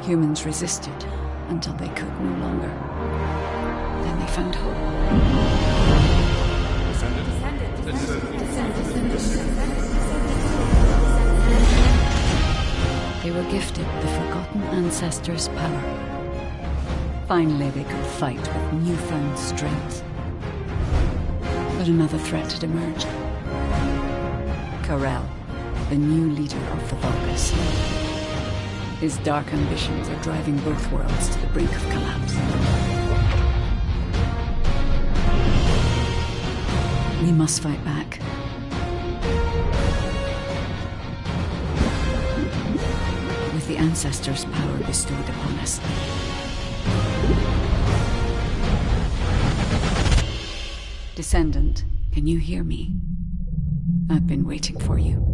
Humans resisted until they could no longer. Then they found hope. They were gifted the forgotten ancestors' power. Finally, they could fight with newfound strength. But another threat had emerged. Karel, the new leader of the Vulgus. His dark ambitions are driving both worlds to the brink of collapse. We must fight back. With the ancestors' power bestowed upon us. Descendant, can you hear me? I've been waiting for you.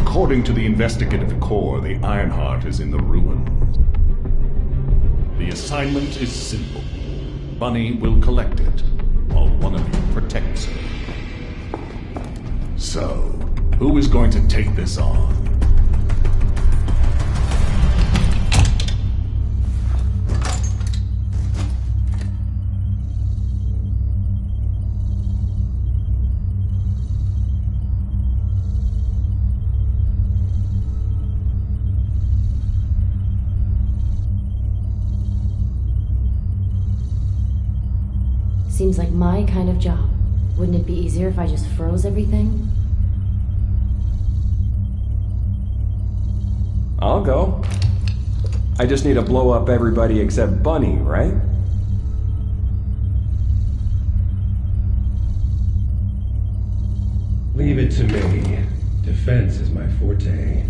According to the investigative core, the Ironheart is in the ruins. The assignment is simple. Bunny will collect it, while one of you protects her. So, who is going to take this on? Seems like my kind of job. Wouldn't it be easier if I just froze everything? I'll go. I just need to blow up everybody except Bunny, right? Leave it to me. Defense is my forte.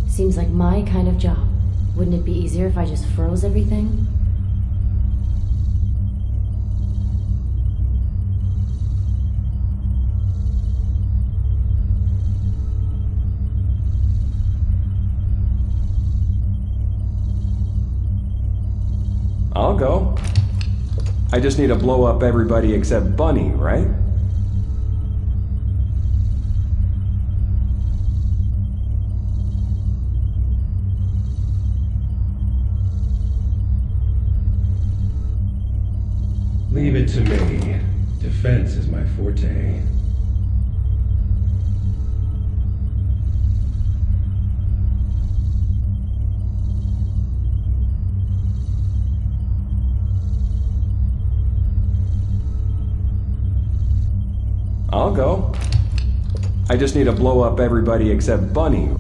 Seems like my kind of job. Wouldn't it be easier if I just froze everything? I'll go. I just need to blow up everybody except Bunny, right? Leave it to me. Defense is my forte. I'll go. I just need to blow up everybody except Bunny.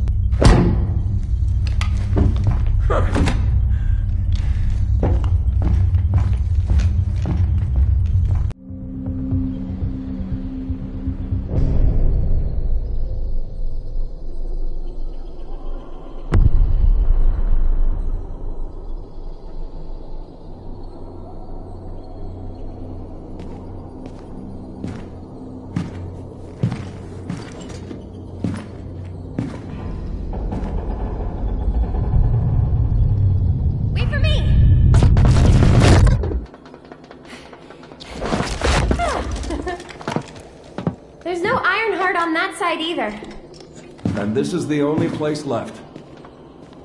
There's no Ironheart on that side either. And this is the only place left.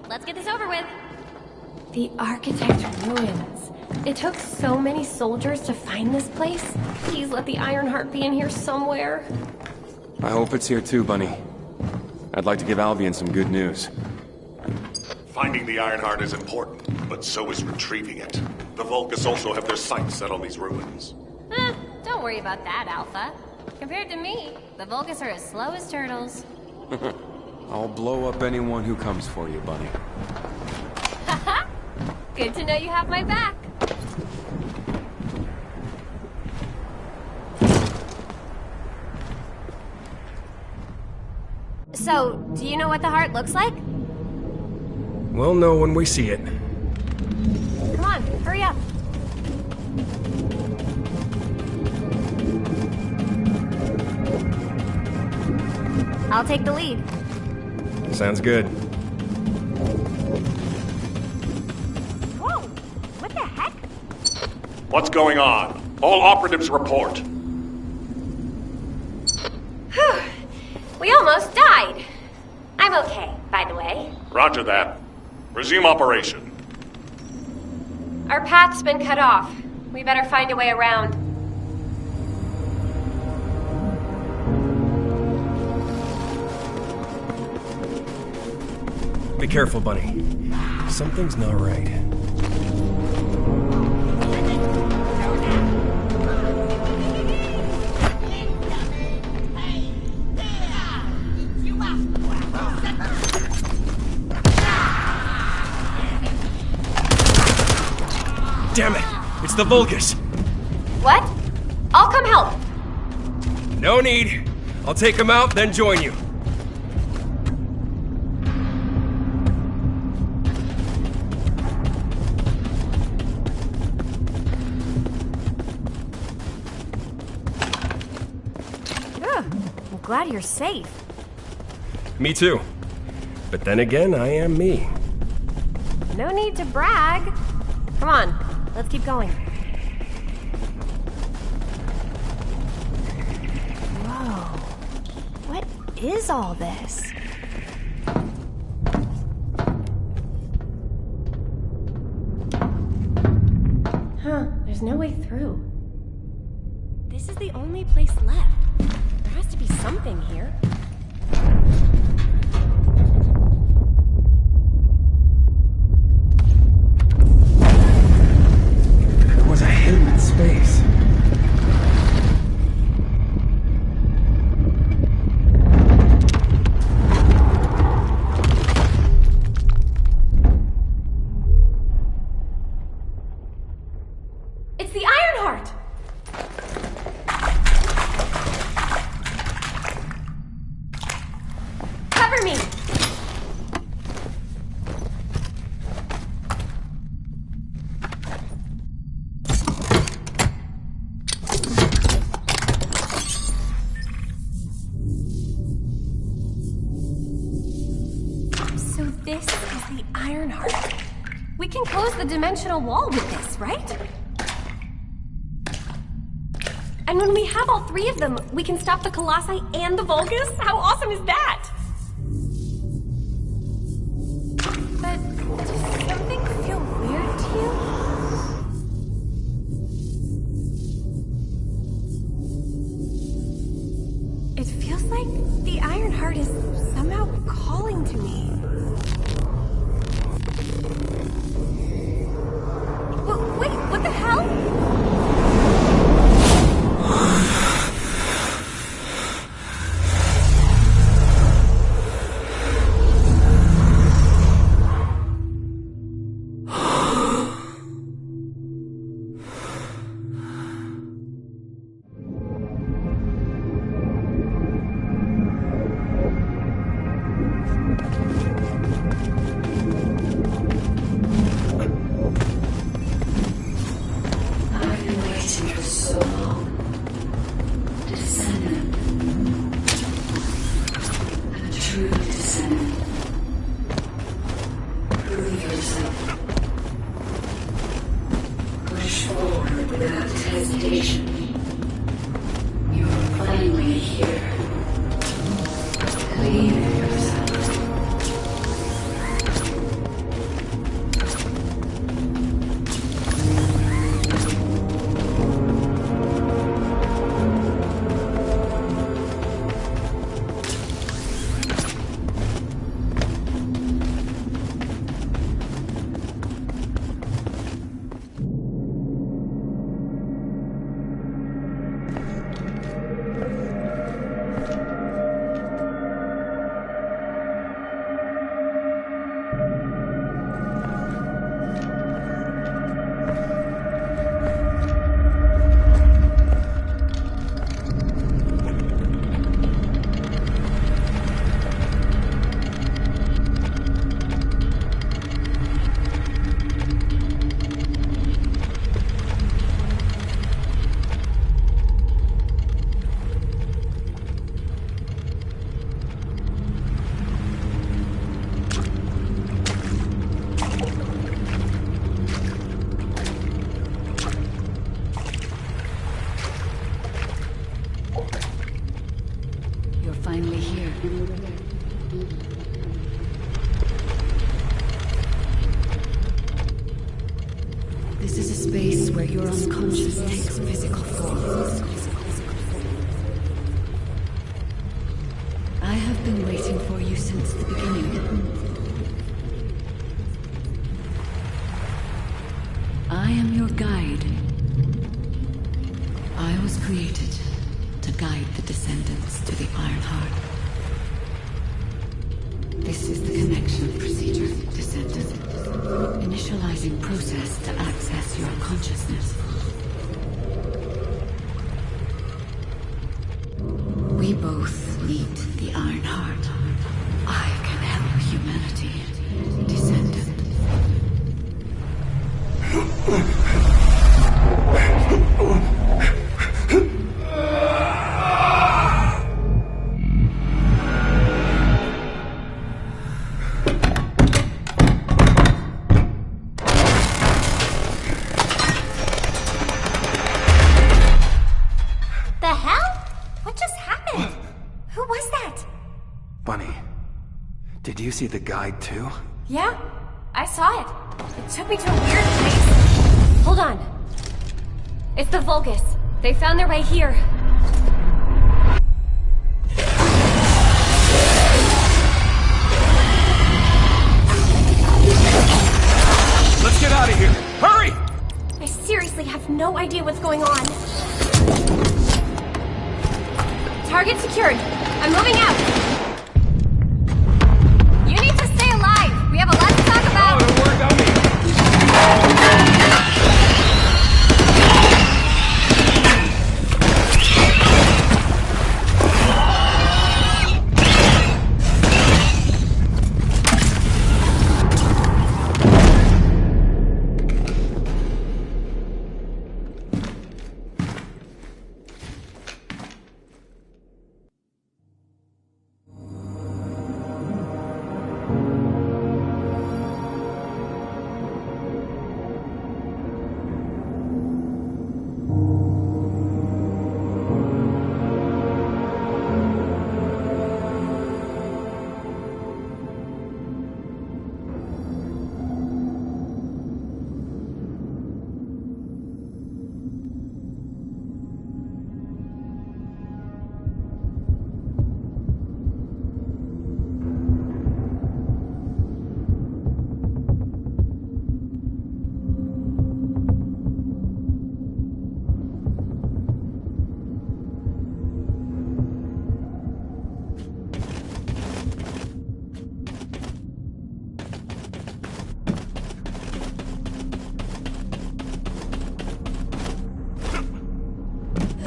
Let's get this over with. The Architect Ruins. It took so many soldiers to find this place. Please let the Ironheart be in here somewhere. I hope it's here too, Bunny. I'd like to give Albion some good news. Finding the Ironheart is important, but so is retrieving it. The Vulgus also have their sights set on these ruins. Don't worry about that, Alpha. Compared to me, the Vulgus are as slow as turtles. I'll blow up anyone who comes for you, Bunny. Haha! Good to know you have my back. So, do you know what the heart looks like? We'll know when we see it. Come on, hurry up. I'll take the lead. Sounds good. Whoa! What the heck? What's going on? All operatives report. Whew. We almost died. I'm okay, by the way. Roger that. Resume operation. Our path's been cut off. We better find a way around. Be careful, Bunny. Something's not right. Damn it! It's the Vulgus! What? I'll come help. No need. I'll take him out, then join you. I'm glad you're safe. Me too. But then again, I am me. No need to brag. Come on, let's keep going. Whoa. What is all this? Huh, there's no way through. This is the only place left. There has to be something here. There was a hidden space. It's the Ironheart! Cover me! So this is the Ironheart. We can close the dimensional wall with this, right? And when we have all three of them, we can stop the Colossi and the Vulgus? How awesome is that? But does something feel weird to you? It feels like the Ironheart is somehow calling to me. Wait, what the hell? I've been waiting for so long. Descendant. A true descendant. Prove yourself. Push forward without hesitation. You're finally here. Believe in yourself. place where your unconscious takes physical form. I have been waiting for you since the beginning. I am your guide. I was created to guide the descendants to the Iron Heart. This is the connection procedure, descendant. Initializing process to access your consciousness. We both need the Iron Heart. I can help humanity, descendant. The hell? What just happened? Who was that? Bunny, did you see the guide too? Yeah, I saw it. It took me to a weird place. Hold on. It's the Vulgus. They found their way here. Let's get out of here! Hurry! I seriously have no idea what's going on. Target secured. I'm moving out. You need to stay alive. We have a lot to talk about. Don't work on me.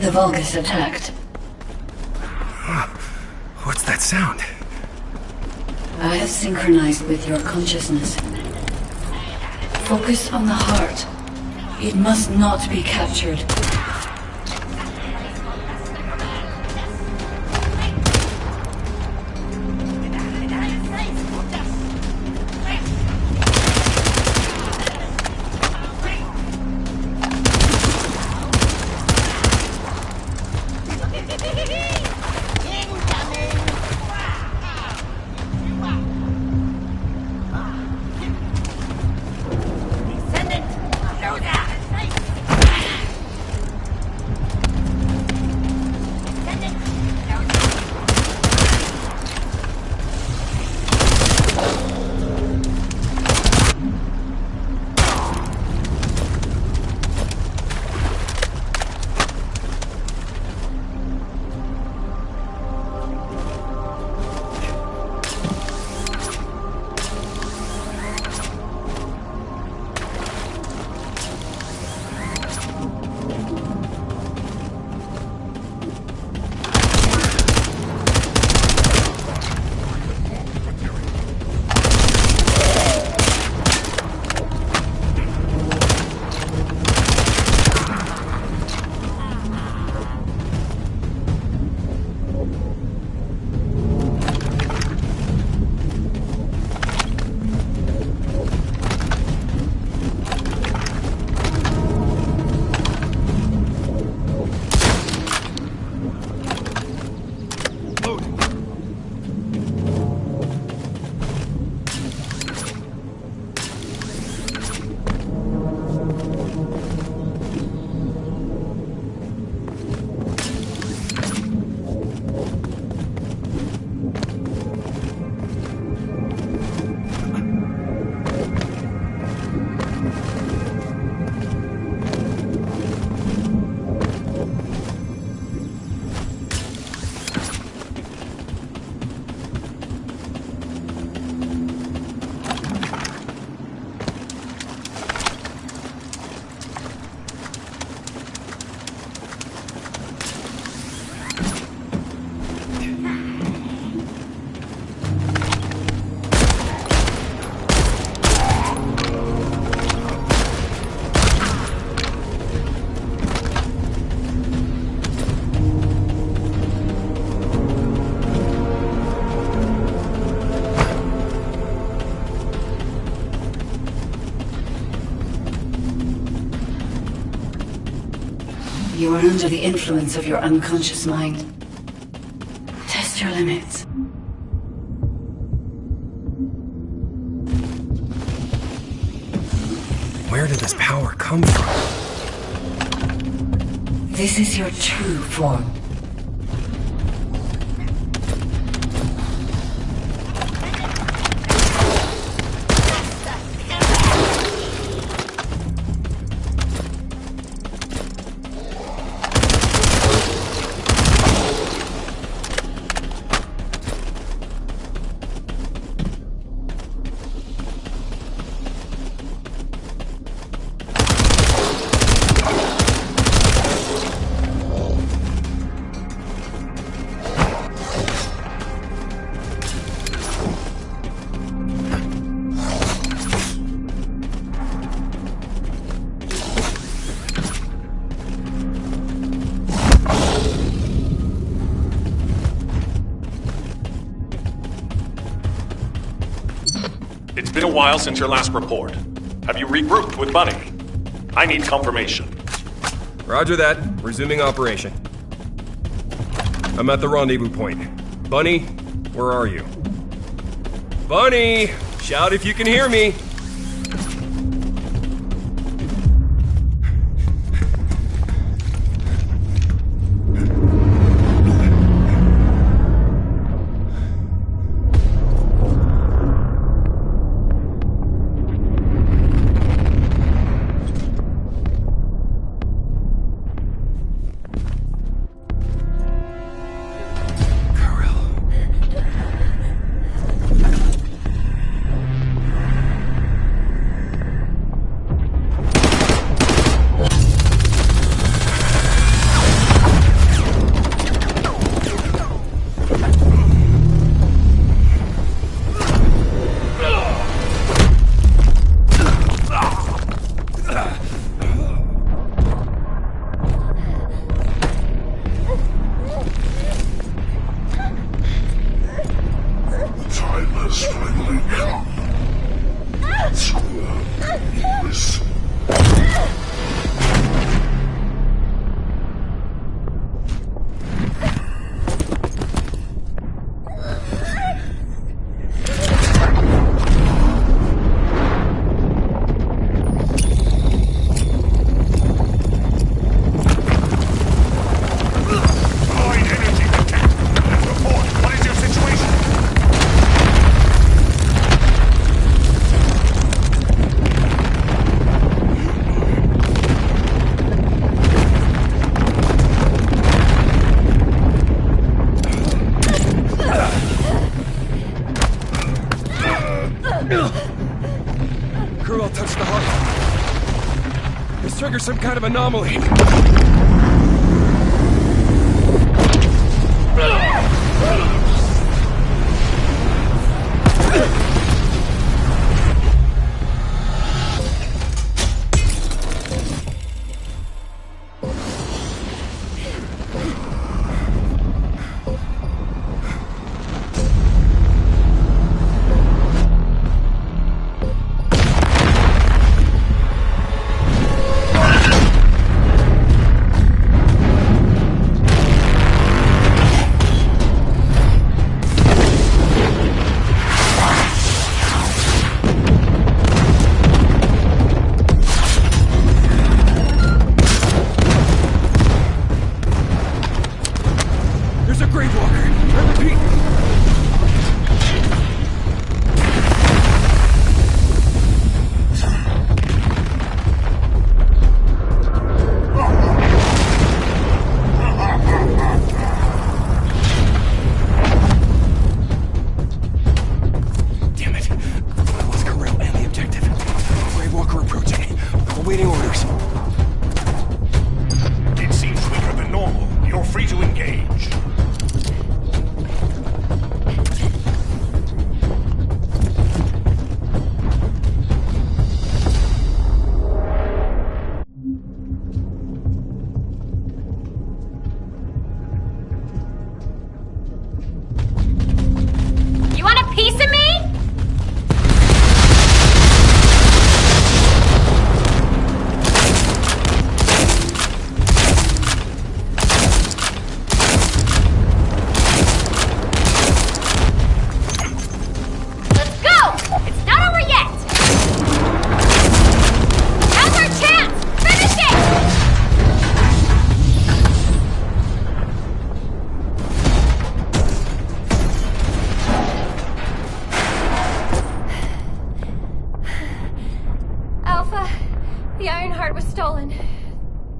The Vulgus attacked. What's that sound? I have synchronized with your consciousness. Focus on the heart. It must not be captured. You are under the influence of your unconscious mind. Test your limits. Where did this power come from? This is your true form. It's been a while since your last report. Have you regrouped with Bunny? I need confirmation. Roger that. Resuming operation. I'm at the rendezvous point. Bunny, where are you? Bunny! Shout if you can hear me! Touched the heart. This triggers some kind of anomaly.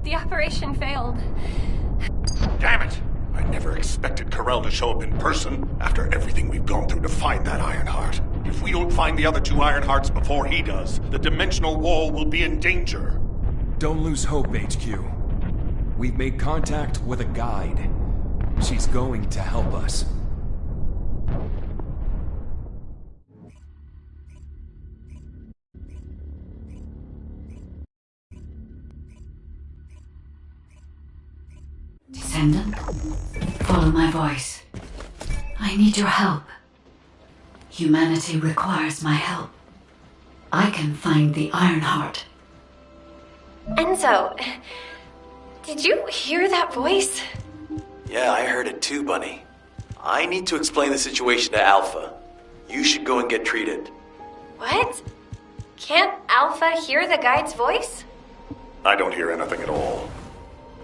The operation failed. Damn it! I never expected Corell to show up in person after everything we've gone through to find that Ironheart. If we don't find the other two Ironhearts before he does, the dimensional wall will be in danger. Don't lose hope, HQ. We've made contact with a guide. She's going to help us. Descendant, follow my voice. I need your help. Humanity requires my help. I can find the Ironheart. Enzo, did you hear that voice? Yeah, I heard it too, Bunny. I need to explain the situation to Alpha. You should go and get treated. What? Can't Alpha hear the guide's voice? I don't hear anything at all.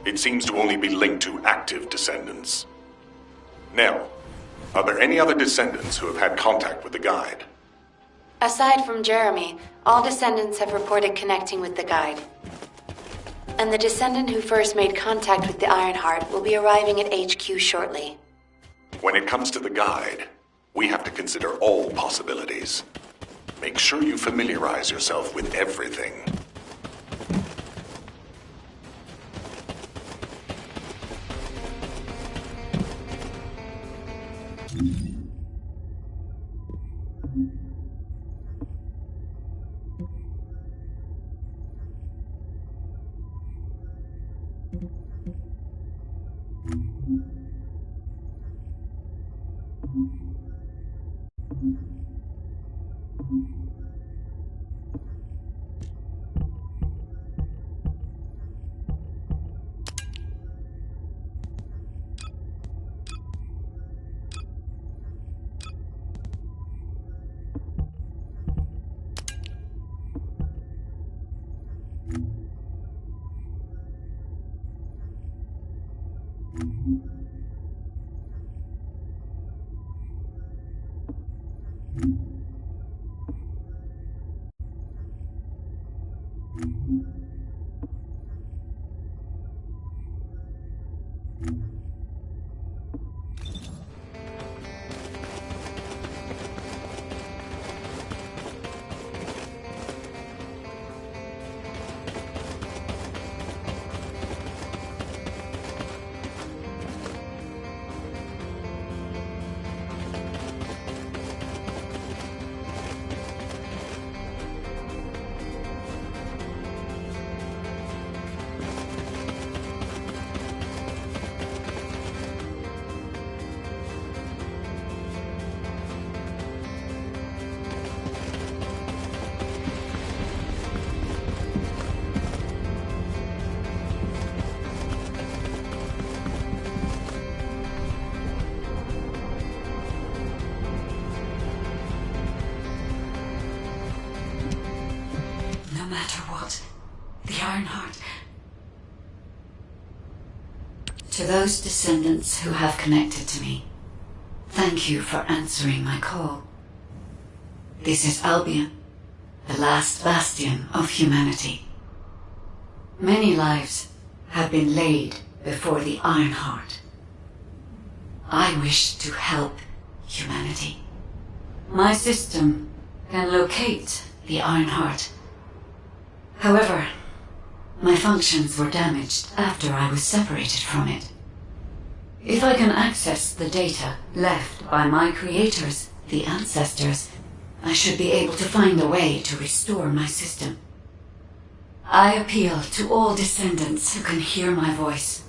It seems to only be linked to active descendants. Now, are there any other descendants who have had contact with the guide? Aside from Jeremy, all descendants have reported connecting with the guide. And the descendant who first made contact with the Ironheart will be arriving at HQ shortly. When it comes to the guide, we have to consider all possibilities. Make sure you familiarize yourself with everything. Ironheart. To those descendants who have connected to me, thank you for answering my call. This is Albion, the last bastion of humanity. Many lives have been laid before the Ironheart. I wish to help humanity. My system can locate the Ironheart. However, my functions were damaged after I was separated from it. If I can access the data left by my creators, the ancestors, I should be able to find a way to restore my system. I appeal to all descendants who can hear my voice.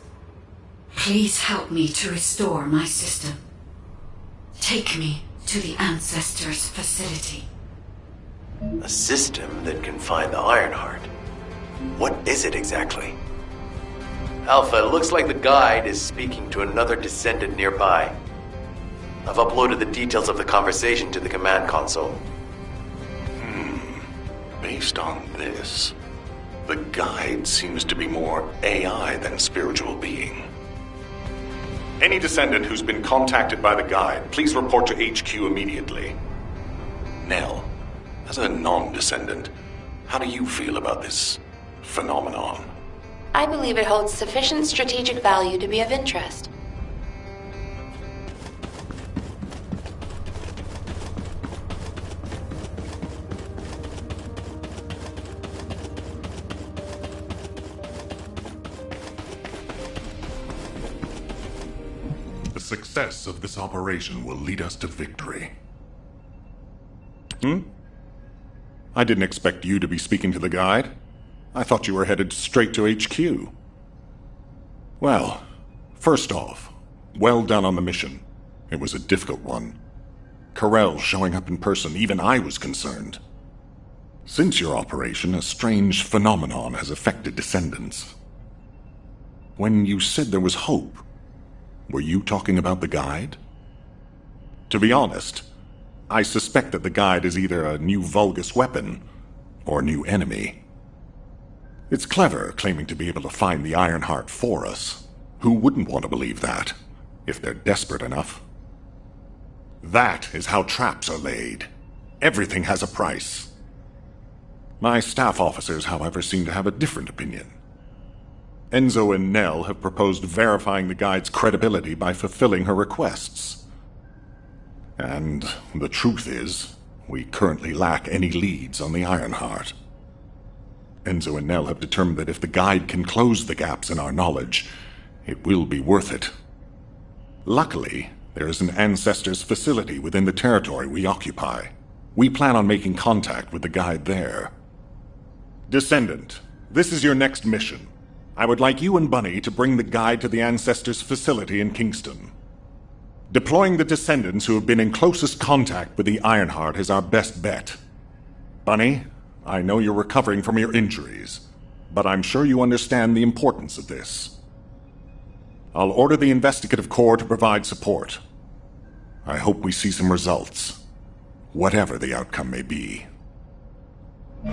Please help me to restore my system. Take me to the ancestors' facility. A system that can find the Ironheart. What is it exactly? Alpha, it looks like the guide is speaking to another descendant nearby. I've uploaded the details of the conversation to the command console. Based on this, the guide seems to be more AI than spiritual being. Any descendant who's been contacted by the guide, please report to HQ immediately. Nell, as a non-descendant, how do you feel about this phenomenon? I believe it holds sufficient strategic value to be of interest. The success of this operation will lead us to victory. I didn't expect you to be speaking to the guide. I thought you were headed straight to HQ. Well, first off, well done on the mission. It was a difficult one. Carell showing up in person, even I was concerned. Since your operation, a strange phenomenon has affected descendants. When you said there was hope, were you talking about the guide? To be honest, I suspect that the guide is either a new Vulgus weapon or a new enemy. It's clever claiming to be able to find the Ironheart for us. Who wouldn't want to believe that, if they're desperate enough? That is how traps are laid. Everything has a price. My staff officers, however, seem to have a different opinion. Enzo and Nell have proposed verifying the guide's credibility by fulfilling her requests. And the truth is, we currently lack any leads on the Ironheart. Enzo and Nell have determined that if the guide can close the gaps in our knowledge, it will be worth it. Luckily, there is an Ancestors facility within the territory we occupy. We plan on making contact with the guide there. Descendant, this is your next mission. I would like you and Bunny to bring the guide to the Ancestors facility in Kingston. Deploying the Descendants who have been in closest contact with the Ironheart is our best bet. Bunny, I know you're recovering from your injuries, but I'm sure you understand the importance of this. I'll order the Investigative Corps to provide support. I hope we see some results, whatever the outcome may be.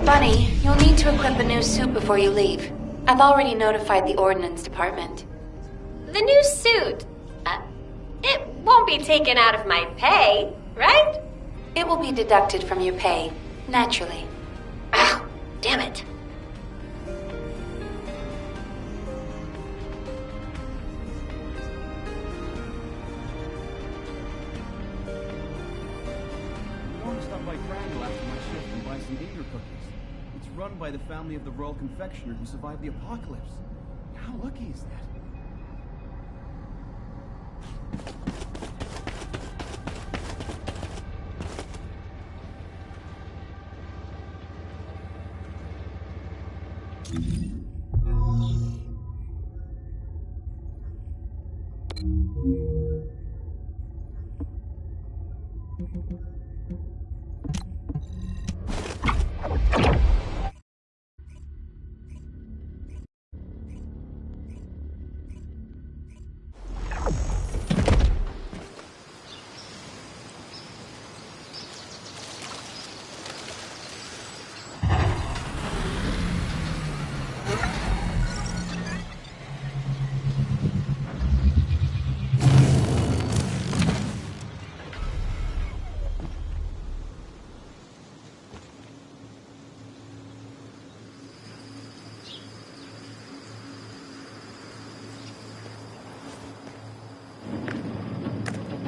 Bunny, you'll need to equip a new suit before you leave. I've already notified the Ordnance Department. The new suit. It won't be taken out of my pay, right? It will be deducted from your pay, naturally. Ow, damn it. I want to stop by Crandall after my shift and buy some gator cookies. It's run by the family of the Royal Confectioner who survived the apocalypse. How lucky is that?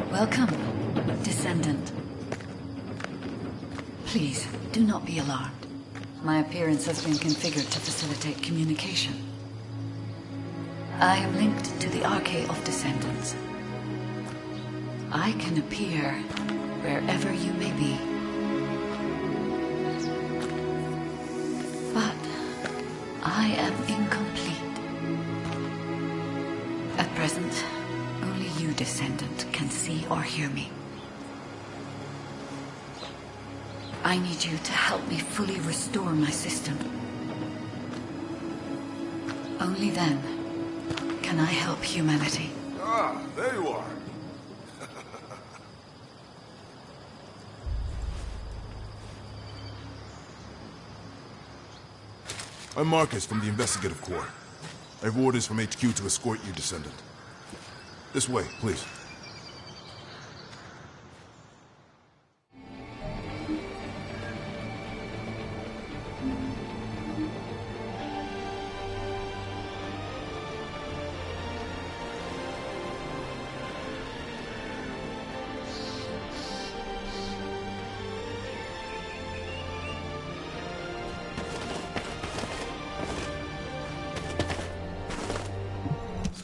Welcome, Descendant. Please, do not be alarmed. My appearance has been configured to facilitate communication. I am linked to the Arcade of Descendants. I can appear wherever you may be. But I am incomplete. At present, only you, Descendant, can see or hear me. I need you to help me fully restore my system. Only then can I help humanity. Ah, there you are. I'm Marcus from the Investigative Corps. I have orders from HQ to escort you, Descendant. This way, please.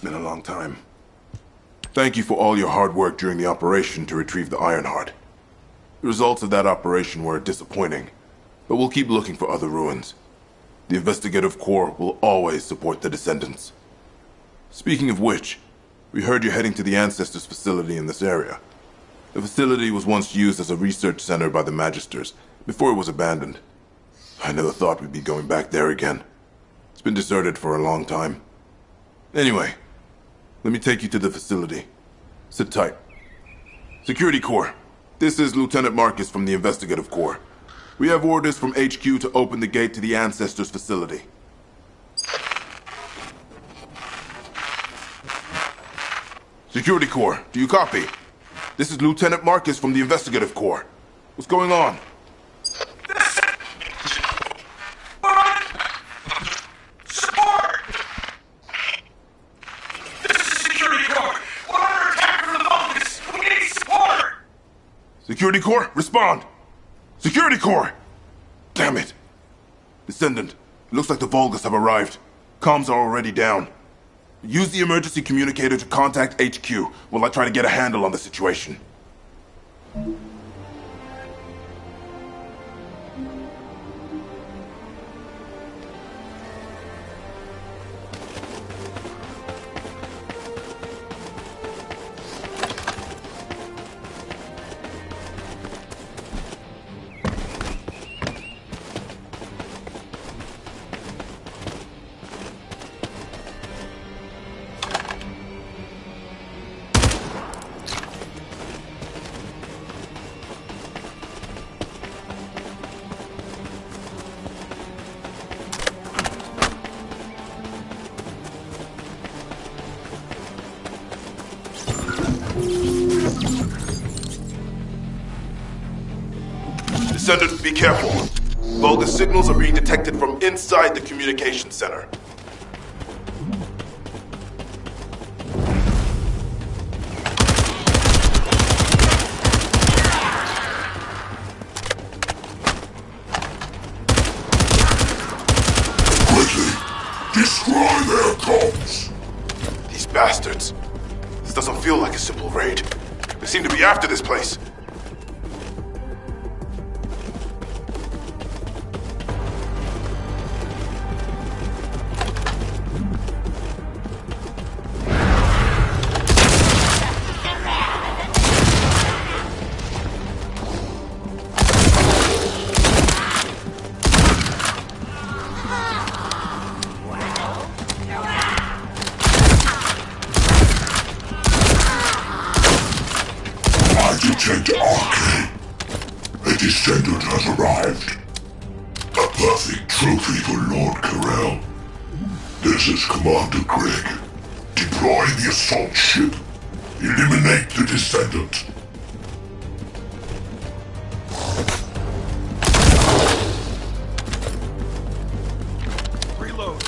been a long time. Thank you for all your hard work during the operation to retrieve the Ironheart. The results of that operation were disappointing, but we'll keep looking for other ruins. The Investigative Corps will always support the Descendants. Speaking of which, we heard you're heading to the Ancestors facility in this area. The facility was once used as a research center by the Magisters, before it was abandoned. I never thought we'd be going back there again. It's been deserted for a long time. Anyway, let me take you to the facility. Sit tight. Security Corps, this is Lieutenant Marcus from the Investigative Corps. We have orders from HQ to open the gate to the Ancestors facility. Security Corps, do you copy? This is Lieutenant Marcus from the Investigative Corps. What's going on? Support! This is Security Corps. We're under attack from the Vulcans. We need support! Security Corps, respond! Security Corps! Damn it! Descendant, it looks like the Vulgus have arrived. Comms are already down. Use the emergency communicator to contact HQ while I try to get a handle on the situation. Descendant, be careful. Vulgus signals are being detected from inside the communication center. Quickly, destroy their comms! These bastards. This doesn't feel like a simple raid. They seem to be after this place. Agent Arcane. A descendant has arrived. A perfect trophy for Lord Carell. This is Commander Greg. Deploy the assault ship. Eliminate the descendant. Reload.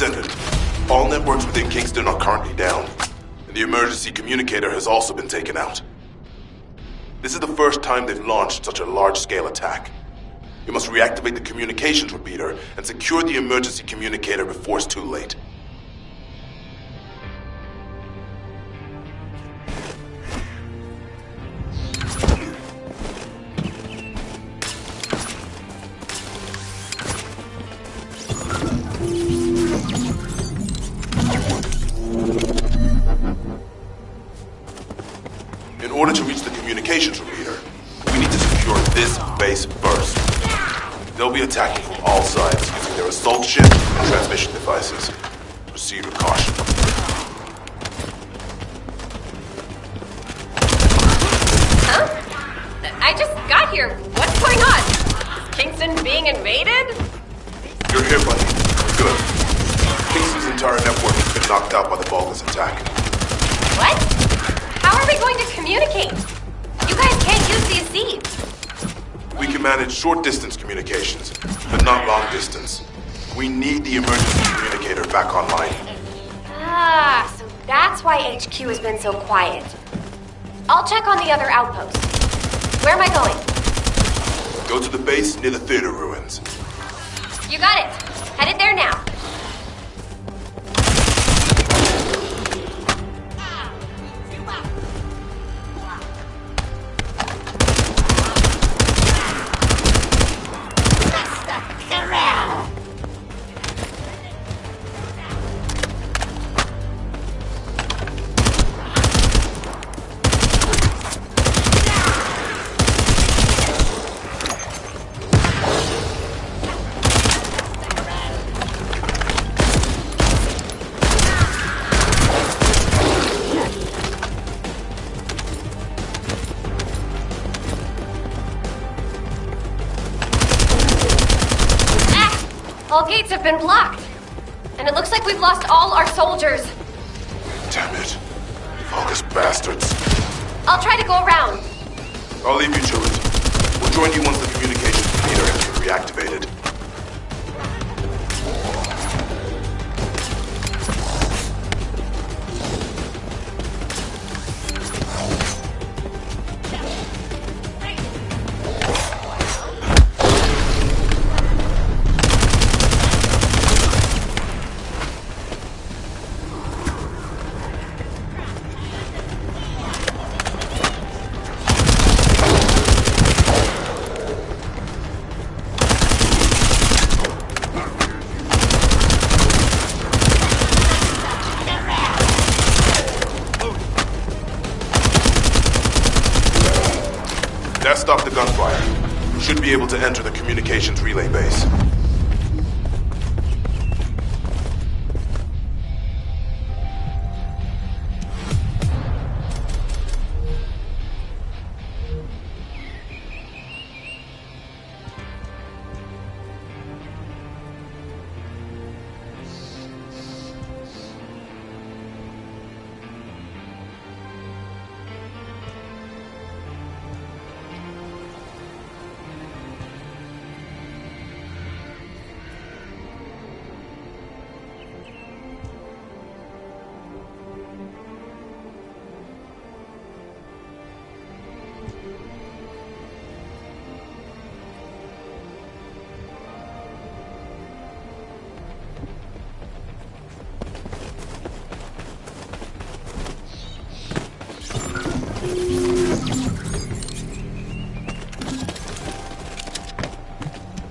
Descendant, all networks within Kingston are currently down, and the emergency communicator has also been taken out. This is the first time they've launched such a large-scale attack. You must reactivate the communications repeater and secure the emergency communicator before it's too late. Bunny. We're good. Kingsley's entire network has been knocked out by the Vulgus attack. What? How are we going to communicate? You guys can't use these seeds. We can manage short-distance communications, but not long-distance. We need the emergency communicator back online. Ah, so that's why HQ has been so quiet. I'll check on the other outposts. Where am I going? Go to the base near the theater ruins. You got it. Headed there now. All gates have been blocked. And it looks like we've lost all our soldiers. Damn it. Vulgus bastards. I'll try to go around. I'll leave you to it. We'll join you once the communications repeater has been reactivated. That stopped the gunfire. We should be able to enter the communications relay base.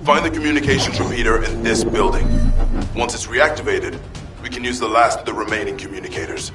Find the communications repeater in this building. Once it's reactivated, we can use the last of the remaining communicators.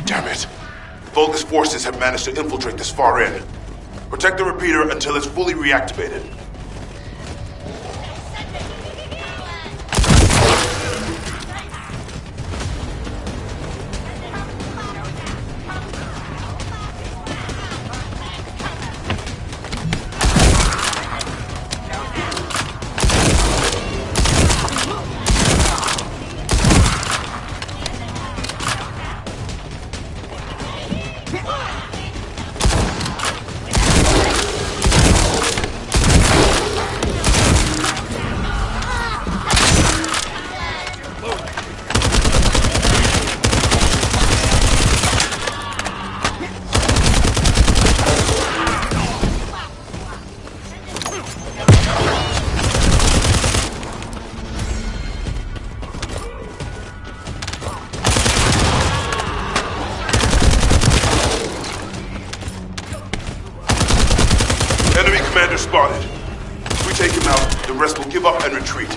Damn it. Vulgus forces have managed to infiltrate this far in. Protect the repeater until it's fully reactivated. spotted. If we take him out, the rest will give up and retreat.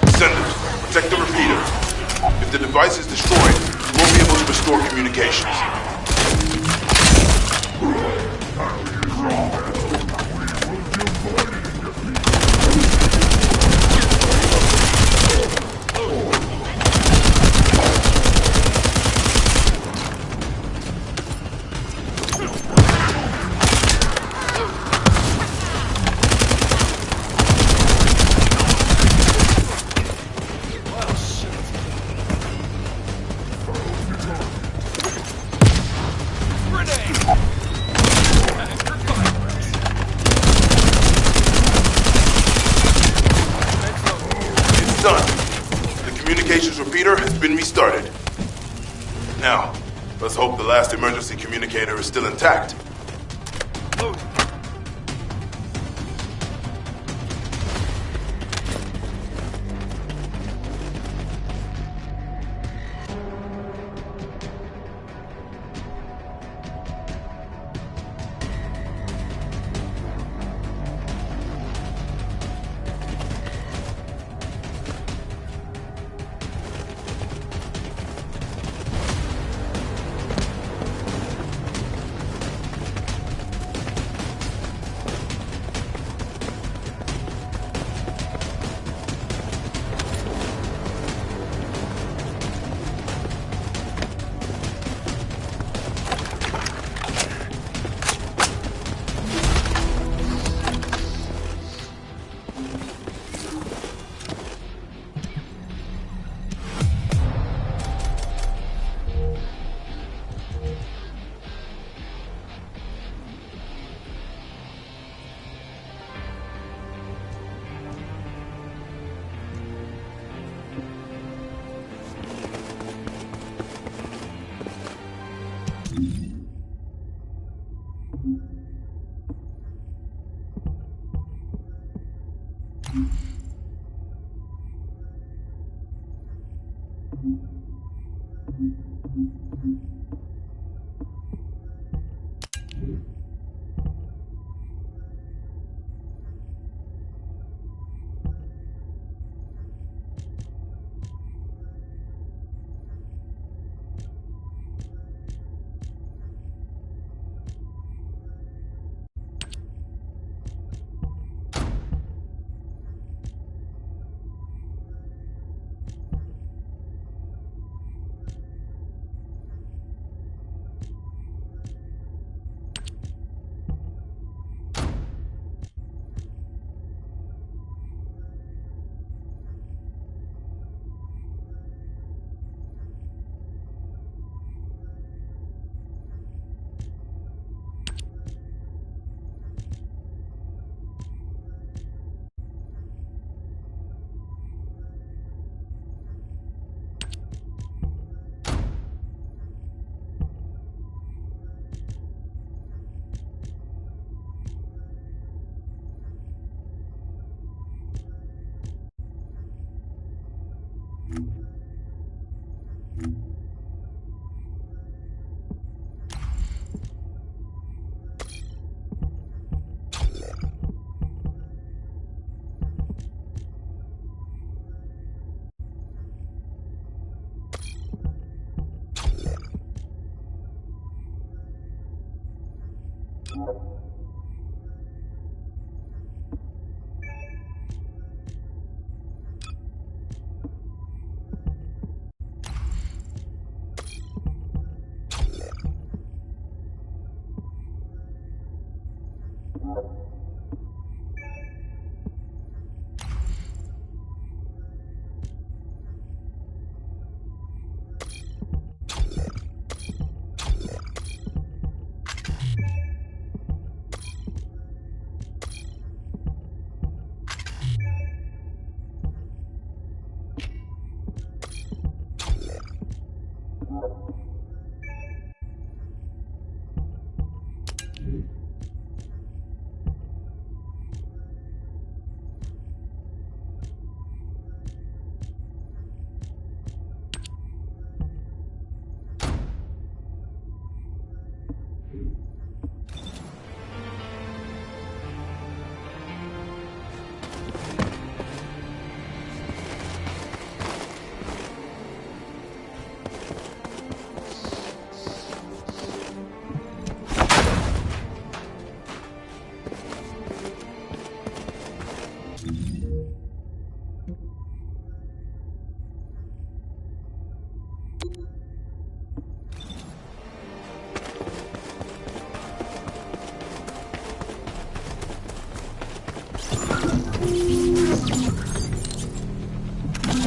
Descendant, protect the repeater. If the device is destroyed, we won't be able to restore communications. Done. The communications repeater has been restarted. Now, let's hope the last emergency communicator is still intact.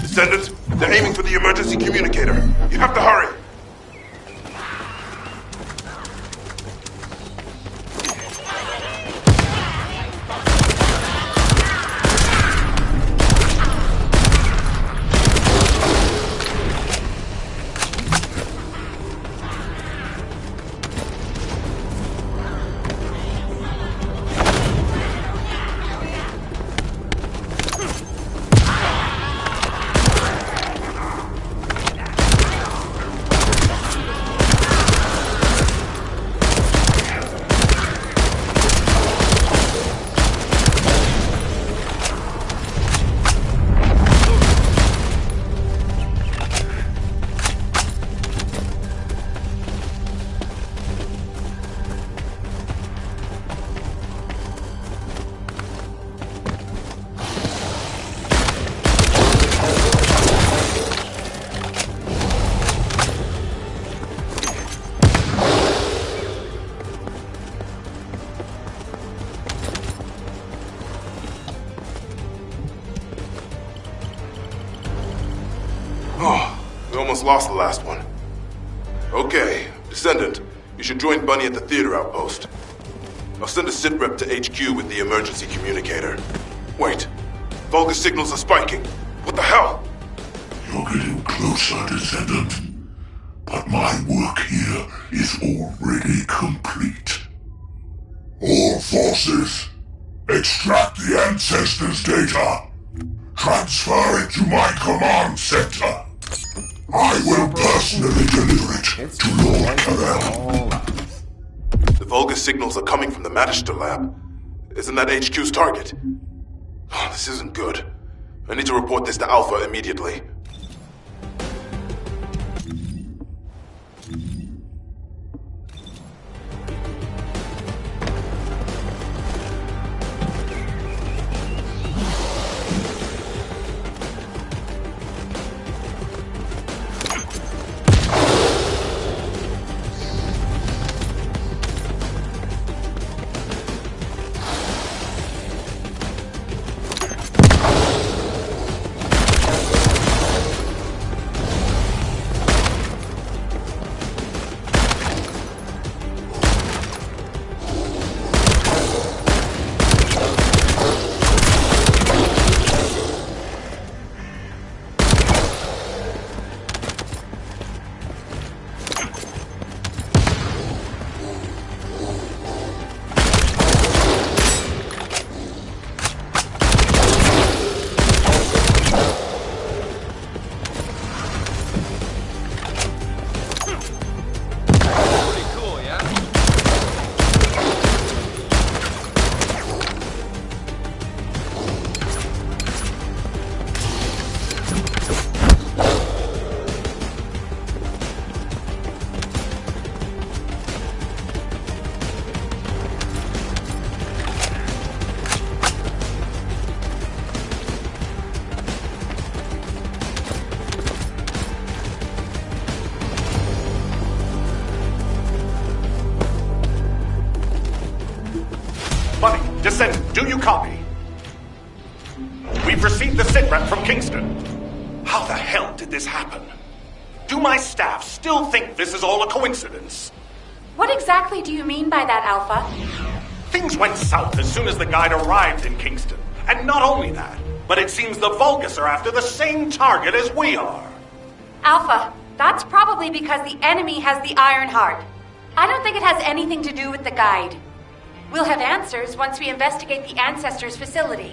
Descendant, they're aiming for the emergency communicator. You have to hurry. We almost lost the last one. Okay, Descendant, you should join Bunny at the theater outpost. I'll send a sitrep to HQ with the emergency communicator. Wait, Vulgus signals are spiking. What the hell? You're getting closer, Descendant. But my work here is already complete. All forces, extract the Ancestors' data. Transfer it to my command center. I will personally deliver it to Lord Carell. The Vulgus signals are coming from the Magister lab. Isn't that HQ's target? Oh, this isn't good. I need to report this to Alpha immediately. Descendant, do you copy? We've received the sitrep from Kingston. How the hell did this happen? Do my staff still think this is all a coincidence? What exactly do you mean by that, Alpha? Things went south as soon as the guide arrived in Kingston. And not only that, but it seems the Vulgus are after the same target as we are. Alpha, that's probably because the enemy has the Iron Heart. I don't think it has anything to do with the guide. We'll have answers once we investigate the Ancestors' facility.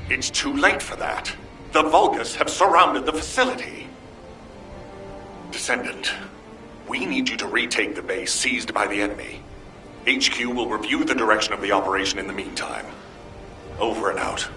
It's too late for that. The Vulgus have surrounded the facility. Descendant, we need you to retake the base seized by the enemy. HQ will review the direction of the operation in the meantime. Over and out.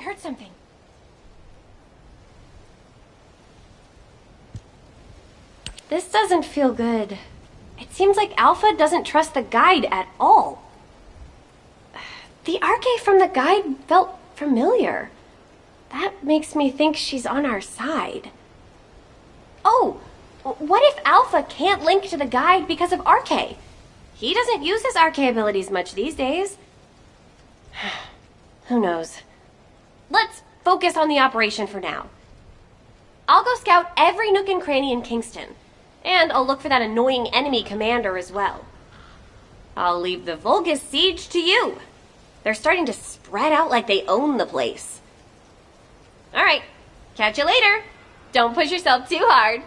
heard something. This doesn't feel good. It seems like Alpha doesn't trust the guide at all. The arcade from the guide felt familiar. That makes me think she's on our side. Oh, what if Alpha can't link to the guide because of RK? He doesn't use his RK abilities much these days. Who knows? Let's focus on the operation for now. I'll go scout every nook and cranny in Kingston, and I'll look for that annoying enemy commander as well. I'll leave the Vulgus siege to you. They're starting to spread out like they own the place. All right, catch you later. Don't push yourself too hard.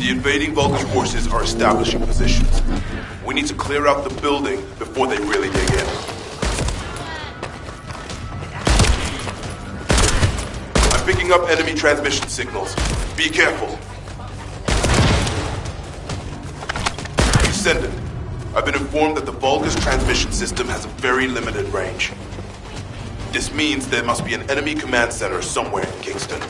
The invading Vulgus forces are establishing positions. We need to clear out the building before they really dig in. I'm picking up enemy transmission signals. Be careful. Descendant, I've been informed that the Vulgus transmission system has a very limited range. This means there must be an enemy command center somewhere in Kingston.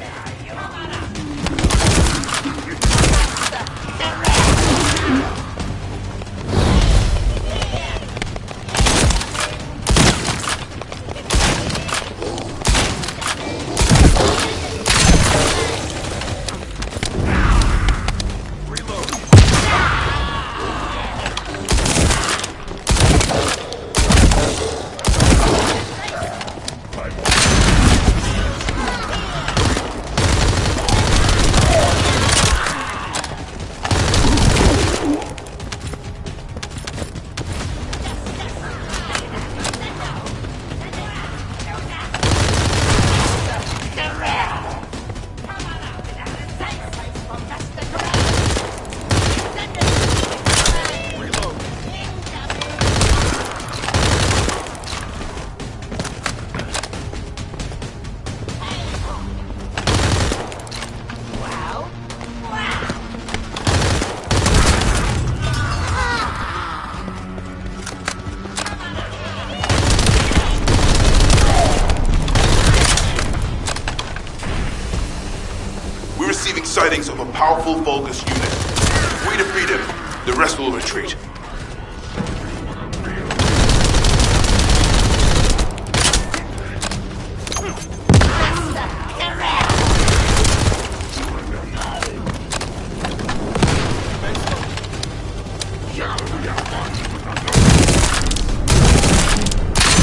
Sightings of a powerful Vulgus unit. If we defeat him, the rest will retreat.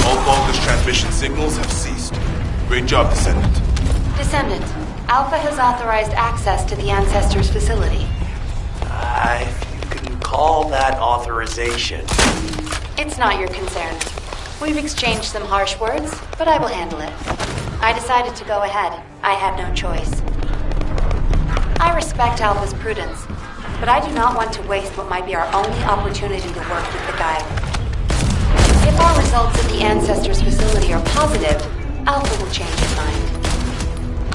All Vulgus transmission signals have ceased. Great job, Descendant. Descendant, Alpha has authorized access to the Ancestors facility. If you can call that authorization. It's not your concern. We've exchanged some harsh words, but I will handle it. I decided to go ahead. I had no choice. I respect Alpha's prudence, but I do not want to waste what might be our only opportunity to work with the Guide. If our results at the Ancestors facility are positive, Alpha will change his mind.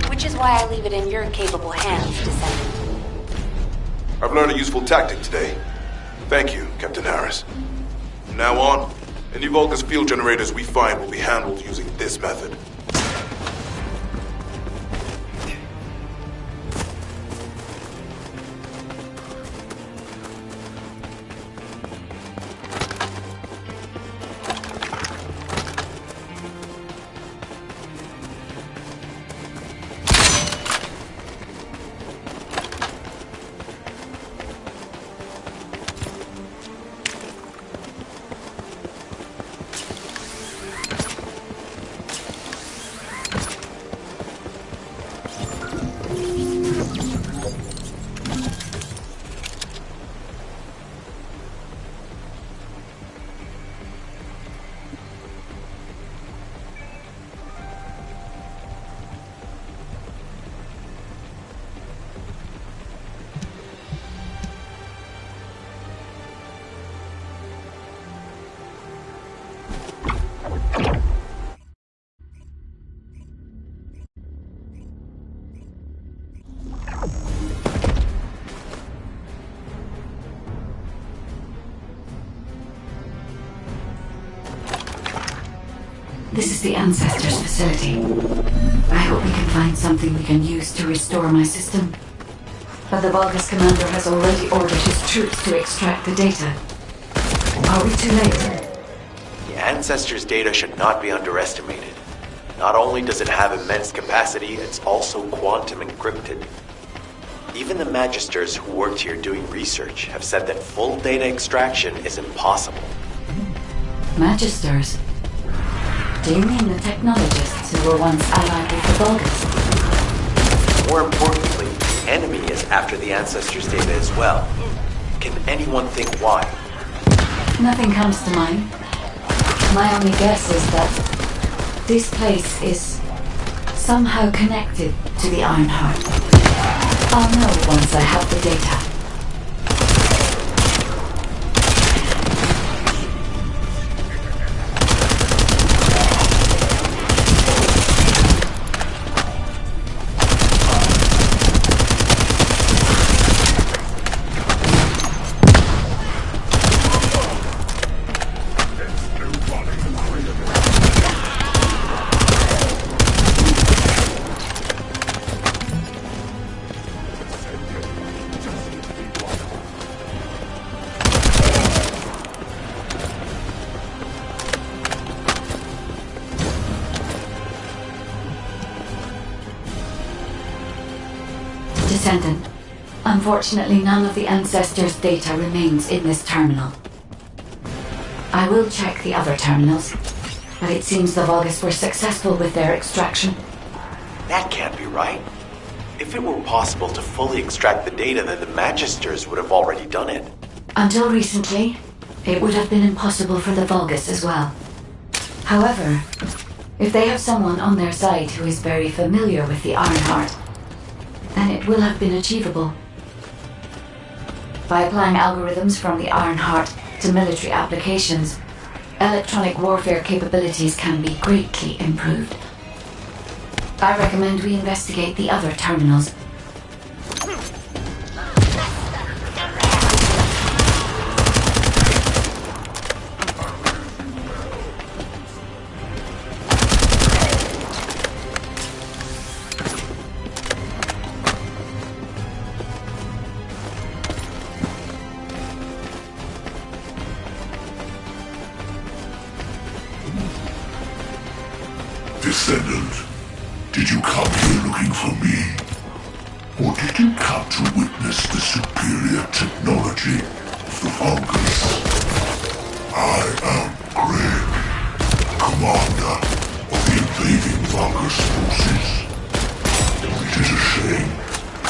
Which is why I leave it in your capable hands, Descendant. I've learned a useful tactic today. Thank you, Captain Harris. From now on, any Vulgus field generators we find will be handled using this method. This is the Ancestors facility. I hope we can find something we can use to restore my system. But the Vulgus commander has already ordered his troops to extract the data. Are we too late? The Ancestors' data should not be underestimated. Not only does it have immense capacity, it's also quantum encrypted. Even the Magisters who worked here doing research have said that full data extraction is impossible. Magisters? Do you mean the technologists who were once allied with the Vulgus? More importantly, the enemy is after the Ancestors' data as well. Can anyone think why? Nothing comes to mind. My only guess is that this place is somehow connected to the Ironheart. I'll know once I have the data. Descendant, unfortunately none of the Ancestors' data remains in this terminal. I will check the other terminals, but it seems the Vulgus were successful with their extraction. That can't be right. If it were possible to fully extract the data, then the Magisters would have already done it. Until recently, it would have been impossible for the Vulgus as well. However, if they have someone on their side who is very familiar with the Ironheart, then it will have been achievable. By applying algorithms from the Ironheart to military applications, electronic warfare capabilities can be greatly improved. I recommend we investigate the other terminals. Descendant, did you come here looking for me? Or did you come to witness the superior technology of the Vulgus? I am Greg, commander of the invading Vulgus forces. It is a shame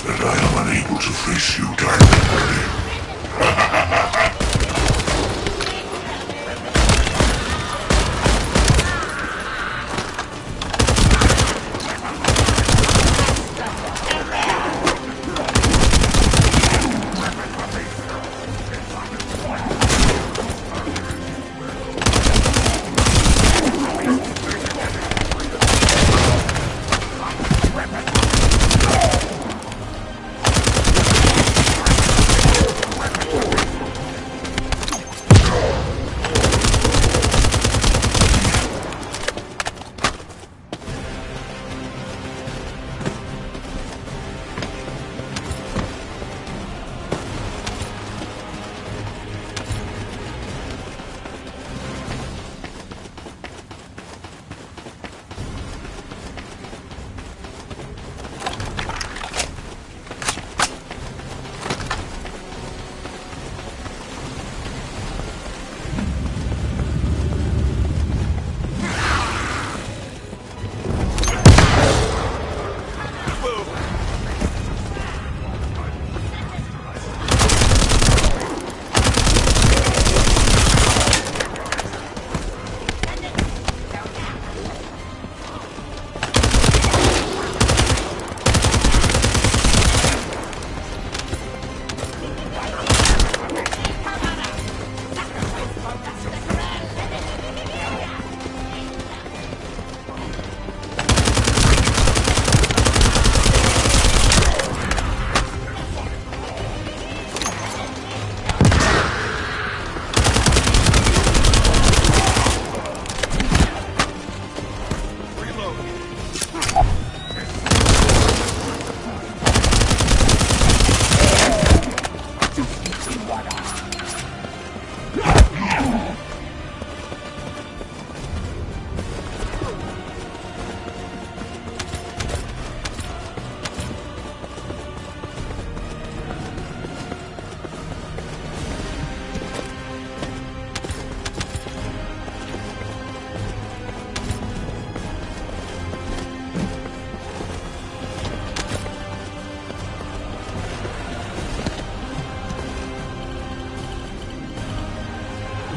that I am unable to face you directly.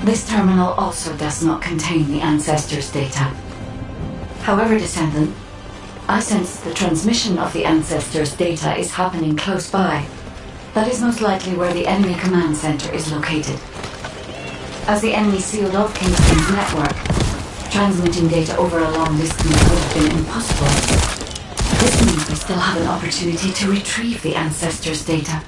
This terminal also does not contain the Ancestors' data. However, Descendant, I sense the transmission of the Ancestors' data is happening close by. That is most likely where the enemy command center is located. As the enemy sealed off Kingston's network, transmitting data over a long distance would have been impossible. This means we still have an opportunity to retrieve the Ancestors' data.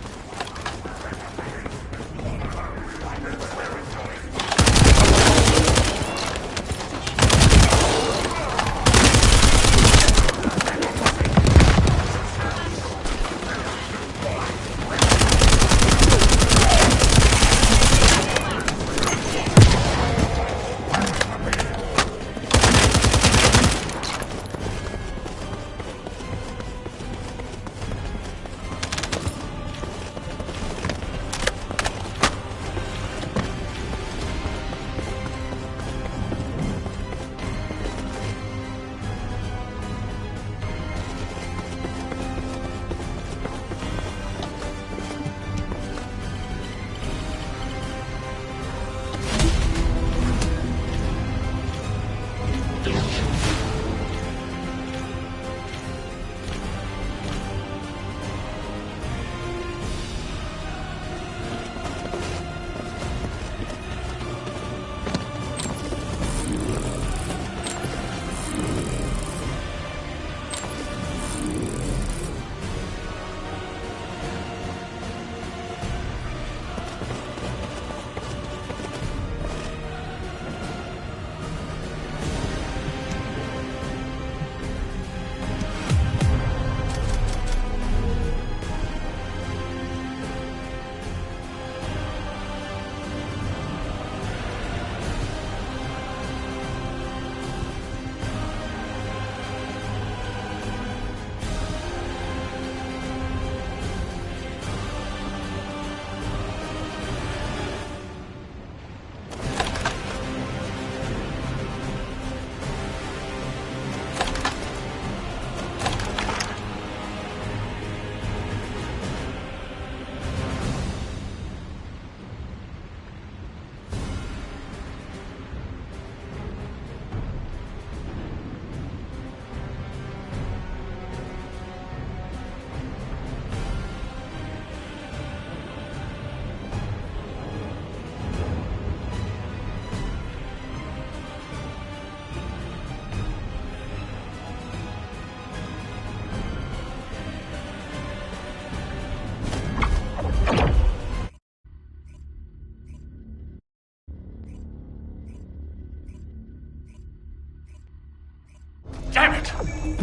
Damn it!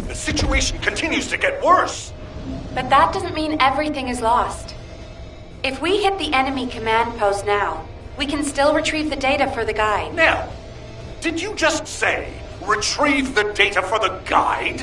The situation continues to get worse! But that doesn't mean everything is lost. If we hit the enemy command post now, we can still retrieve the data for the guide. Now, did you just say, retrieve the data for the guide?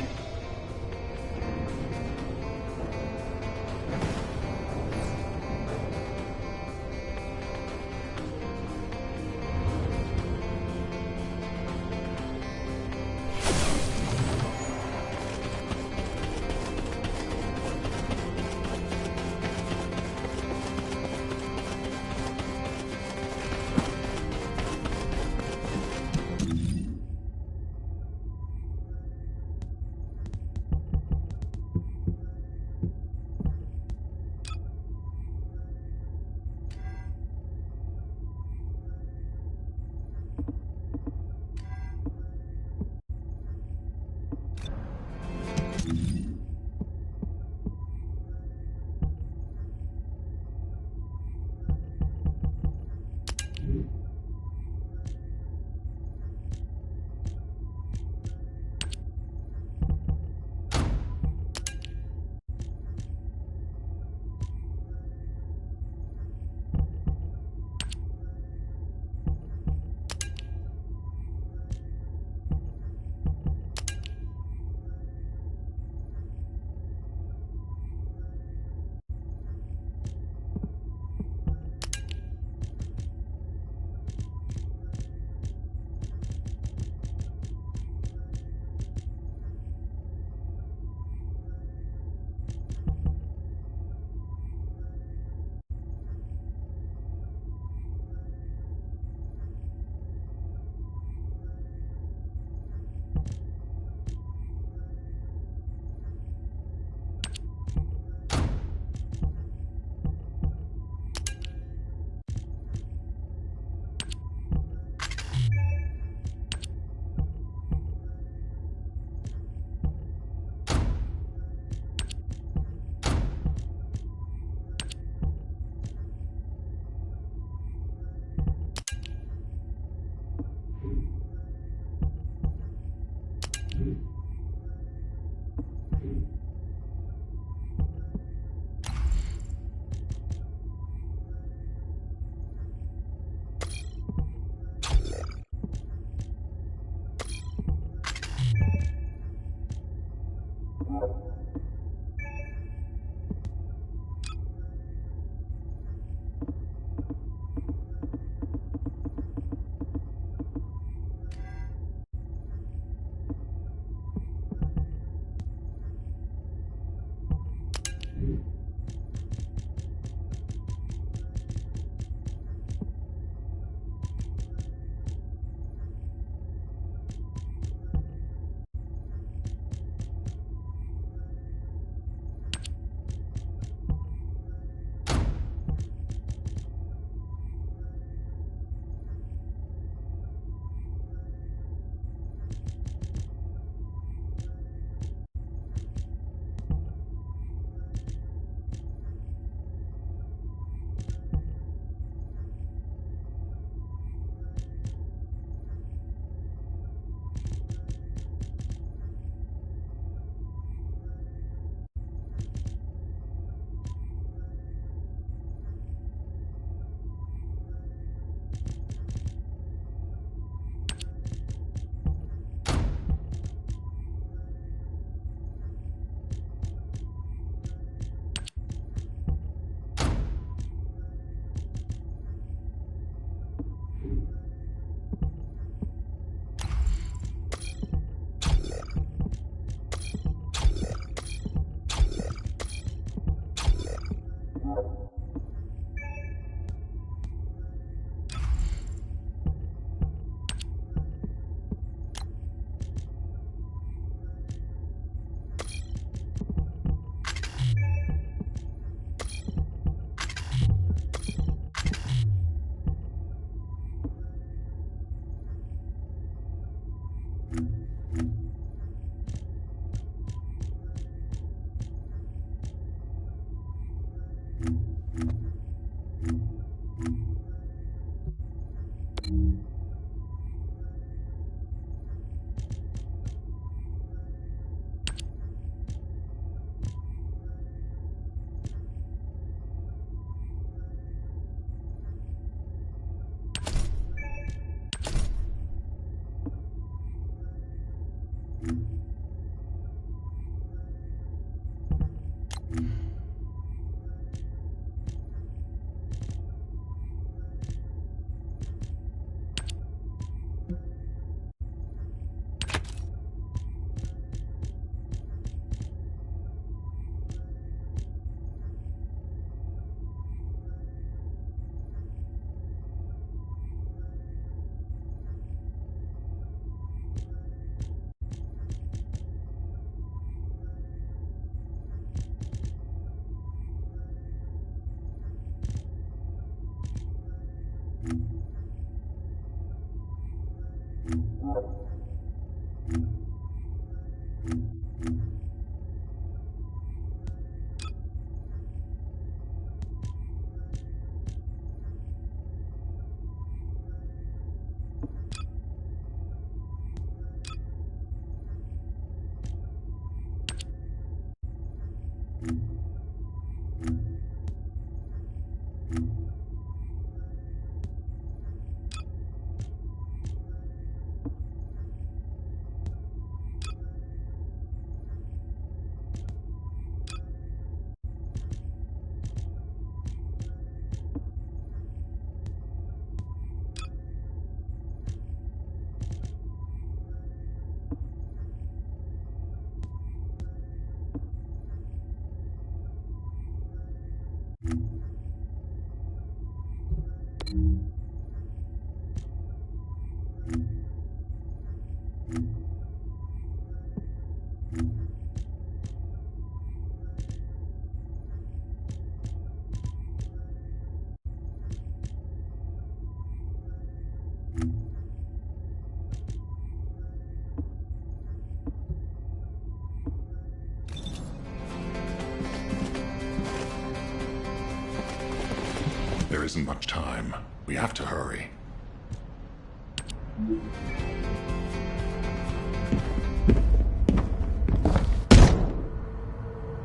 There isn't much time. We have to hurry.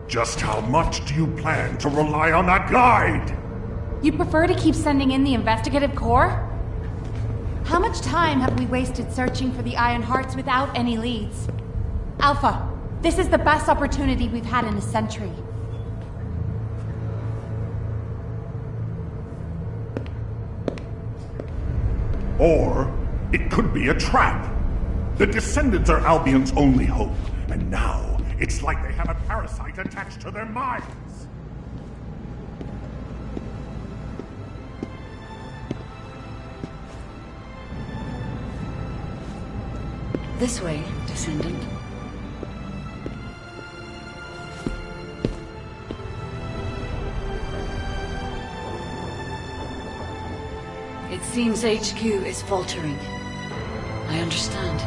Just how much do you plan to rely on that guide? You prefer to keep sending in the investigative corps? How much time have we wasted searching for the Iron Hearts without any leads? Alpha, this is the best opportunity we've had in a century. Or it could be a trap. The Descendants are Albion's only hope, and now it's like they have a parasite attached to their minds. This way, Descendant. It seems HQ is faltering. I understand.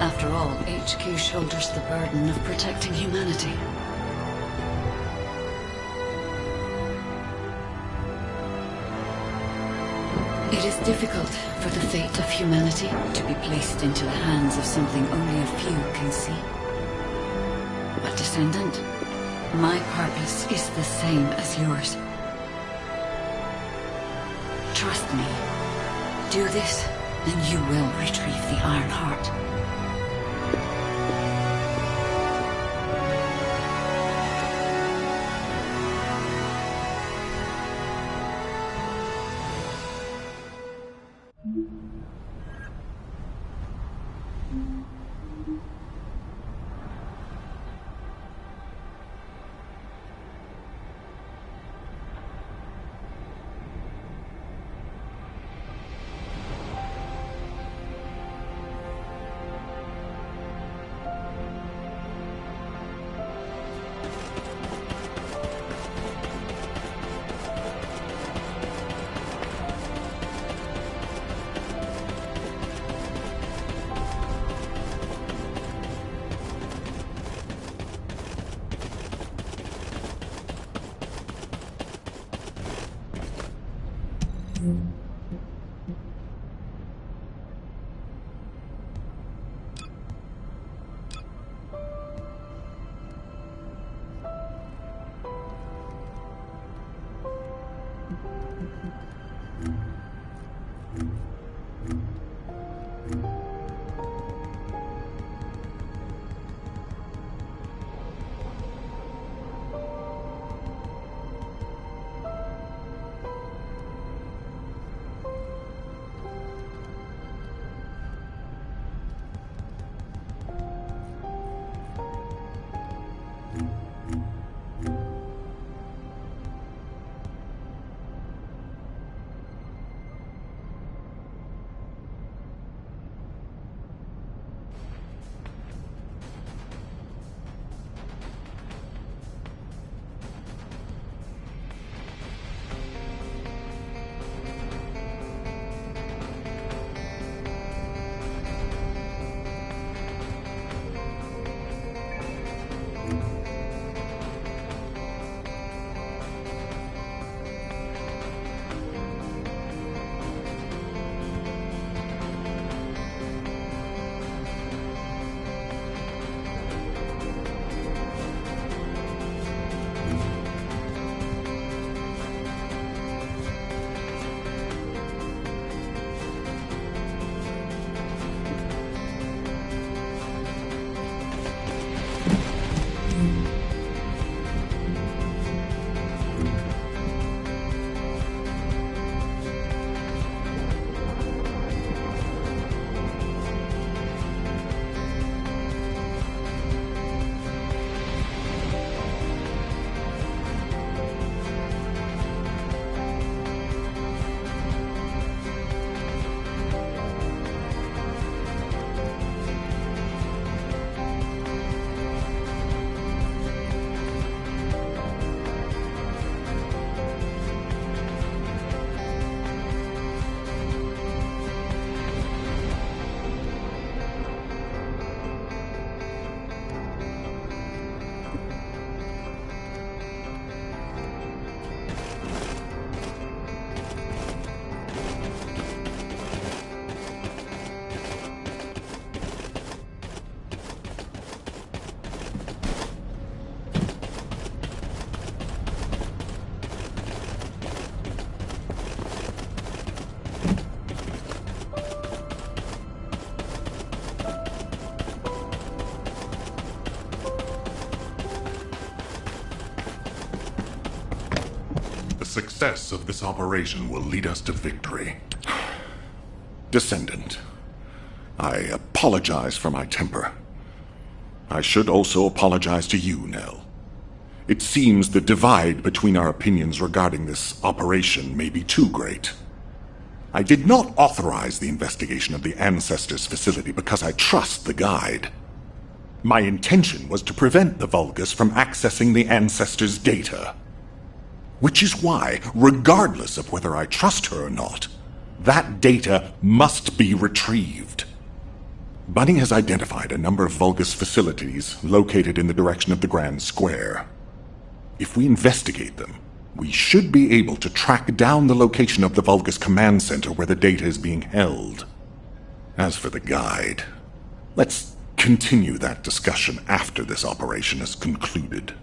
After all, HQ shoulders the burden of protecting humanity. It is difficult for the fate of humanity to be placed into the hands of something only a few can see. But Descendant, my purpose is the same as yours. Trust me. Do this, and you will retrieve the Iron Heart. success of this operation will lead us to victory. Descendant, I apologize for my temper. I should also apologize to you, Nell. It seems the divide between our opinions regarding this operation may be too great. I did not authorize the investigation of the Ancestors' facility because I trust the guide. My intention was to prevent the Vulgus from accessing the Ancestors' data. Which is why, regardless of whether I trust her or not, that data must be retrieved. Bunny has identified a number of Vulgus facilities located in the direction of the Grand Square. If we investigate them, we should be able to track down the location of the Vulgus command center where the data is being held. As for the guide, let's continue that discussion after this operation is concluded.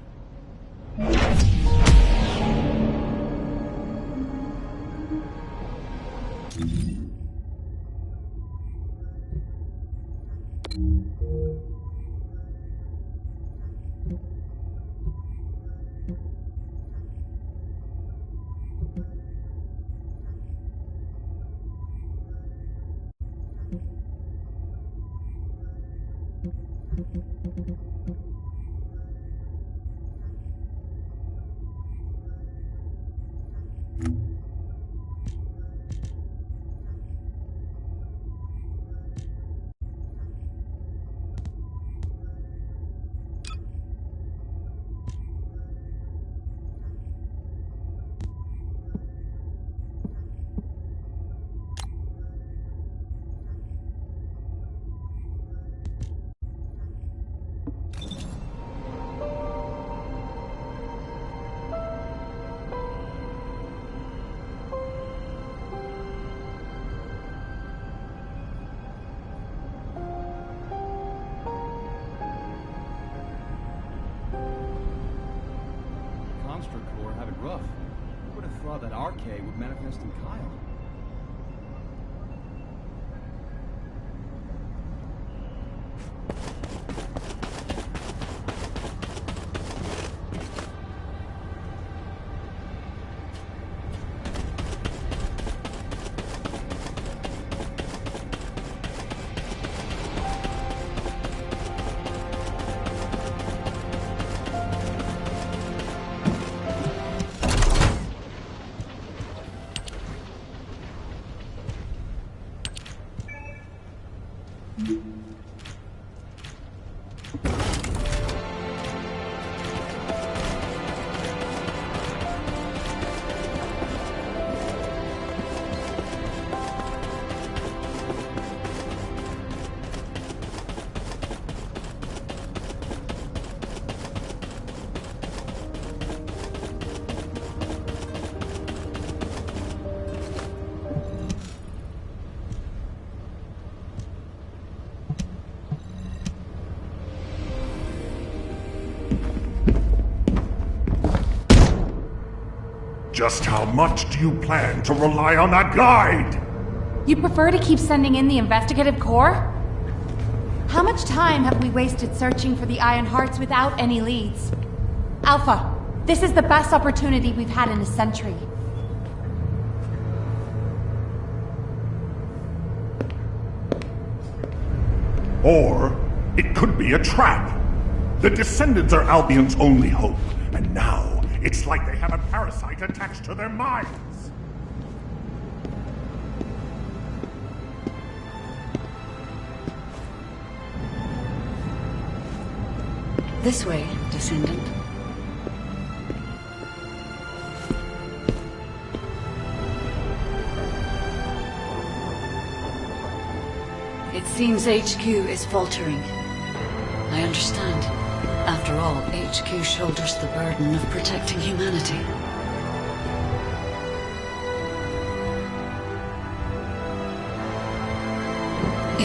Rough. Who would have thought that RK would manifest in Kyle? Just how much do you plan to rely on that guide? You prefer to keep sending in the investigative corps? How much time have we wasted searching for the Iron Hearts without any leads? Alpha, this is the best opportunity we've had in a century. Or it could be a trap. The Descendants are Albion's only hope, and now it's like they have a parasite attached to their minds. This way, Descendant. It seems HQ is faltering. I understand. After all, HQ shoulders the burden of protecting humanity.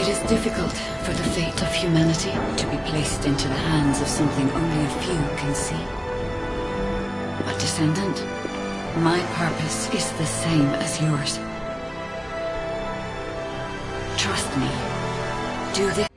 It is difficult for the fate of humanity to be placed into the hands of something only a few can see. But Descendant, my purpose is the same as yours. Trust me. Do this.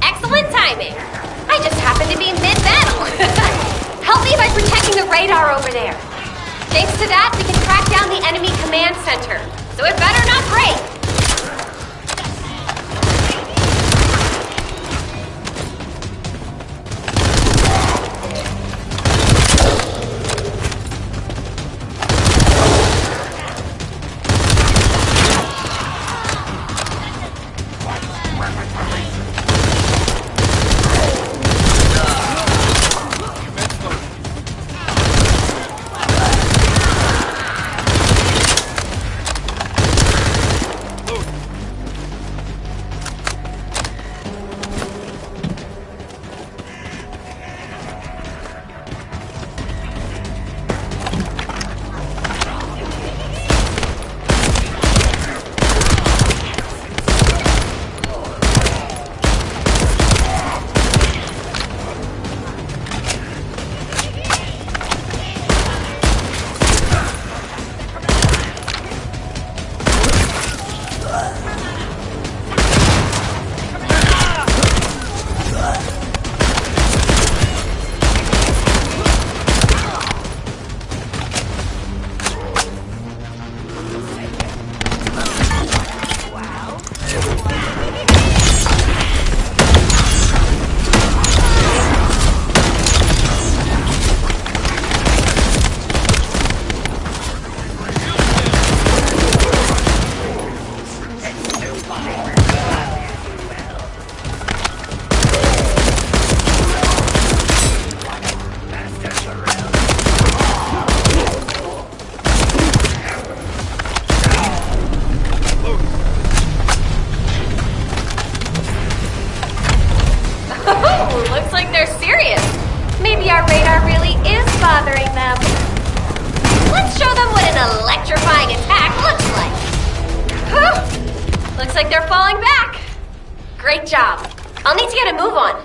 Excellent timing! I just happened to be mid-battle! Help me by protecting the radar over there! Thanks to that, we can track down the enemy command center, so it better not break! like they're serious. Maybe our radar really is bothering them. Let's show them what an electrifying attack looks like. Whew. Looks like they're falling back. Great job. I'll need to get a move on.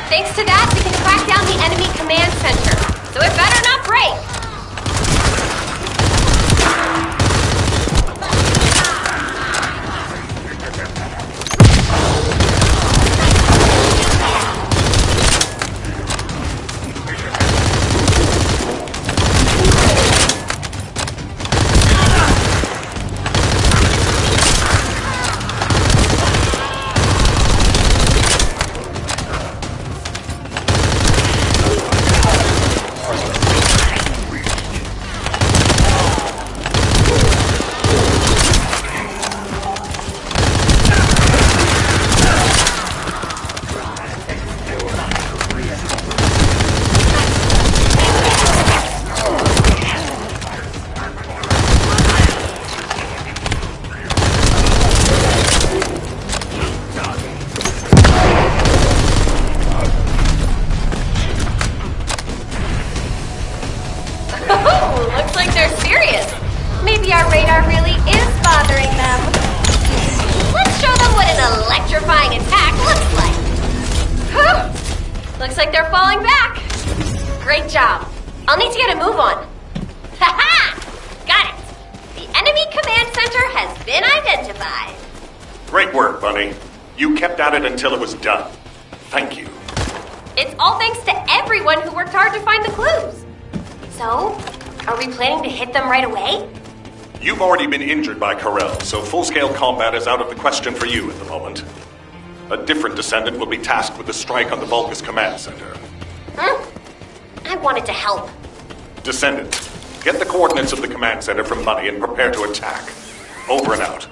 Thanks to that, we can track down the enemy command center, so it better not break! Maybe our radar really is bothering them. Let's show them what an electrifying attack looks like. Whew. Looks like they're falling back. Great job. I'll need to get a move on. Ha-ha! Got it. The enemy command center has been identified. Great work, Bunny. You kept at it until it was done. Thank you. It's all thanks to everyone who worked hard to find the clues. So, are we planning to hit them right away? You've already been injured by Corel, so full-scale combat is out of the question for you at the moment. A different descendant will be tasked with the strike on the Vulgus command center. I wanted to help. Descendant, get the coordinates of the command center from Bunny and prepare to attack. Over and out.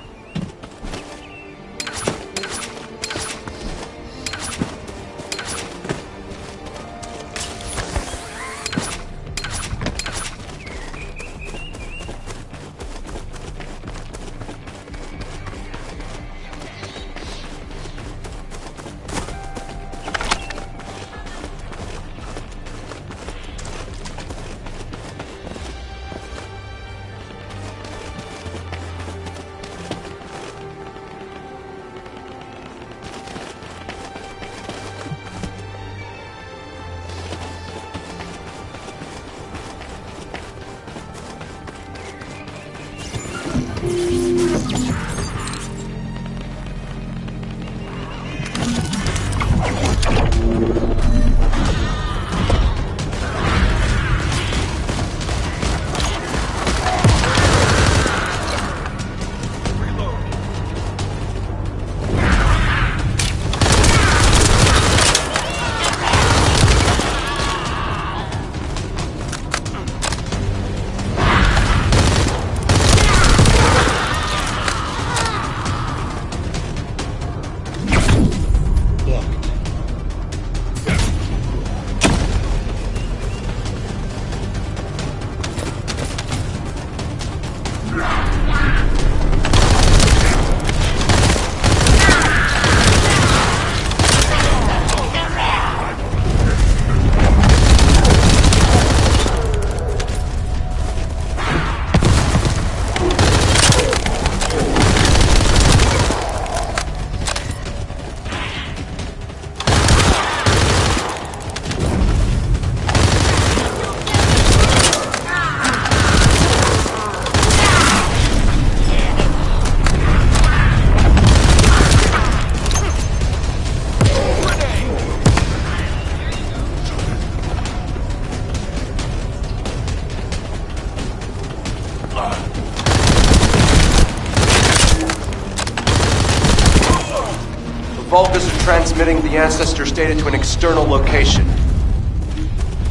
transmitting the ancestors' data to an external location.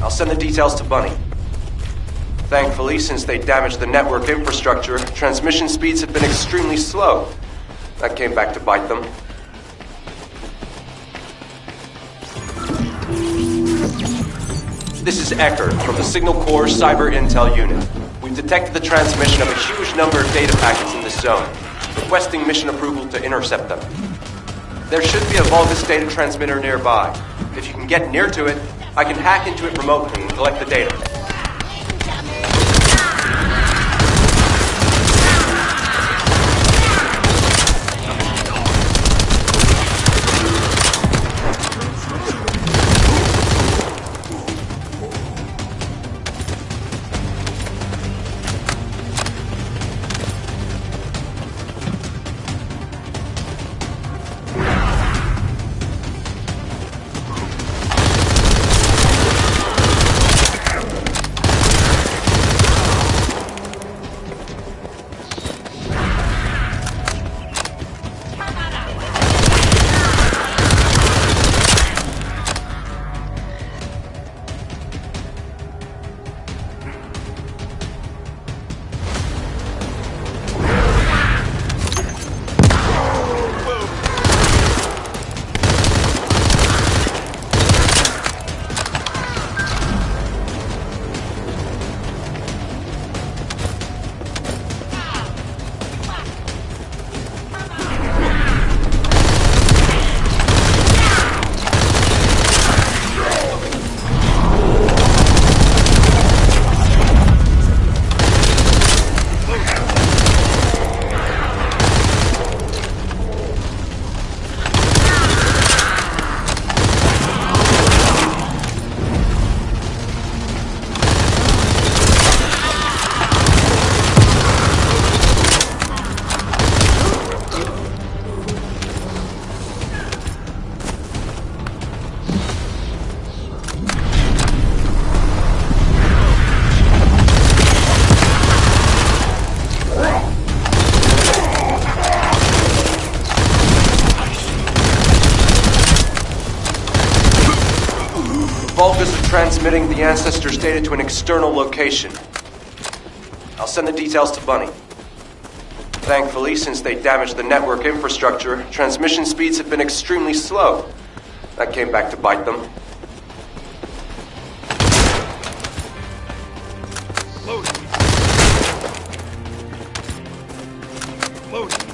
I'll send the details to Bunny. Thankfully, since they damaged the network infrastructure, transmission speeds have been extremely slow. That came back to bite them. This is Eckert from the Signal Corps Cyber Intel Unit. We've detected the transmission of a huge number of data packets in this zone, requesting mission approval to intercept them. There should be a Vulgus data transmitter nearby. If you can get near to it, I can hack into it remotely and collect the data. Vulgus are transmitting the ancestors' data to an external location. I'll send the details to Bunny. Thankfully, since they damaged the network infrastructure, transmission speeds have been extremely slow. That came back to bite them. Loading. Loading.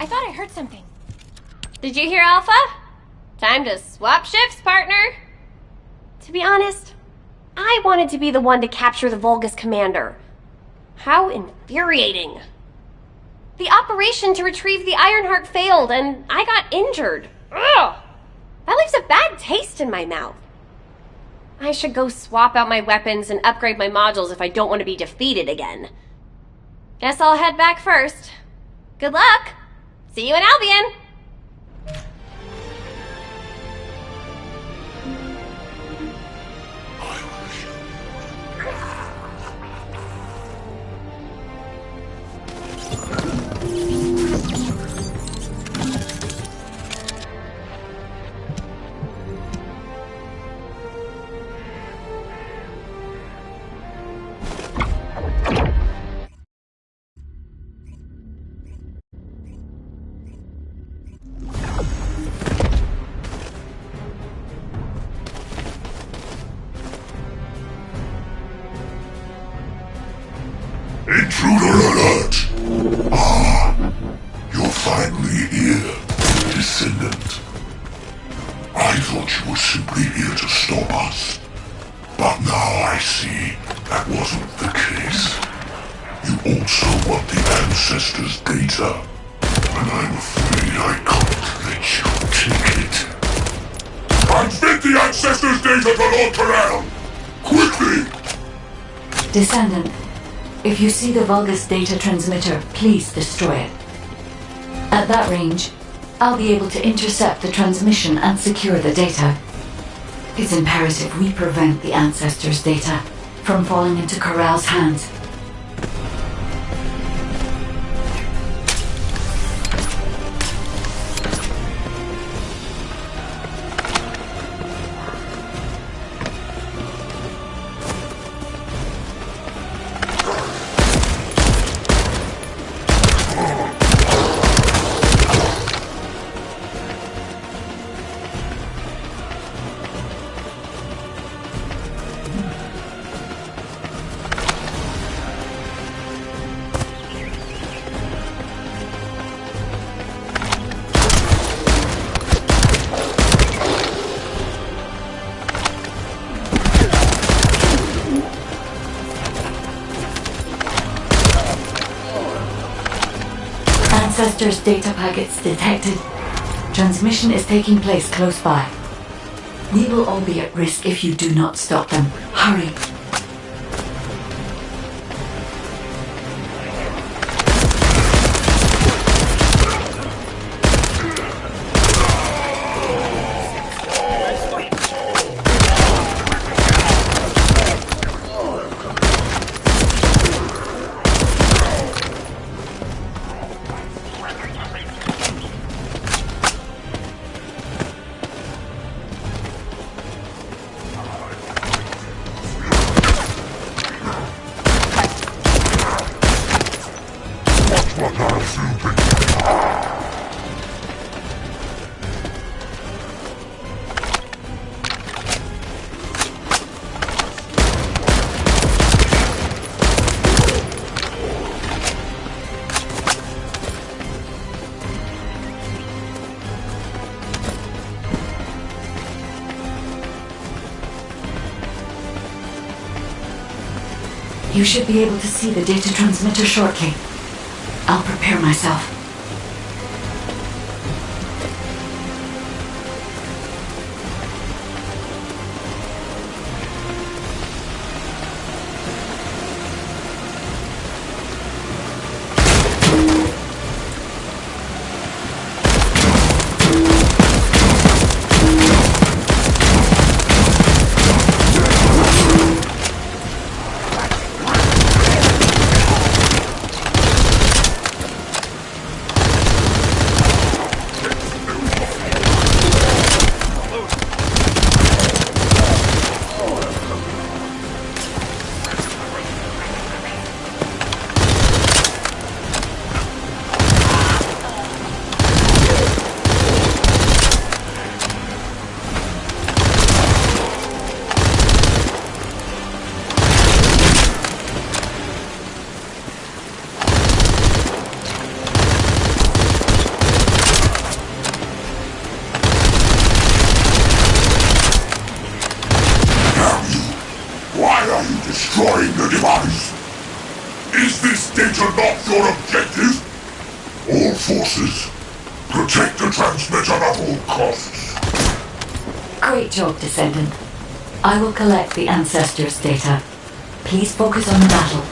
I thought I heard something. Did you hear, Alpha? Time to swap shifts, partner. To be honest, I wanted to be the one to capture the Vulgus commander. How infuriating. The operation to retrieve the Ironheart failed, and I got injured. Ugh! That leaves a bad taste in my mouth. I should go swap out my weapons and upgrade my modules if I don't want to be defeated again. Guess I'll head back first. Good luck! See you in Albion! Intruder alert! Ah, you're finally here, Descendant. I thought you were simply here to stop us. But now I see that wasn't the case. You also want the Ancestors' data. And I'm afraid I can't let you take it. Transmit the Ancestors' data to Lord Corral! Quickly! Descendant, if you see the Vulgus data transmitter, please destroy it. At that range, I'll be able to intercept the transmission and secure the data. It's imperative we prevent the Ancestors' data from falling into Corral's hands. Ancestors' data packets detected. Transmission is taking place close by. We will all be at risk if you do not stop them. Hurry! You should be able to see the data transmitter shortly. I'll prepare myself. this data not your objective? All forces, protect the transmitter at all costs. Great job, Descendant. I will collect the Ancestors' data. Please focus on the battle.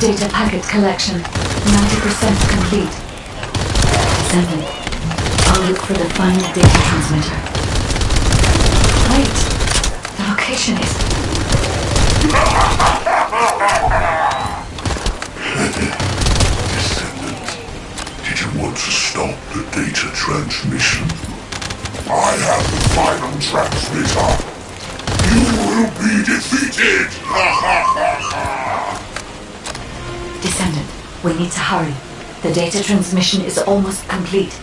Data packet collection, 90% complete. Descendant, I'll look for the final data transmitter. Wait, the location is... Descendant, did you want to stop the data transmission. I have the final transmitter. You will be defeated! Descendant, we need to hurry. The data transmission is almost complete.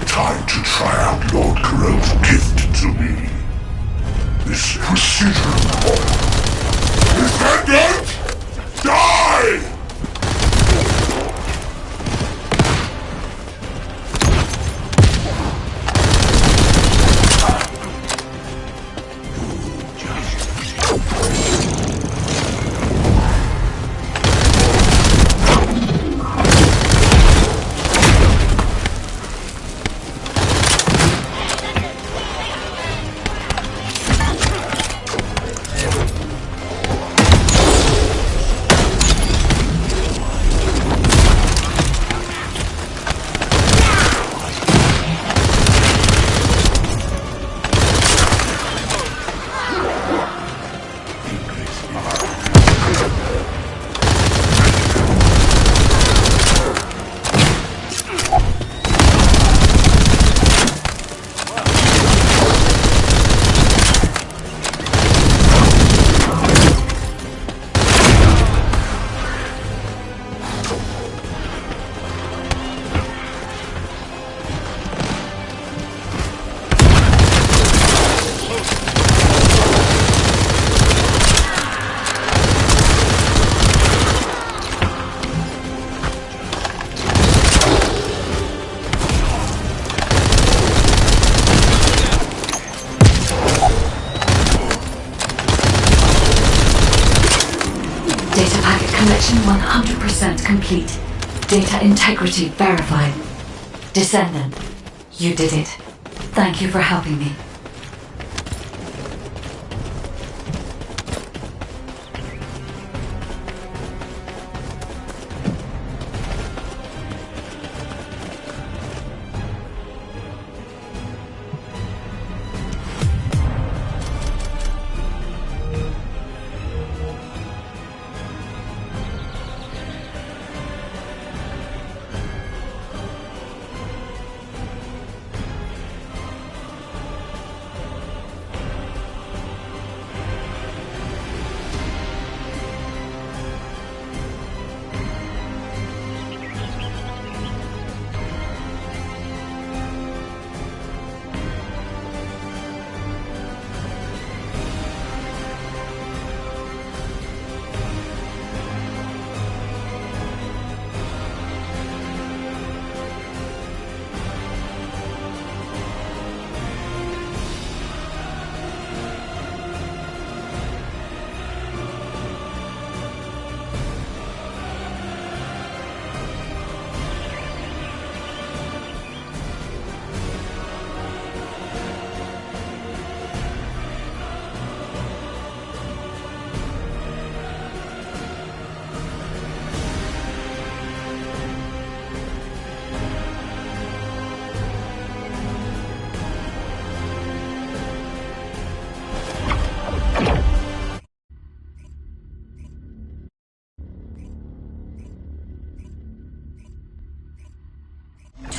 Time to try out Lord Corell's gift to me. This precision bomb. Defendant! Die! Data packet collection 100% complete. Data integrity verified. Descendant, you did it. Thank you for helping me.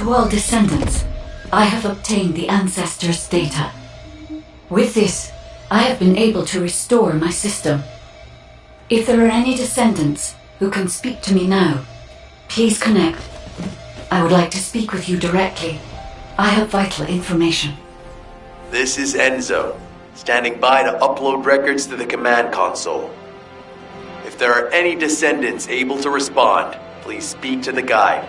To all descendants, I have obtained the Ancestors' data. With this, I have been able to restore my system. If there are any descendants who can speak to me now, please connect. I would like to speak with you directly. I have vital information. This is Enzo, standing by to upload records to the command console. If there are any descendants able to respond, please speak to the guide.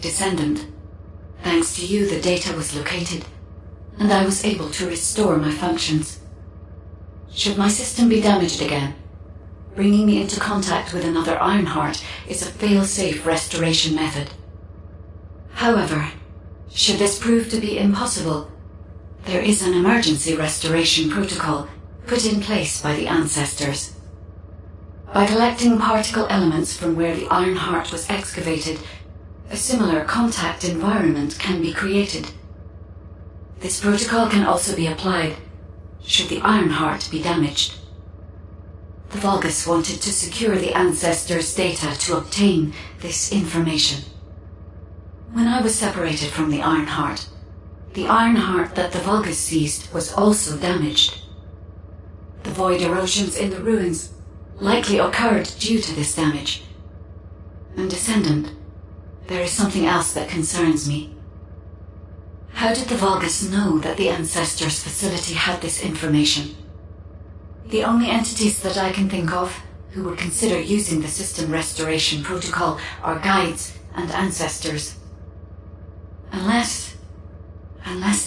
Descendant, thanks to you the data was located, and I was able to restore my functions. Should my system be damaged again, bringing me into contact with another Ironheart is a fail-safe restoration method. However, should this prove to be impossible, there is an emergency restoration protocol put in place by the Ancestors. By collecting particle elements from where the Ironheart was excavated, a similar contact environment can be created. This protocol can also be applied should the Ironheart be damaged. The Vulgus wanted to secure the Ancestors' data to obtain this information. When I was separated from the Ironheart that the Vulgus seized was also damaged. The void erosions in the ruins likely occurred due to this damage. And Descendant, there is something else that concerns me. How did the Vulgus know that the Ancestors' facility had this information? The only entities that I can think of who would consider using the system restoration protocol are guides and Ancestors. Unless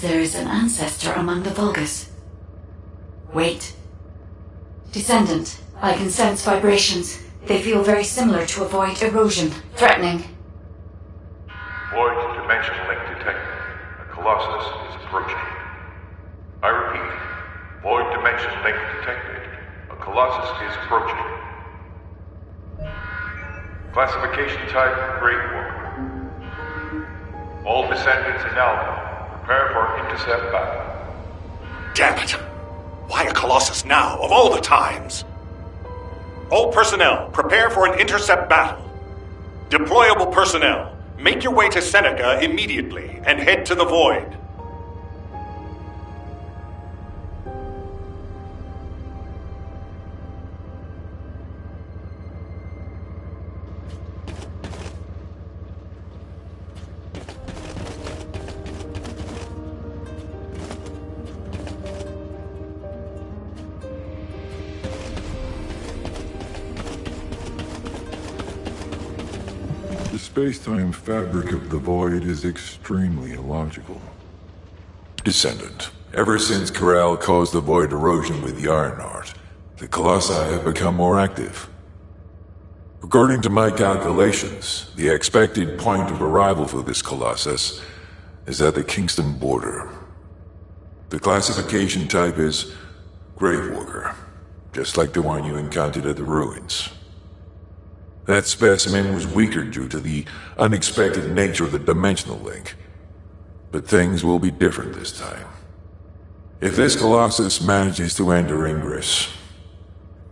there is an Ancestor among the Vulgus. Wait. Descendant, I can sense vibrations. They feel very similar to a void erosion, threatening. Void dimension link detected. A Colossus is approaching. I repeat, void dimension link detected. A Colossus is approaching. Classification type, Great War. All descendants in Alpha, prepare for intercept battle. Damn it! Why a Colossus now, of all the times? All personnel, prepare for an intercept battle. Deployable personnel, make your way to Seneca immediately and head to the Void. The space-time fabric of the Void is extremely illogical. Descendant, ever since Corral caused the Void erosion with the Ironheart, the Colossi have become more active. According to my calculations, the expected point of arrival for this Colossus is at the Kingston border. The classification type is Gravewalker, just like the one you encountered at the ruins. That specimen was weaker due to the unexpected nature of the dimensional link. But things will be different this time. If this Colossus manages to enter Ingress,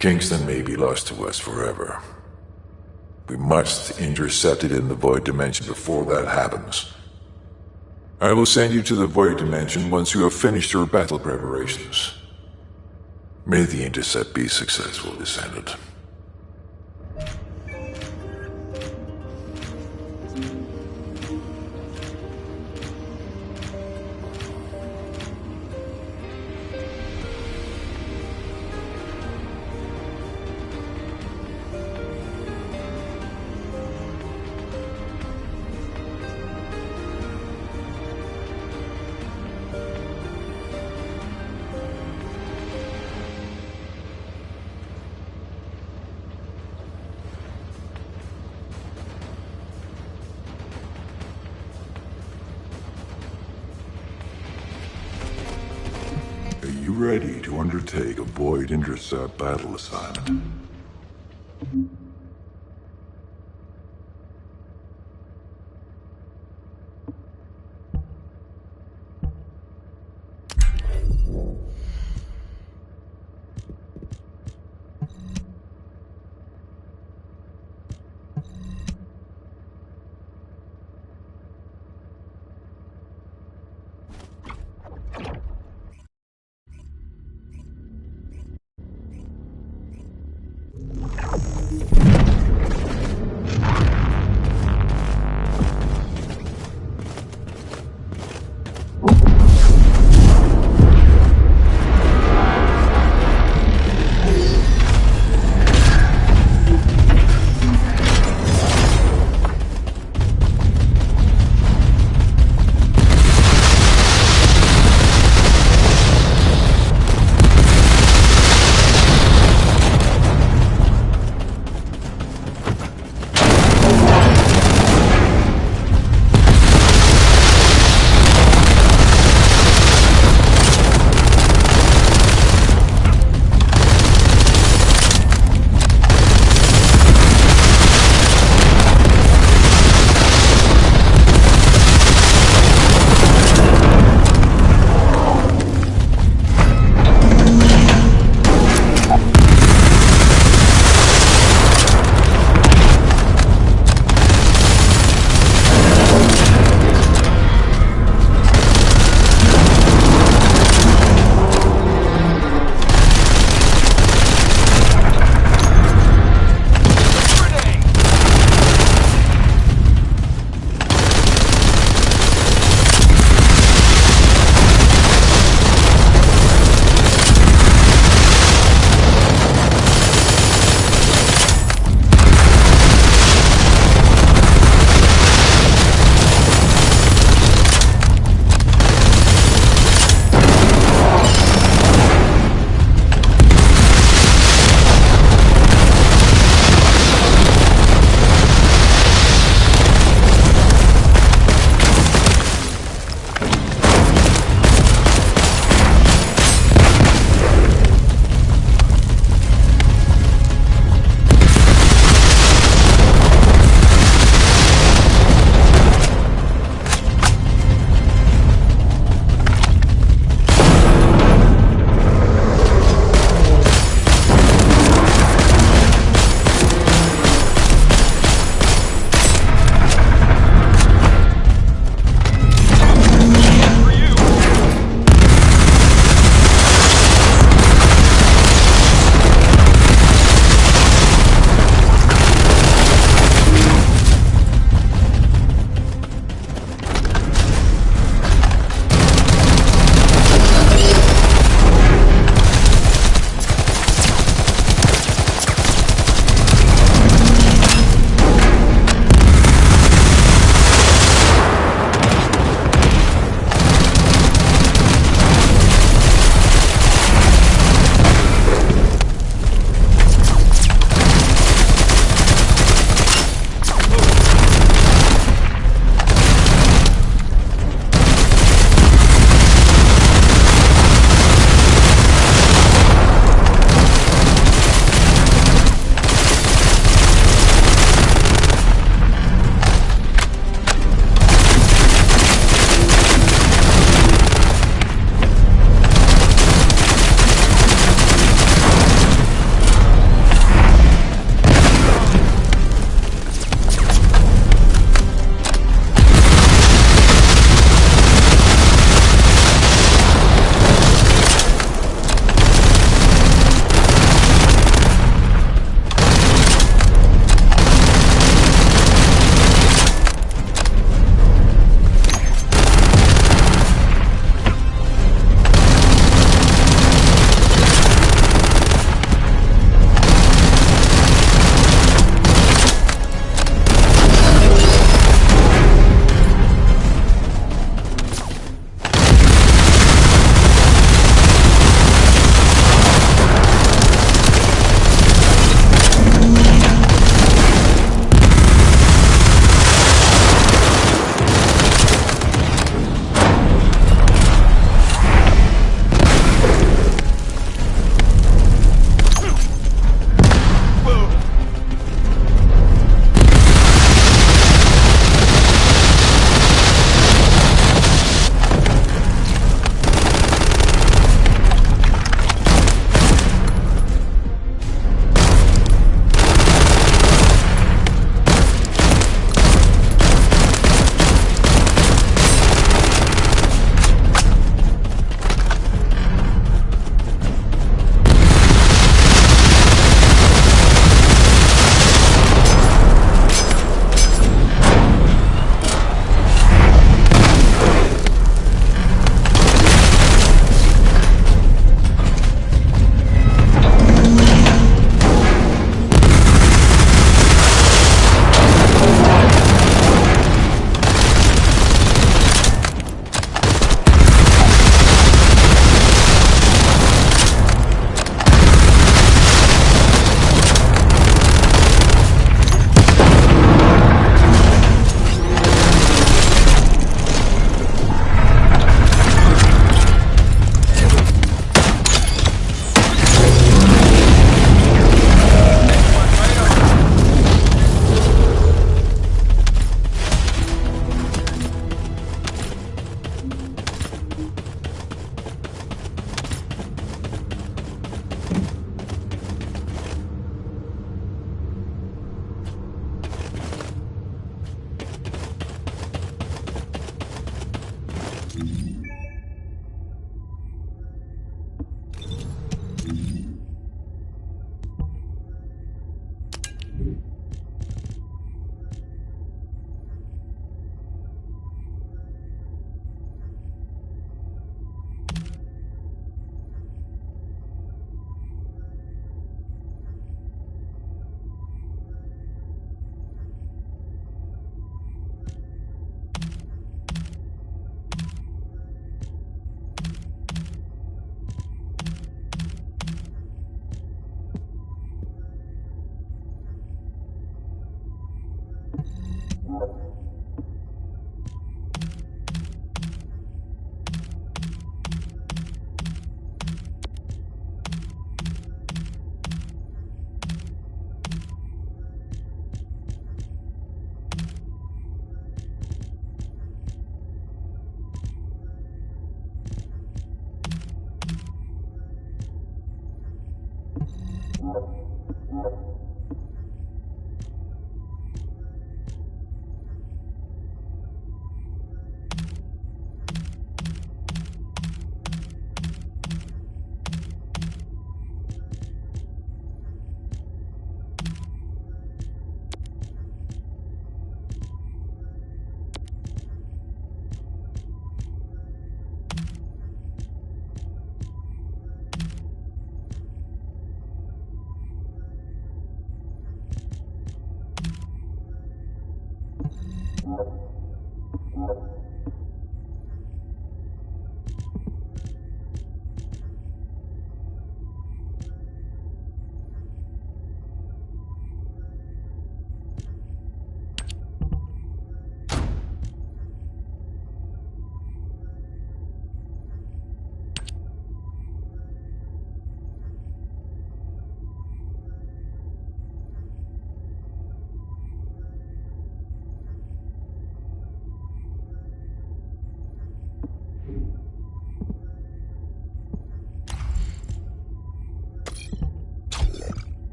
Kingston may be lost to us forever. We must intercept it in the Void Dimension before that happens. I will send you to the Void Dimension once you have finished your battle preparations. May the intercept be successful, Descendant. ready to undertake a Void Intercept battle assignment?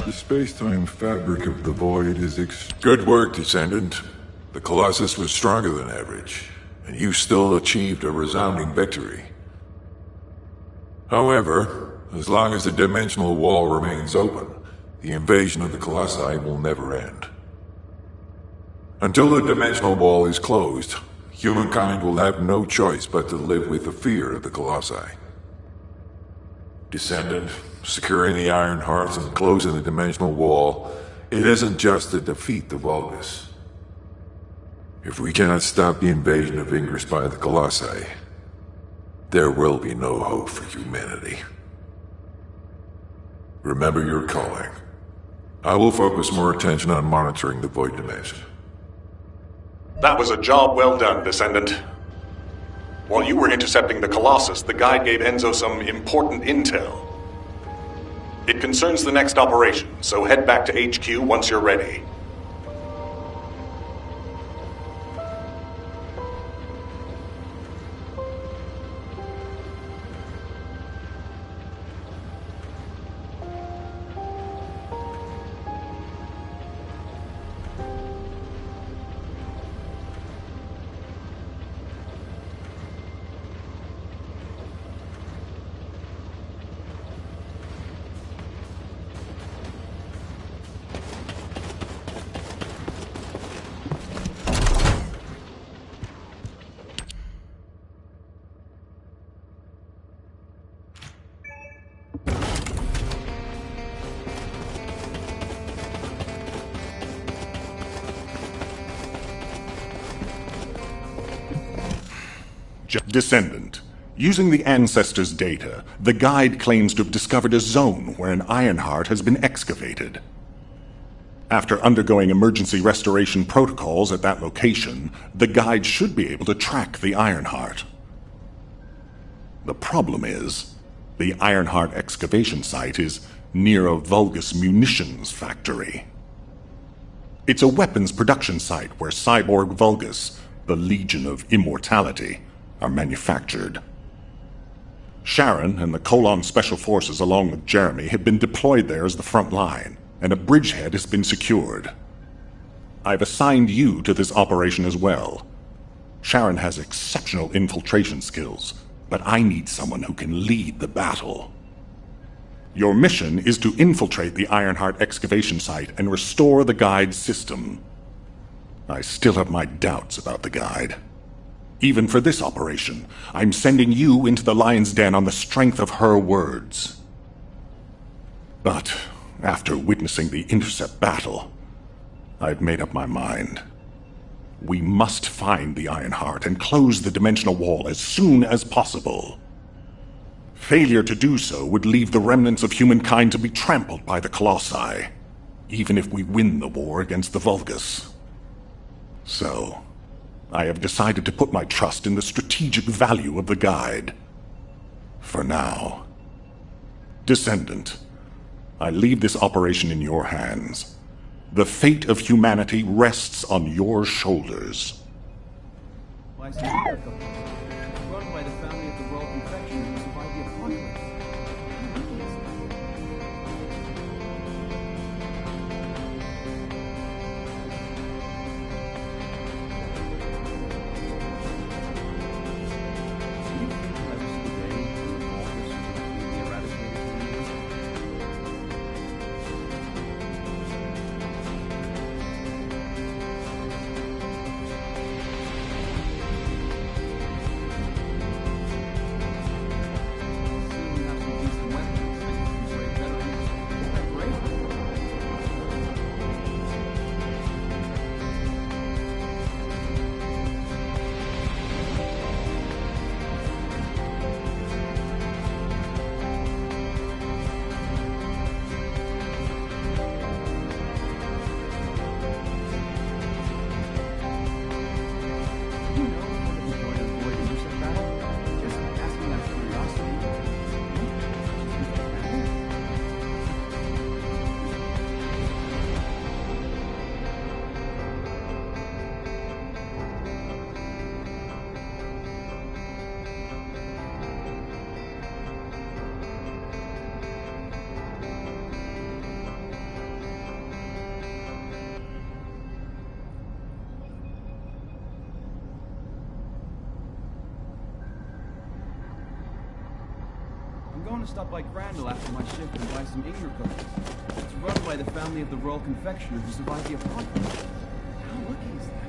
The space-time fabric of the void is Good work, Descendant. The Colossus was stronger than average, and you still achieved a resounding victory. However, as long as the dimensional wall remains open, the invasion of the Colossi will never end. Until the dimensional wall is closed, humankind will have no choice but to live with the fear of the Colossi. Descendant, securing the Iron Hearts and closing the dimensional wall, it isn't just to defeat the Vulgus. If we cannot stop the invasion of Ingress by the Colossi, there will be no hope for humanity. Remember your calling. I will focus more attention on monitoring the Void Dimension. That was a job well done, Descendant. While you were intercepting the Colossus, the guide gave Enzo some important intel. It concerns the next operation, so head back to HQ once you're ready. Descendant. Using the Ancestors' data, the guide claims to have discovered a zone where an Ironheart has been excavated. After undergoing emergency restoration protocols at that location, the guide should be able to track the Ironheart. The problem is, the Ironheart excavation site is near a Vulgus munitions factory. It's a weapons production site where cyborg Vulgus, the Legion of Immortality, are manufactured. Sharon and the Colon Special Forces along with Jeremy have been deployed there as the front line, and a bridgehead has been secured. I've assigned you to this operation as well. Sharon has exceptional infiltration skills, but I need someone who can lead the battle. Your mission is to infiltrate the Ironheart excavation site and restore the Guide's system. I still have my doubts about the Guide. Even for this operation, I'm sending you into the Lion's Den on the strength of her words. But after witnessing the Intercept battle, I've made up my mind. We must find the Ironheart and close the dimensional wall as soon as possible. Failure to do so would leave the remnants of humankind to be trampled by the Colossi, even if we win the war against the Vulgus. So, I have decided to put my trust in the strategic value of the Guide. For now. Descendant, I leave this operation in your hands. The fate of humanity rests on your shoulders. Run by the family of the Royal Confectioner who survived the apocalypse. I'm going to stop by Crandall after my shift and buy some Inger cookies. It's run by the family of the Royal Confectioner who survived the apocalypse. How lucky is that?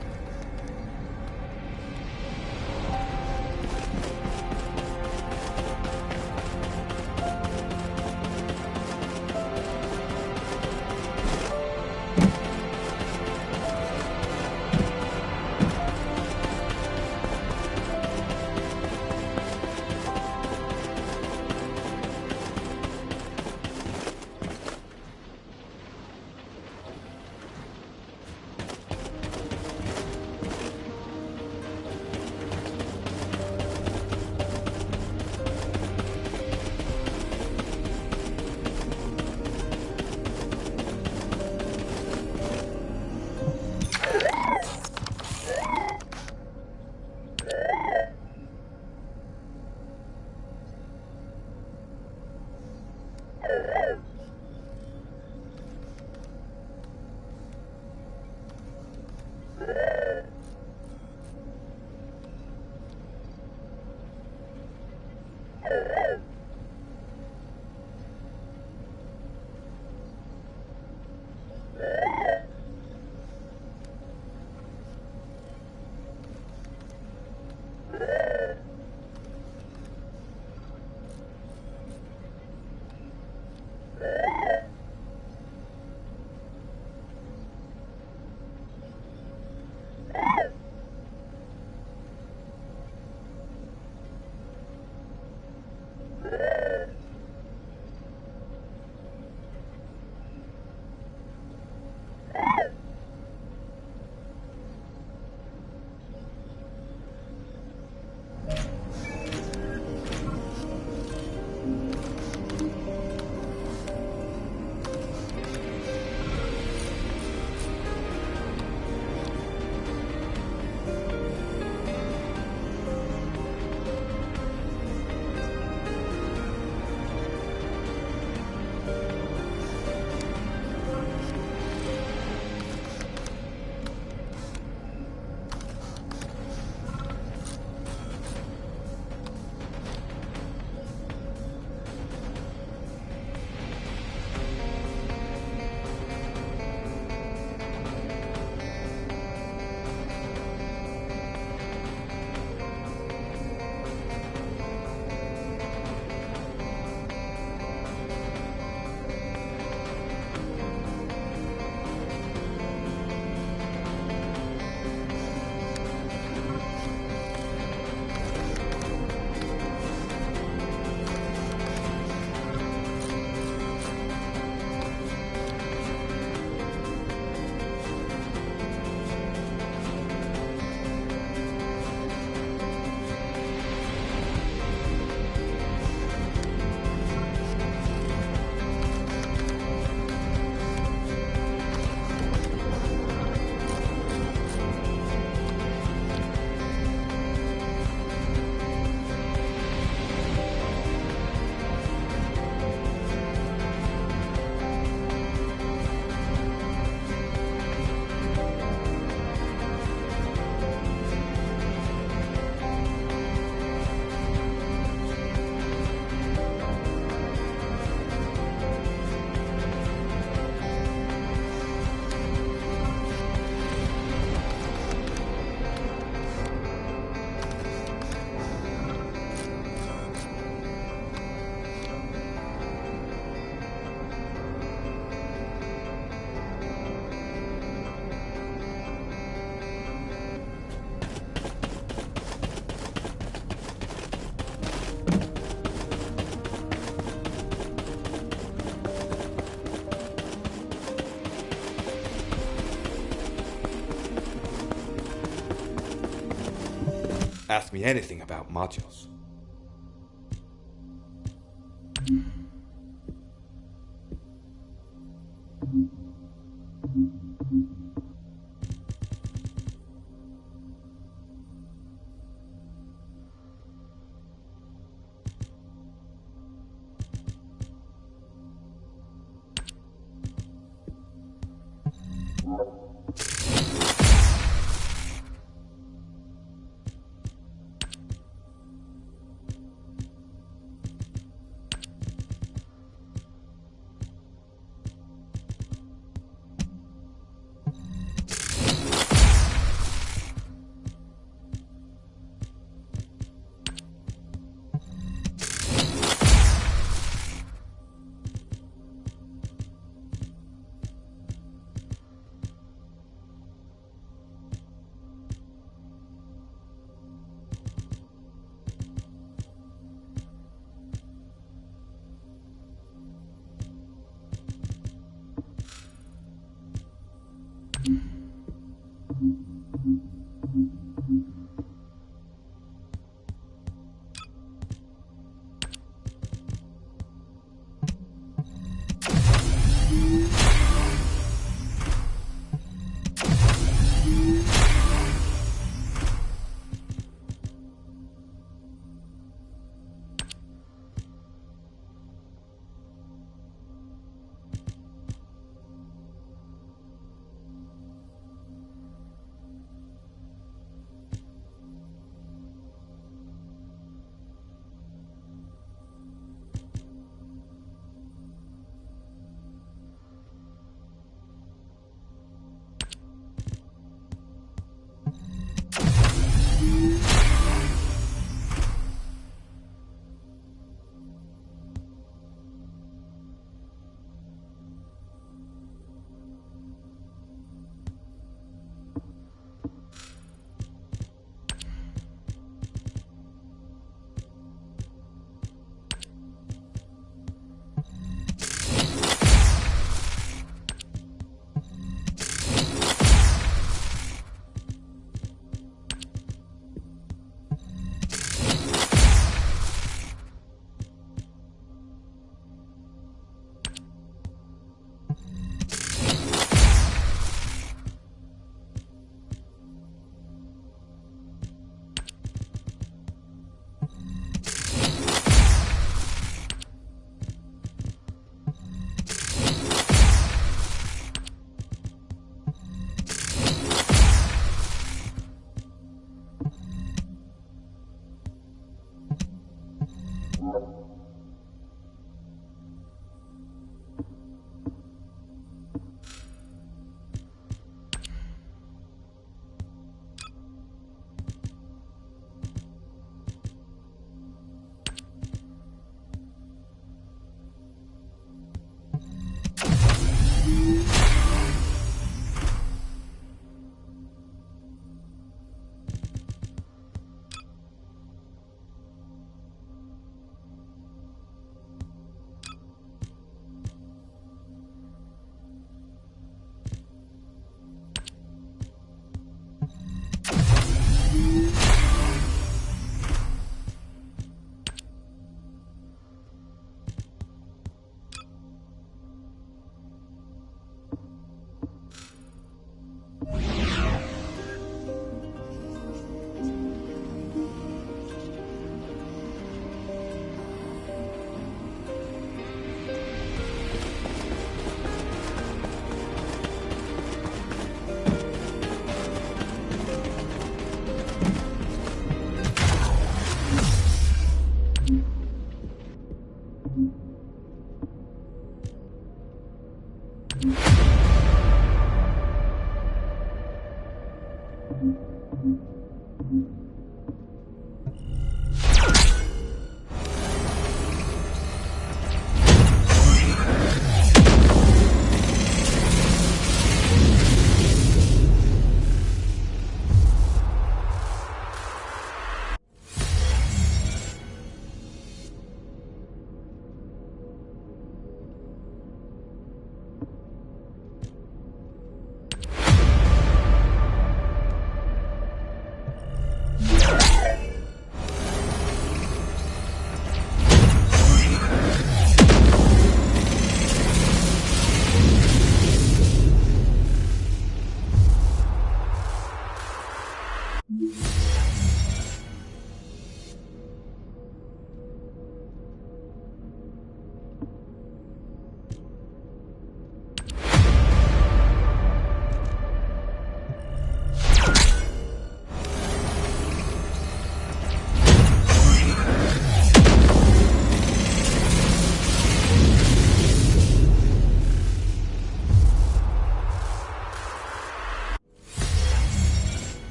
ask me anything about modules.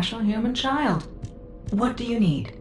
special human child. What do you need?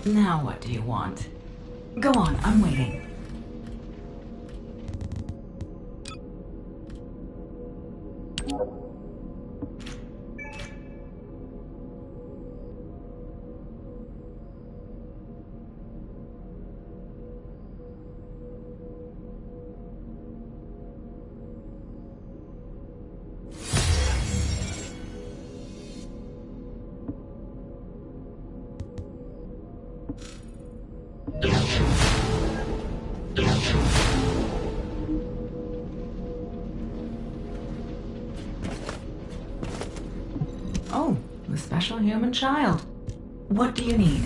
Now what do you want? Go on, I'm waiting. Oh, the special human child. What do you need?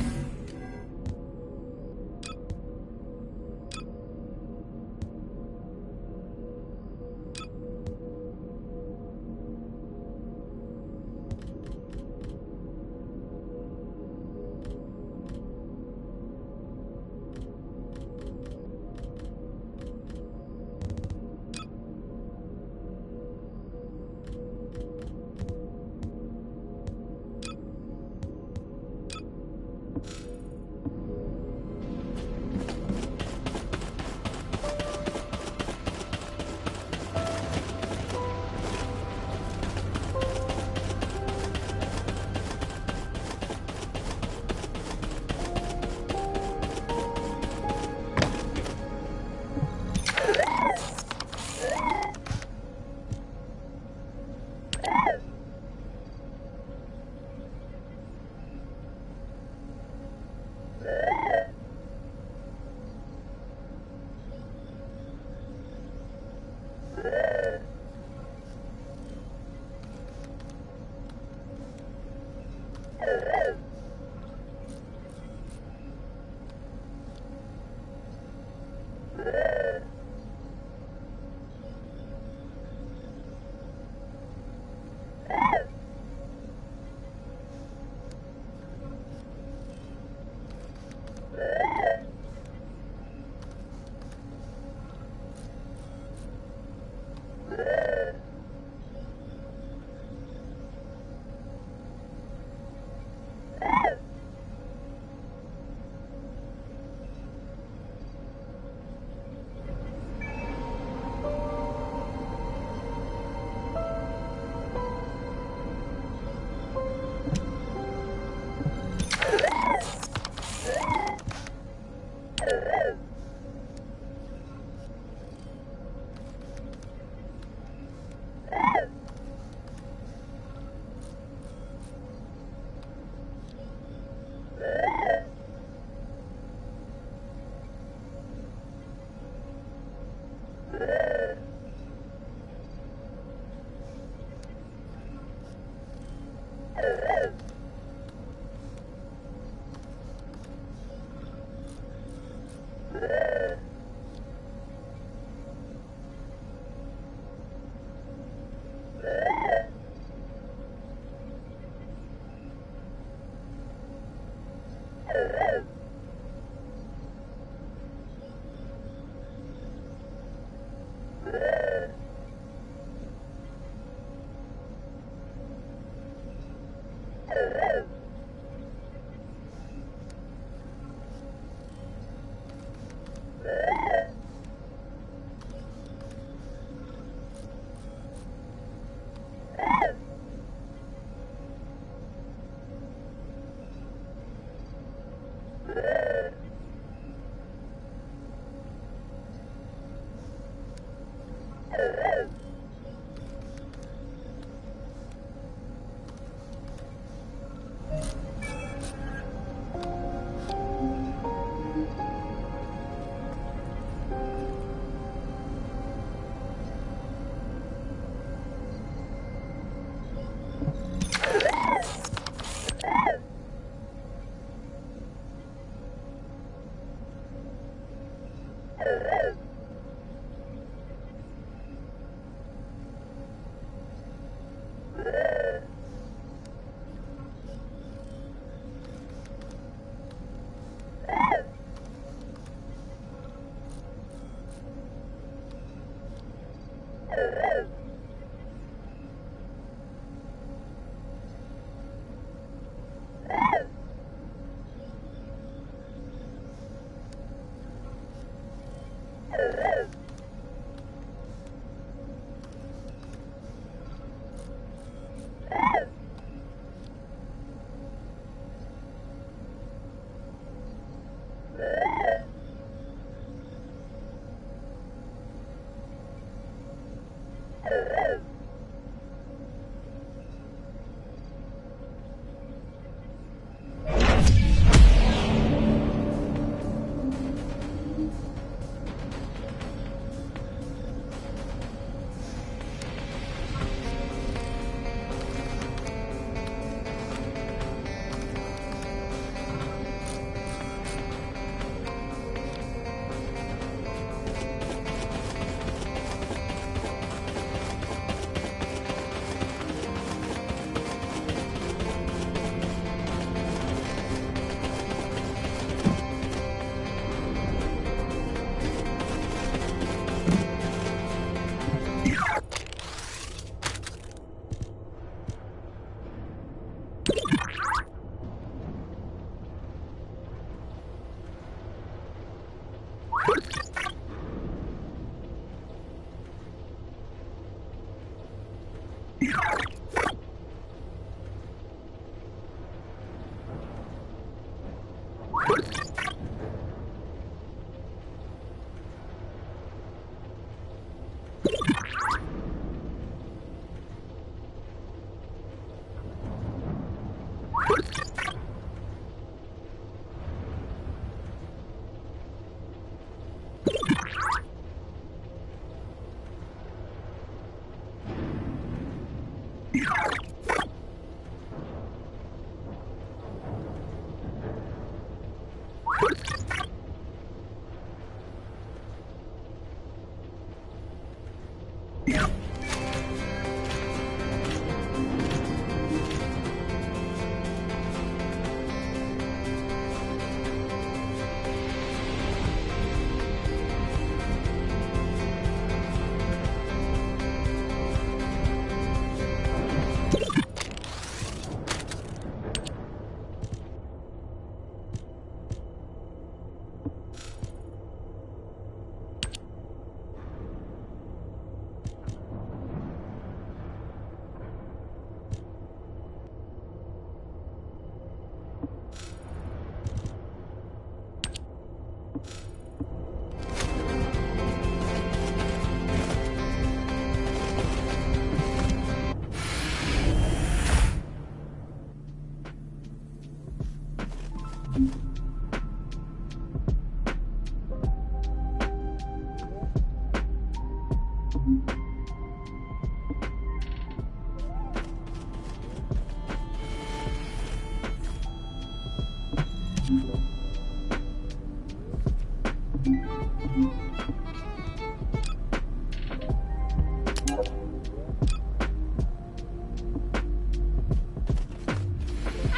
How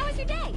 was your day?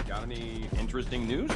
Got any interesting news?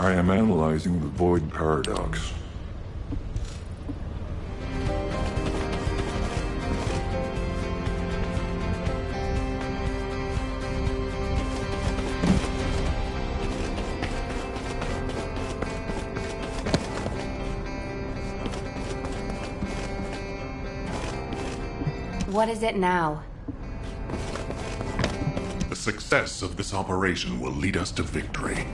I am analyzing the void paradox. What is it now? The success of this operation will lead us to victory.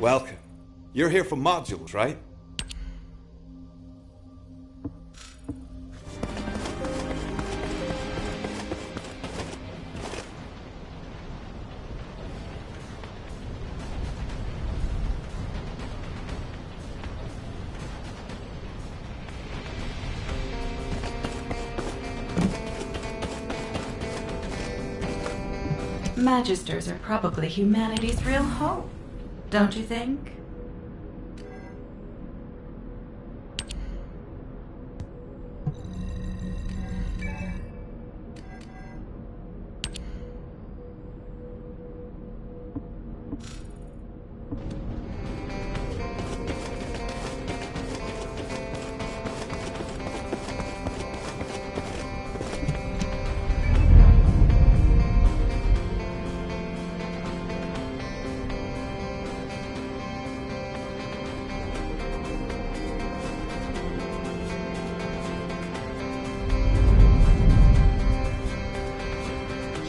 Welcome. You're here for modules, right? Magisters are probably humanity's real hope, don't you think?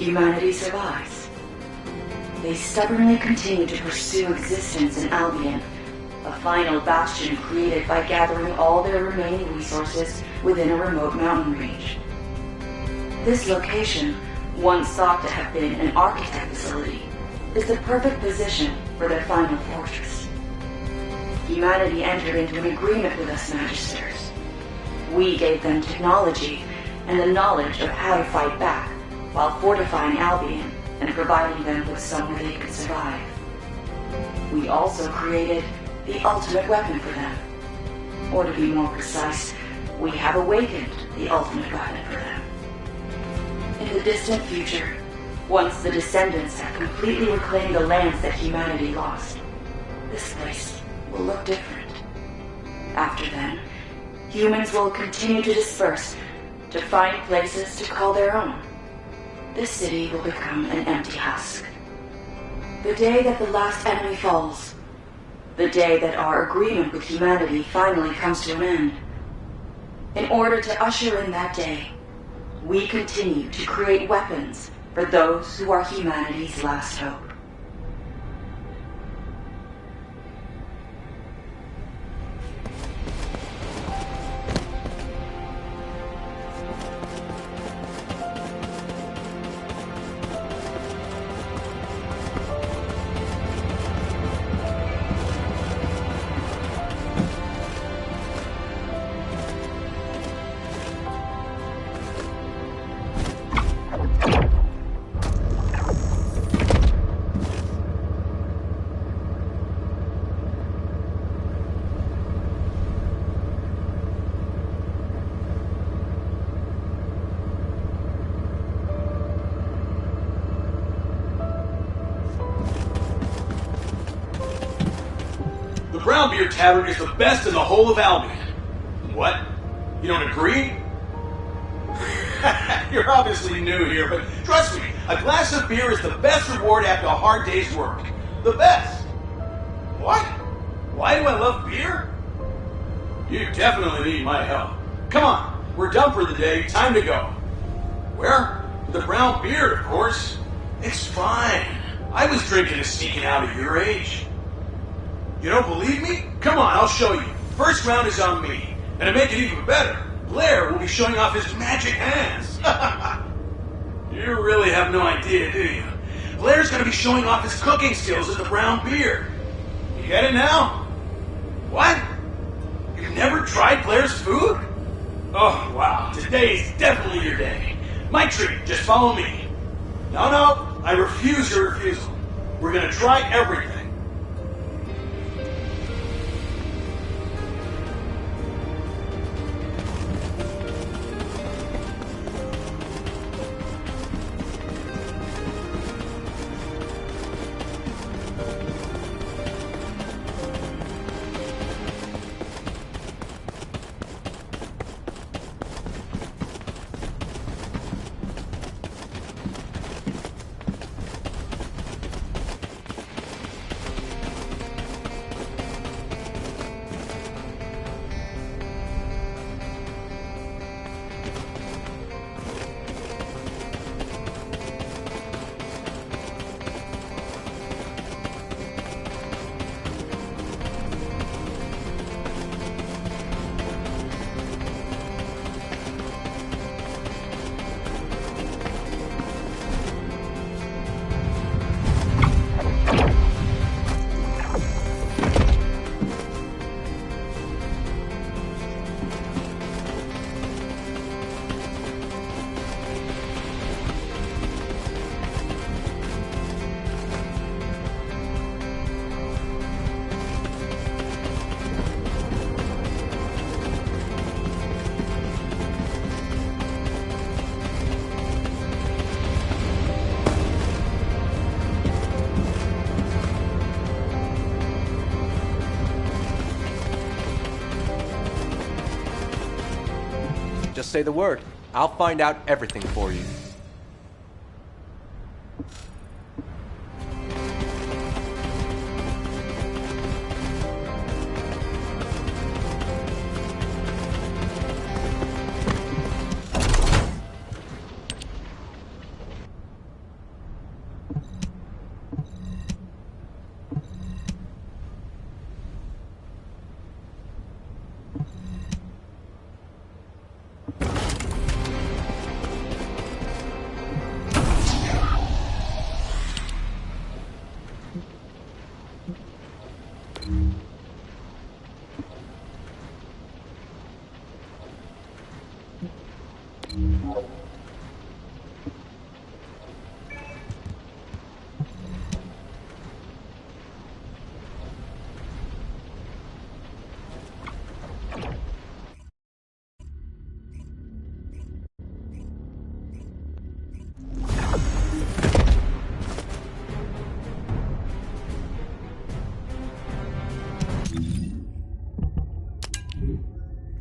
Humanity survives. They stubbornly continue to pursue existence in Albion, a final bastion created by gathering all their remaining resources within a remote mountain range. This location, once thought to have been an architect facility, is the perfect position for their final fortress. Humanity entered into an agreement with us, Magisters. We gave them technology and the knowledge of how to fight back, while fortifying Albion and providing them with somewhere they could survive. We also created the ultimate weapon for them. Or to be more precise, we have awakened the ultimate weapon for them. In the distant future, once the Descendants have completely reclaimed the lands that humanity lost, this place will look different. After then, humans will continue to disperse, to find places to call their own. This city will become an empty husk. The day that the last enemy falls, the day that our agreement with humanity finally comes to an end. In order to usher in that day, we continue to create weapons for those who are humanity's last hope. Brown Beer Tavern is the best in the whole of Albion. What? You don't agree? You're obviously new here, but trust me, a glass of beer is the best reward after a hard day's work. The best. What? Why do I love beer? You definitely need my help. Come on, we're done for the day, time to go. Where? The Brown Beer, of course. It's fine. I was drinking and sneaking out at your age. You don't believe me? Come on, I'll show you. First round is on me. And to make it even better, Blair will be showing off his magic hands. You really have no idea, do you? Blair's gonna be showing off his cooking skills at the Brown Beer. You get it now? What? You've never tried Blair's food? Oh, wow. Today's definitely your day. My treat, just follow me. No, I refuse your refusal. We're gonna try everything. Just say the word. I'll find out everything for you.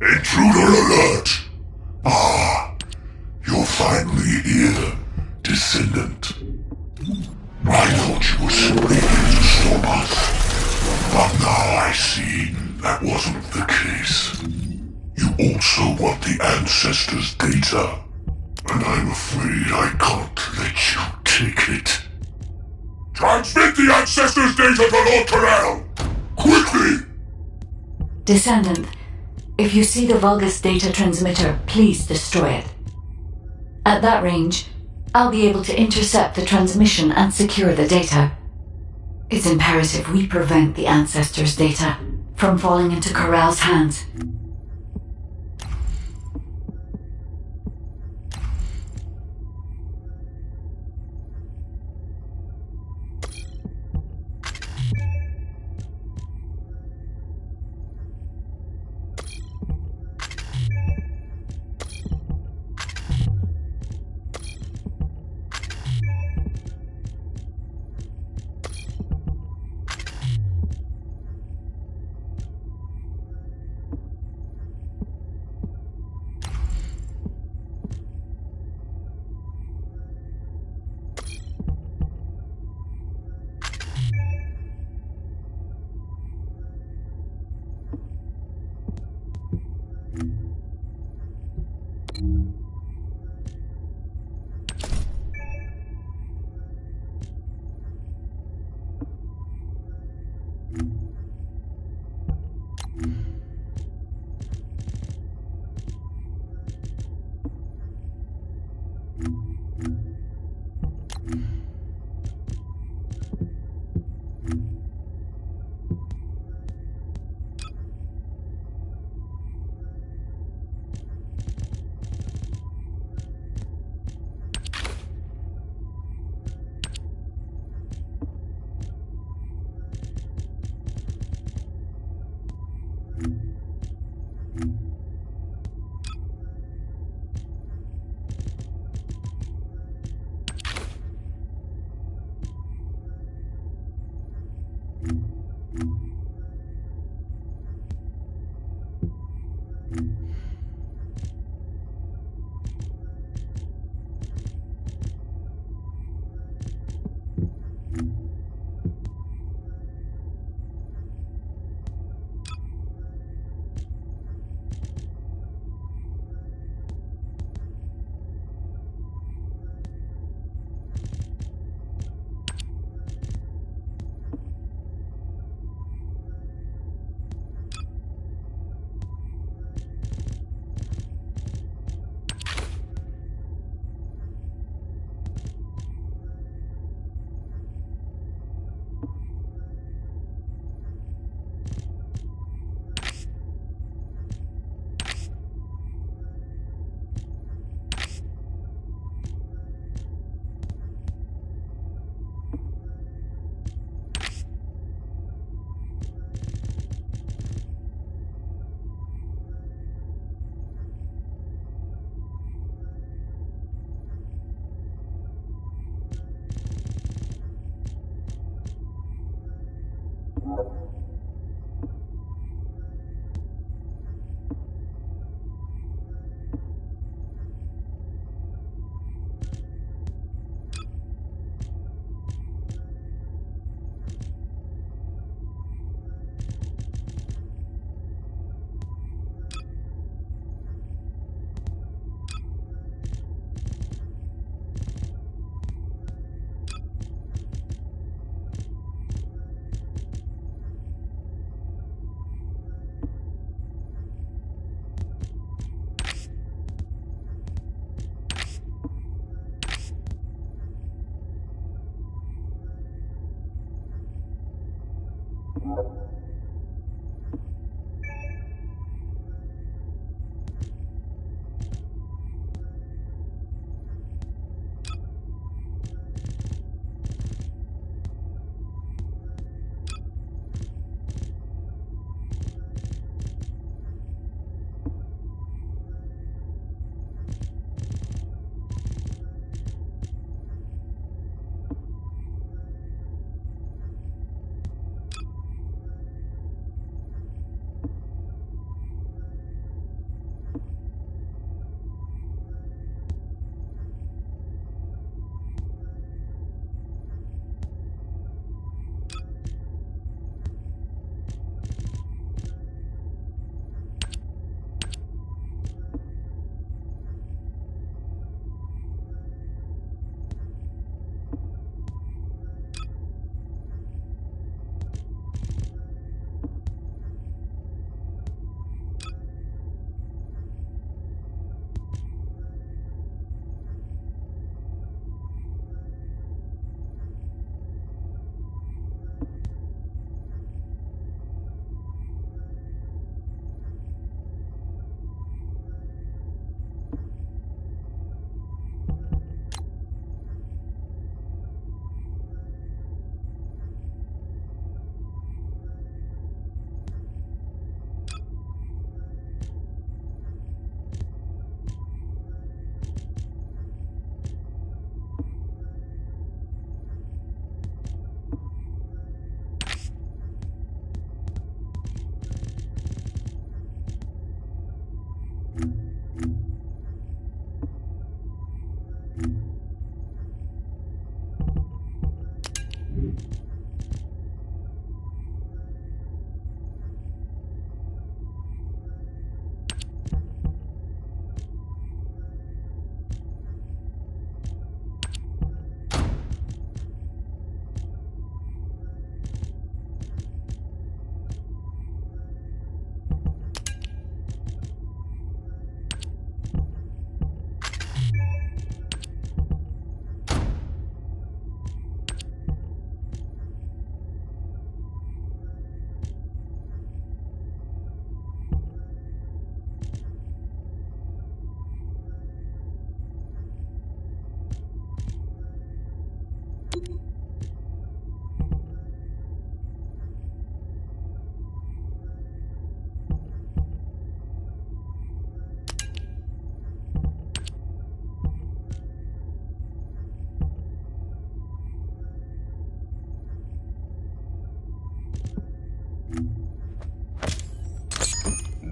Intruder alert! Ah, you're finally here, Descendant. I thought you were simply here to stop us, but now I see that wasn't the case. You also want the Ancestors' data, and I'm afraid I can't let you take it. Transmit the Ancestors' data to Lord Corral! Quickly! Descendant, if you see the Vulgus data transmitter, please destroy it. At that range, I'll be able to intercept the transmission and secure the data. It's imperative we prevent the Ancestors' data from falling into Corral's hands.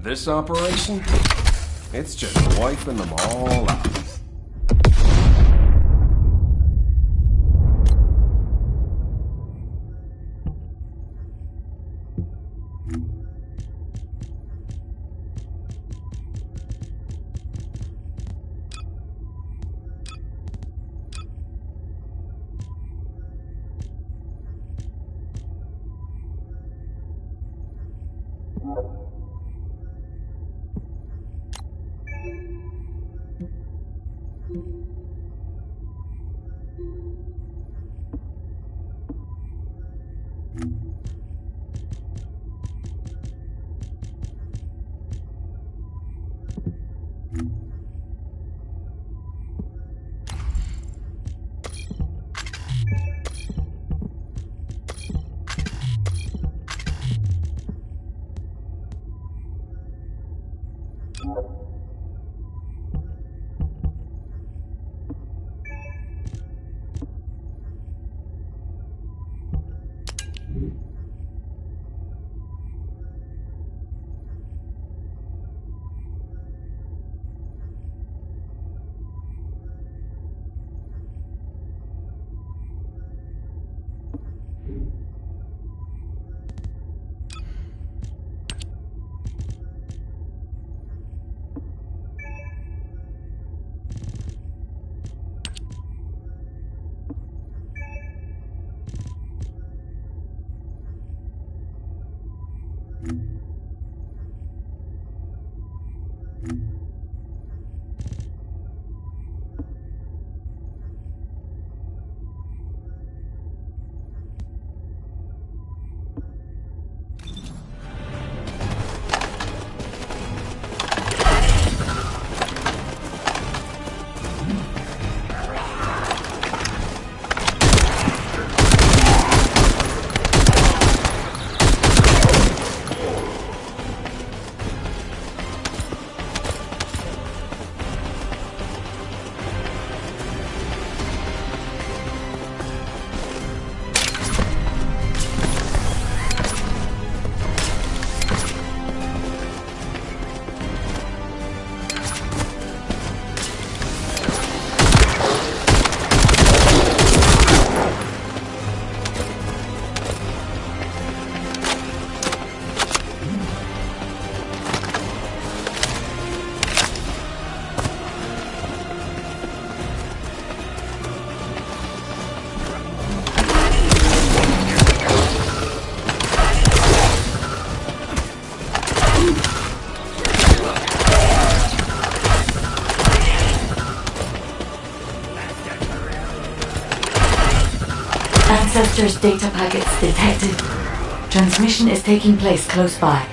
This operation? It's just wiping them all out. Ancestors data packets detected. Transmission is taking place close by.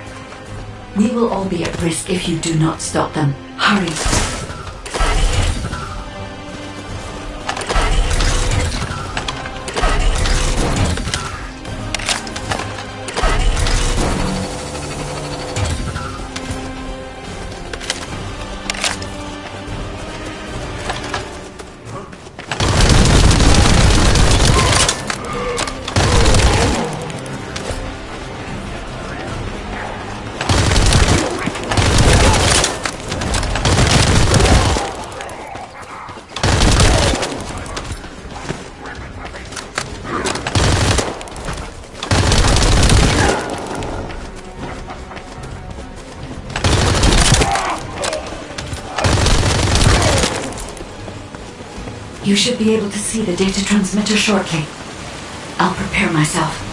We will all be at risk if you do not stop them. Hurry. You should be able to see the data transmitter shortly. I'll prepare myself.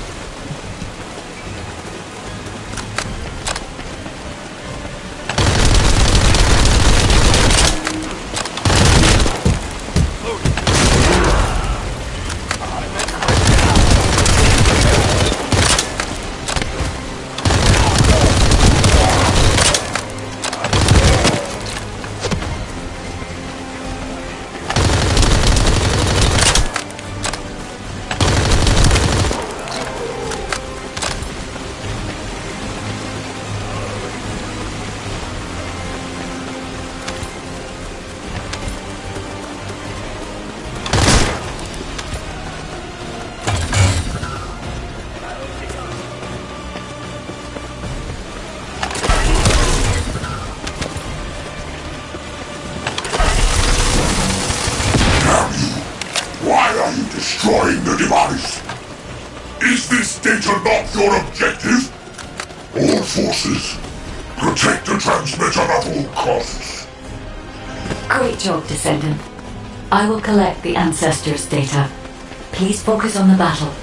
destroying the device. Is this data not your objective? All forces, protect the transmitter at all costs. Great job, Descendant. I will collect the Ancestors' data. Please focus on the battle.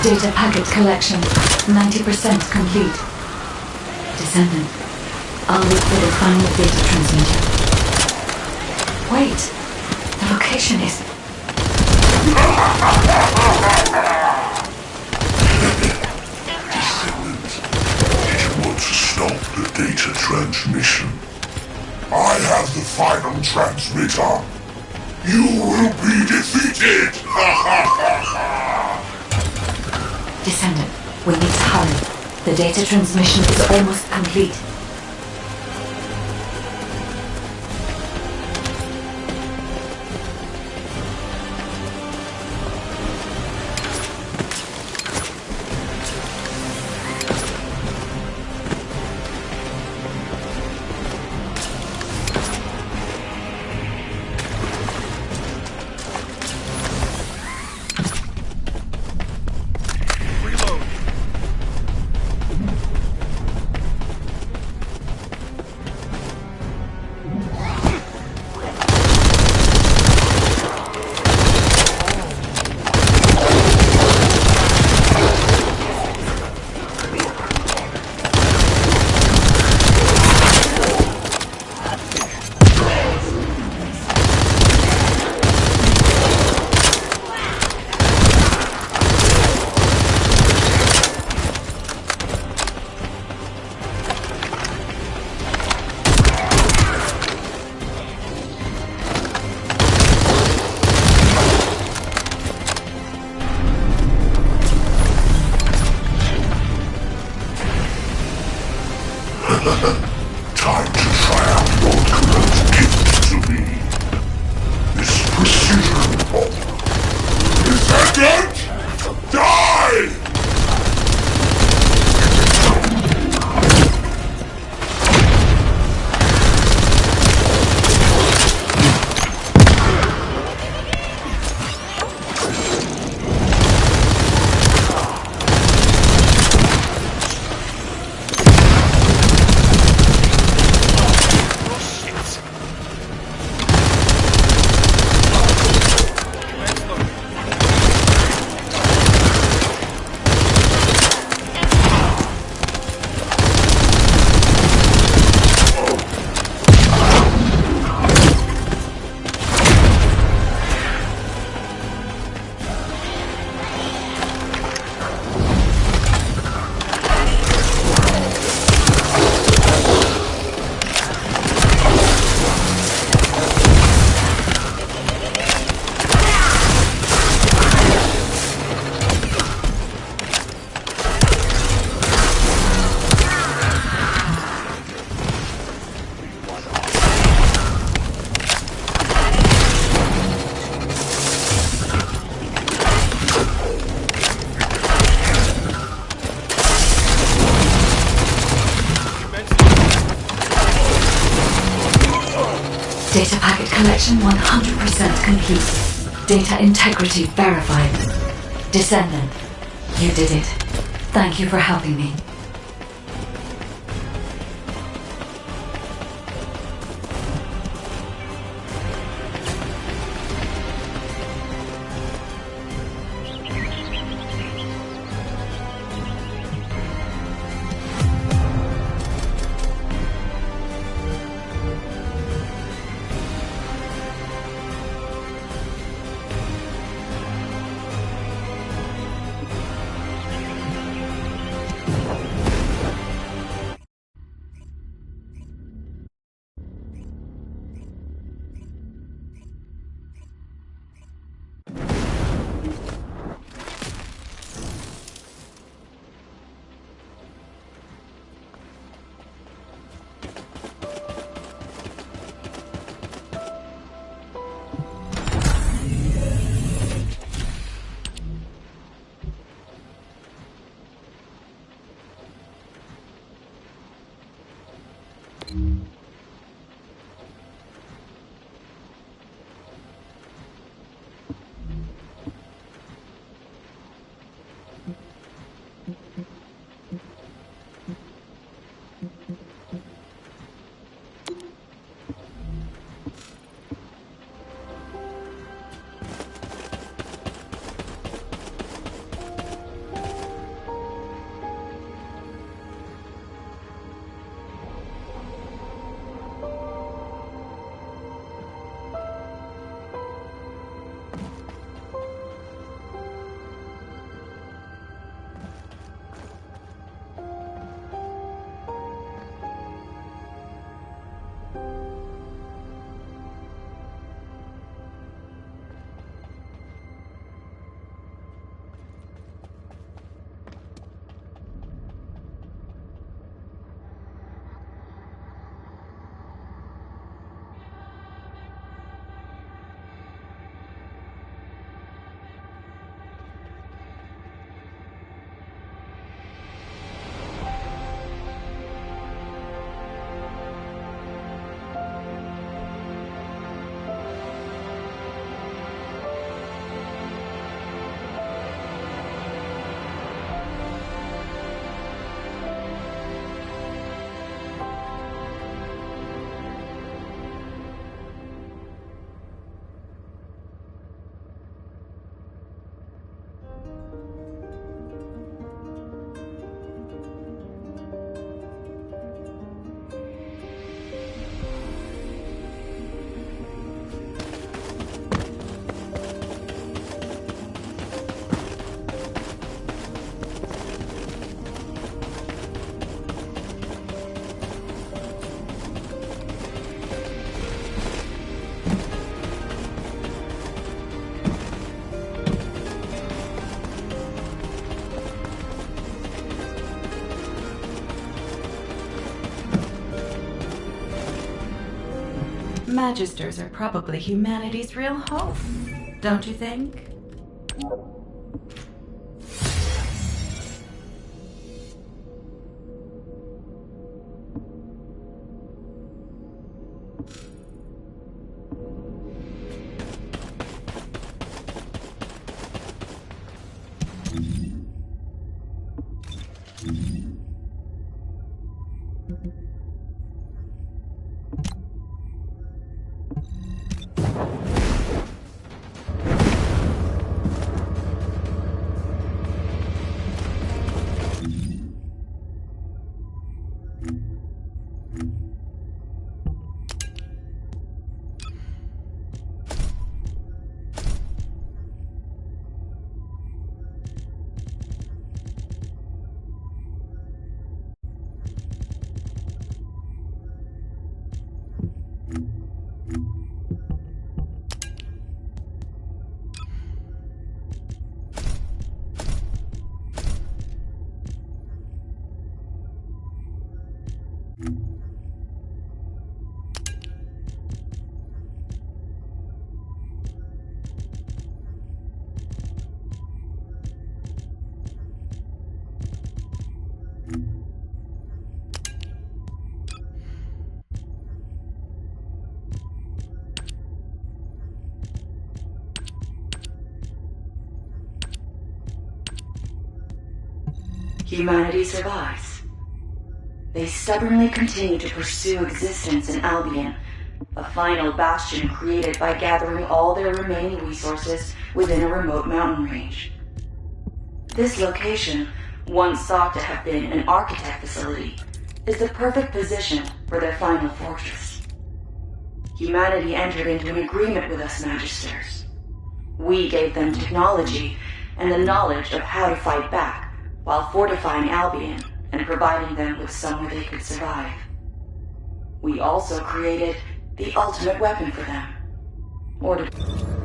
Data packet collection, 90% complete. Descendant, I'll look for the final data transmitter. Wait, the location is... Descendant, did you want to stop the data transmission? I have the final transmitter. You will be defeated! Descendant, we need to hurry. The data transmission is almost complete. collection 100% complete. Data integrity verified. Descendant, you did it. Thank you for helping me. Magisters are probably humanity's real hope, don't you think? humanity survives. They stubbornly continue to pursue existence in Albion, a final bastion created by gathering all their remaining resources within a remote mountain range. This location, once thought to have been an architect facility, is the perfect position for their final fortress. Humanity entered into an agreement with us Magisters. We gave them technology and the knowledge of how to fight back while fortifying Albion and providing them with somewhere they could survive. We also created the ultimate weapon for them. Or to...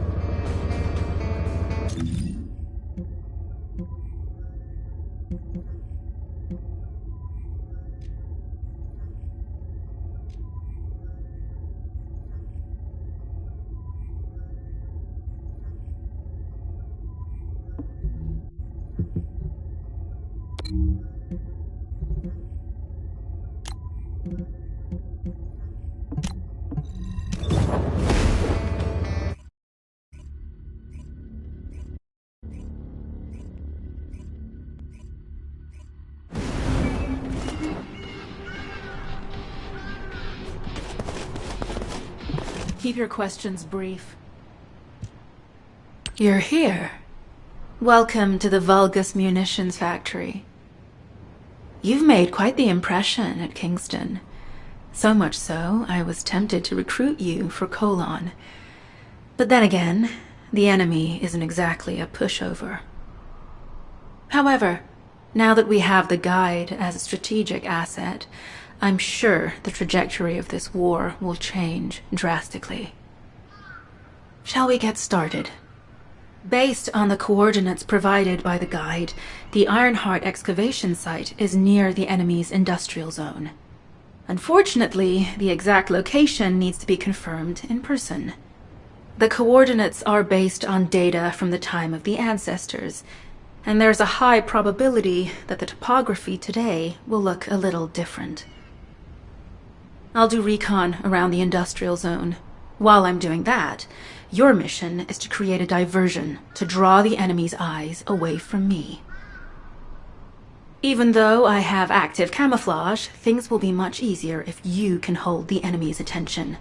Keep your questions brief. You're here. Welcome to the Vulgus Munitions Factory. You've made quite the impression at Kingston. So much so, I was tempted to recruit you for Colon. But then again, the enemy isn't exactly a pushover. However, now that we have the Guide as a strategic asset, I'm sure the trajectory of this war will change drastically. Shall we get started? Based on the coordinates provided by the Guide, the Ironheart excavation site is near the enemy's industrial zone. Unfortunately, the exact location needs to be confirmed in person. The coordinates are based on data from the time of the ancestors, and there's a high probability that the topography today will look a little different. I'll do recon around the industrial zone. While I'm doing that, your mission is to create a diversion to draw the enemy's eyes away from me. Even though I have active camouflage, things will be much easier if you can hold the enemy's attention.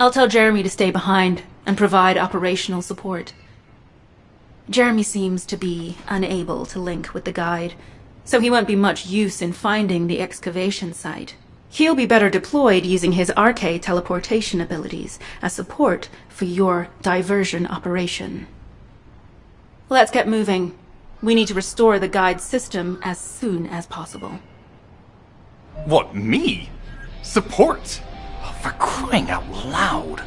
I'll tell Jeremy to stay behind and provide operational support. Jeremy seems to be unable to link with the Guide, so he won't be much use in finding the excavation site. He'll be better deployed using his arcade teleportation abilities as support for your diversion operation. Let's get moving. We need to restore the Guide's system as soon as possible. What, me? Support? For crying out loud.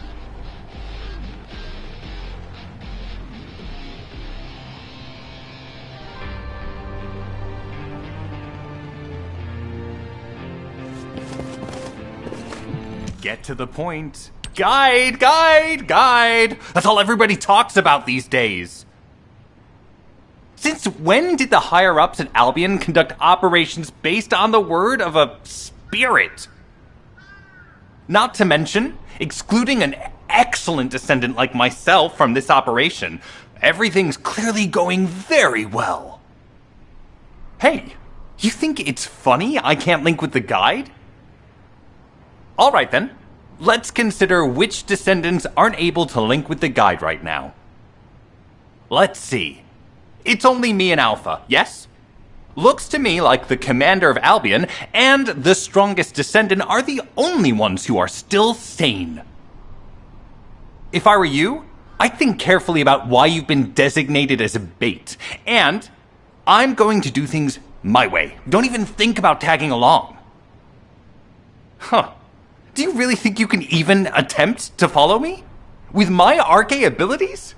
Get to the point. Guide, guide, guide. That's all everybody talks about these days. Since when did the higher-ups at Albion conduct operations based on the word of a spirit? Not to mention, excluding an excellent descendant like myself from this operation, everything's clearly going very well. Hey, you think it's funny I can't link with the Guide? Alright then, let's consider which descendants aren't able to link with the Guide right now. Let's see. It's only me and Alpha, yes? Looks to me like the commander of Albion and the strongest descendant are the only ones who are still sane. If I were you, I'd think carefully about why you've been designated as a bait, and I'm going to do things my way. Don't even think about tagging along. Huh. Do you really think you can even attempt to follow me? With my arcade abilities?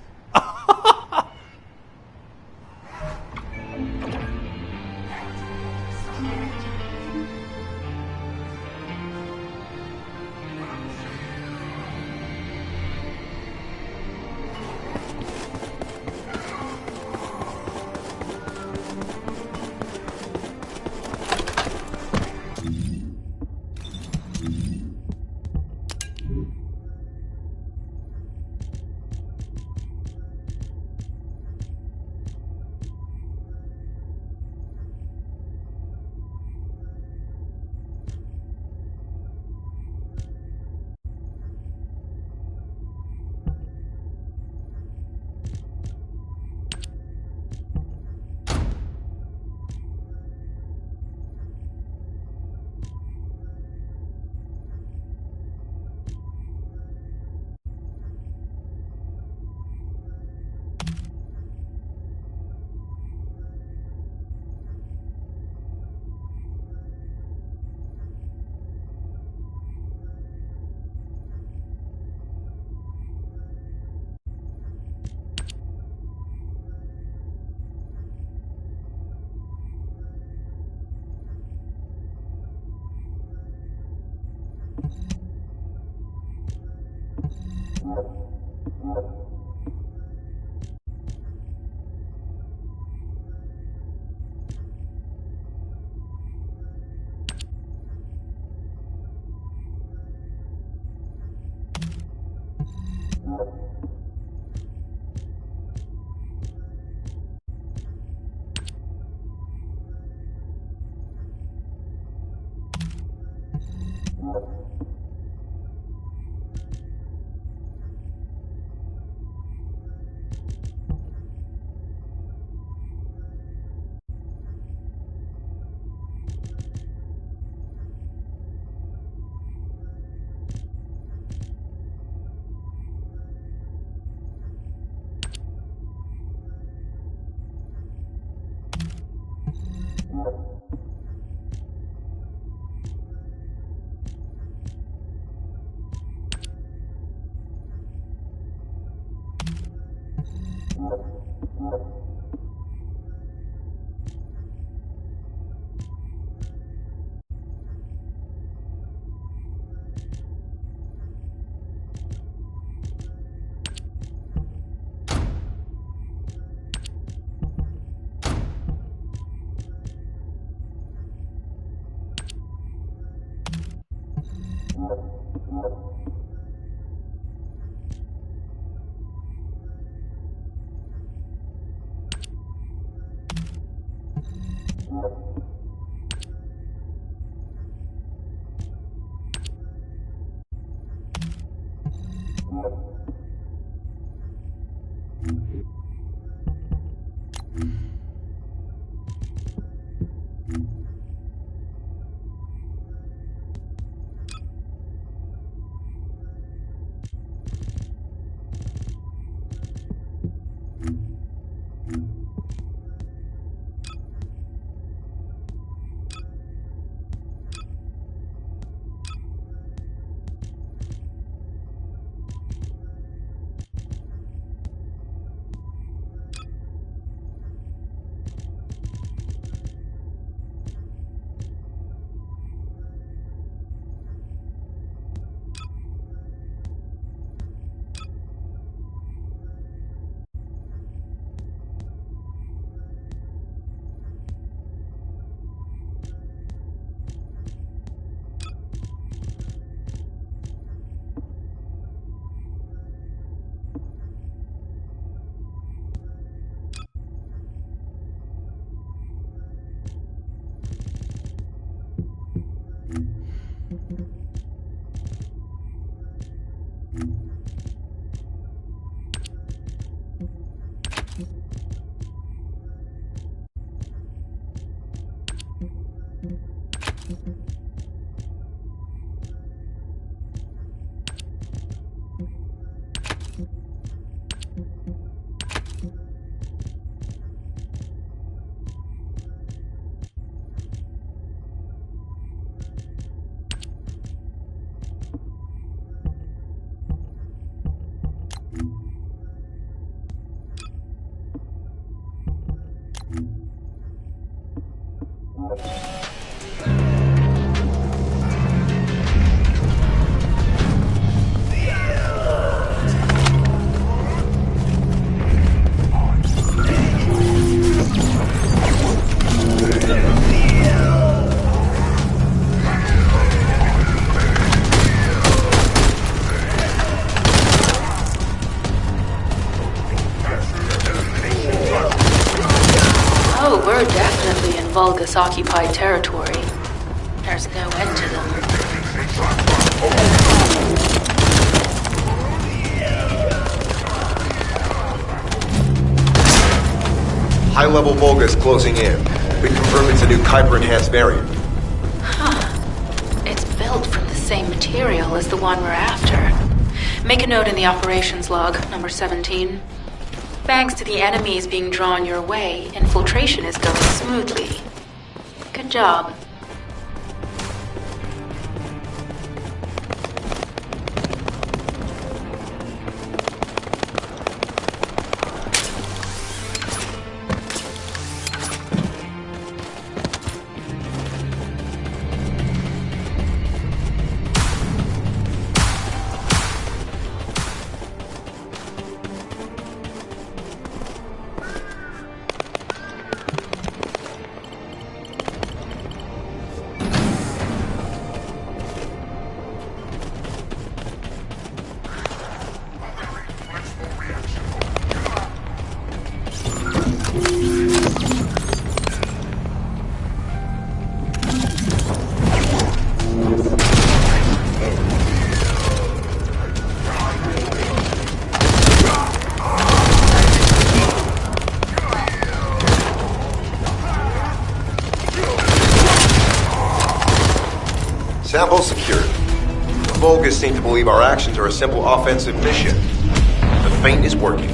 We're definitely in Vulgus-occupied territory. There's no end to them. High-level Vulgus closing in. We confirm it's a new Kuiper-enhanced variant. Huh. It's built from the same material as the one we're after. Make a note in the operations log, number 17. Thanks to the enemies being drawn your way, infiltration is going smoothly. Good job. Sample secured. The Vulgus seem to believe our actions are a simple offensive mission. The feint is working.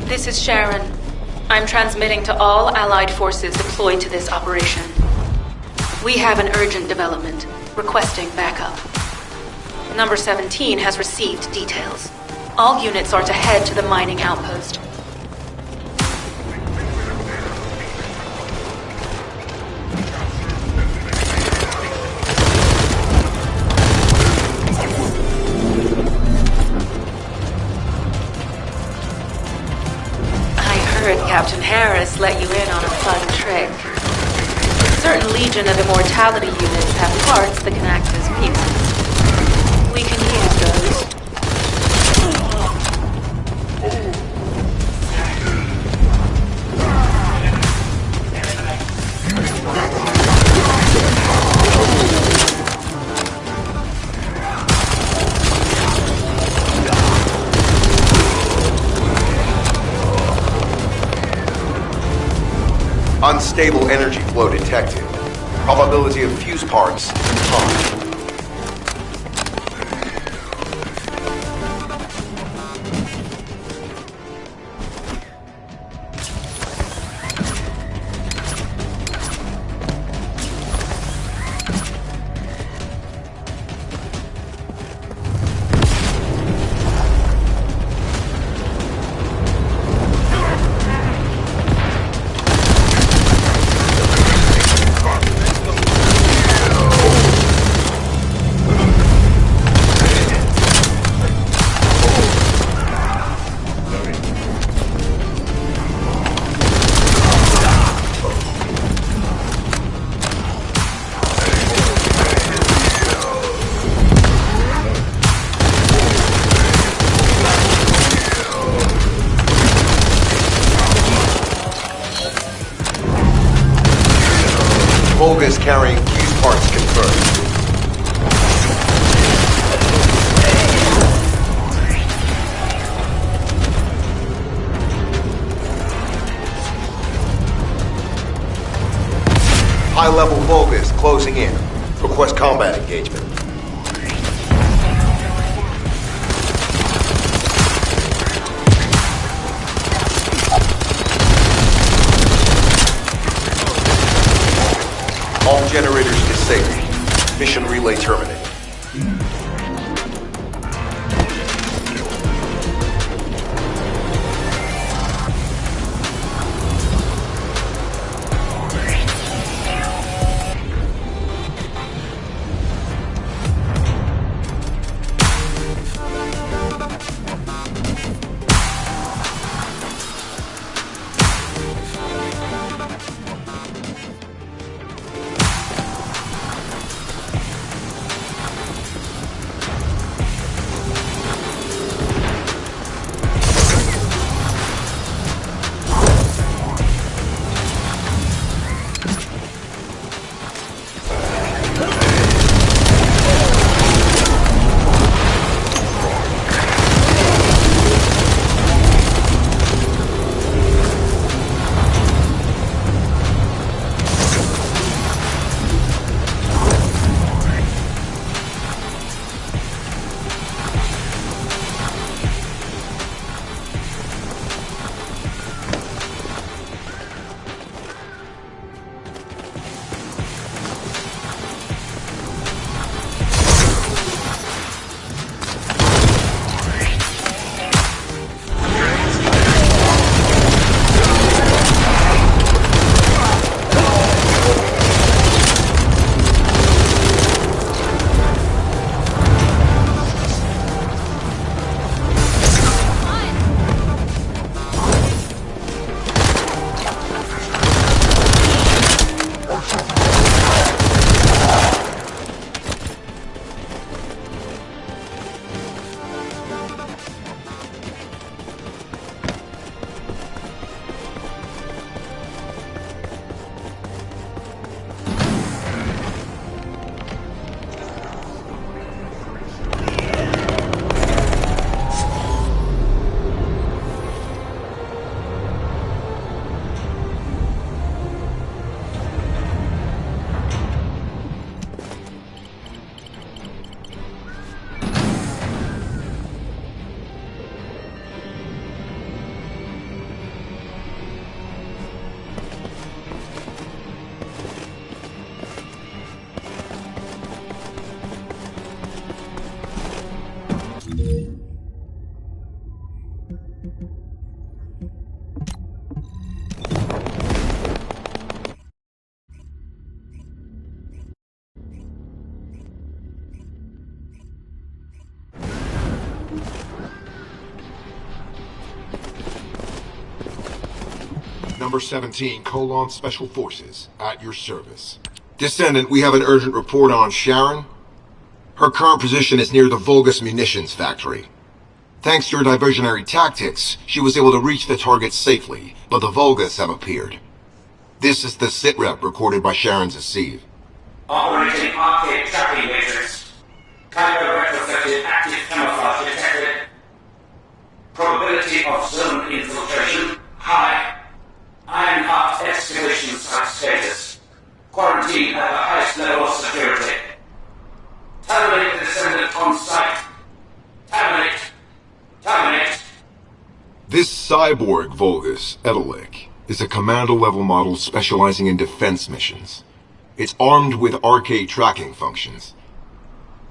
This is Sharon. I'm transmitting to all Allied forces deployed to this operation. We have an urgent development, requesting backup. Number 17 has received details. All units are to head to the mining outpost. Captain Harris let you in on a fun trick. Certain Legion of Immortality units have parts that can act as fuses. We can use those. Unstable energy flow detected. Probability of fuse parts high. Volga's carrying fuse parts confirmed. High-level Volgas closing in. Request combat engagement. All generators disabled. Mission relay terminated. Number 17, Special Forces, at your service. Descendant, we have an urgent report on Sharon. Her current position is near the Vulgus munitions factory. Thanks to your diversionary tactics, she was able to reach the target safely, but the Vulgus have appeared. This is the sitrep recorded by Sharon's Asiv. Operating arcade tracking matrix. Kyber retrofitted active camouflage detected. Probability of zone infiltration high. Ironheart excavation site status. Quarantine at the highest level of security. Terminate the descendant on site. Terminate. Terminate. This cyborg Vulgus, Edelik, is a commando-level model specializing in defense missions. It's armed with arcade tracking functions.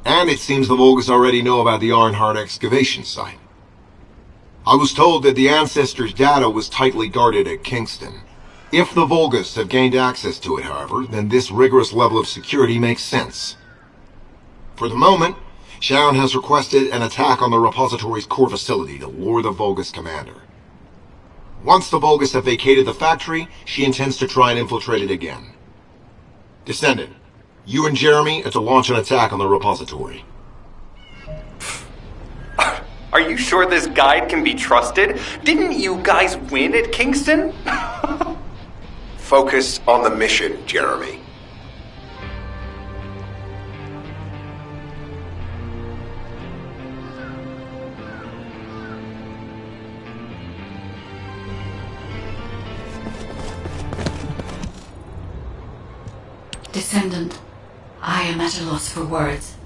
And it seems the Vulgus already know about the Ironheart excavation site. I was told that the Ancestors' data was tightly guarded at Kingston. If the Vulgus have gained access to it, however, then this rigorous level of security makes sense. For the moment, Sharon has requested an attack on the repository's core facility to lure the Vulgus commander. Once the Vulgus have vacated the factory, she intends to try and infiltrate it again. Descendant, you and Jeremy are to launch an attack on the repository. Are you sure this guide can be trusted? Didn't you guys win at Kingston? Focus on the mission, Jeremy. Descendant, I am at a loss for words.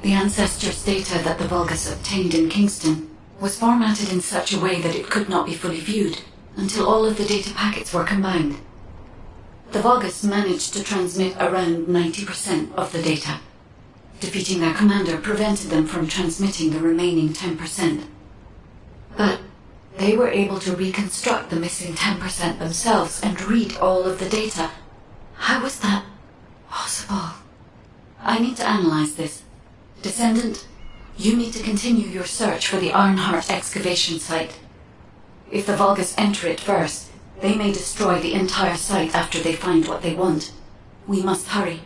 The Ancestors' data that the Vulgus obtained in Kingston was formatted in such a way that it could not be fully viewed until all of the data packets were combined. The Vulgus managed to transmit around 90% of the data. Defeating their commander prevented them from transmitting the remaining 10%. But they were able to reconstruct the missing 10% themselves and read all of the data. How was that possible? I need to analyze this. Descendant, you need to continue your search for the Ironheart excavation site. If the Vulgus enter it first, they may destroy the entire site after they find what they want. We must hurry.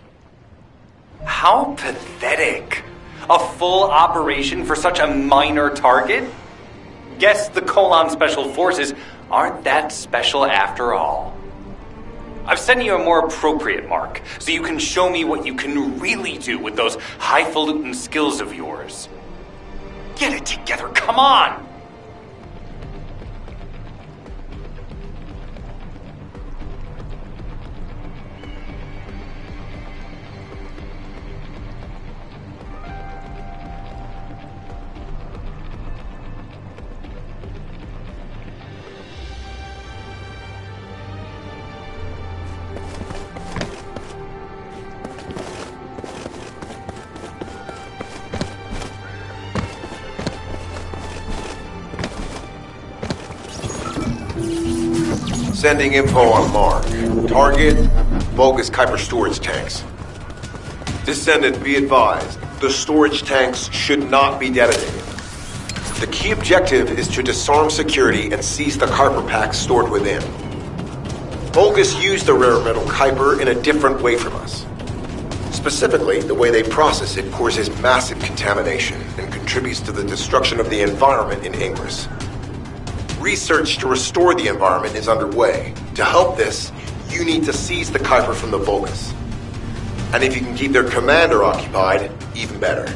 How pathetic. A full operation for such a minor target? Guess the Special Forces aren't that special after all. I've sent you a more appropriate mark, so you can show me what you can really do with those highfalutin skills of yours. Get it together, come on! Sending info on mark. Target, Vulgus Kuiper storage tanks. Descendant, be advised, the storage tanks should not be detonated. The key objective is to disarm security and seize the Kuiper packs stored within. Vulgus use the rare metal Kuiper in a different way from us. Specifically, the way they process it causes massive contamination and contributes to the destruction of the environment in Ingress. Research to restore the environment is underway. To help this, you need to seize the Kuiper from the Vulgus. And if you can keep their commander occupied, even better.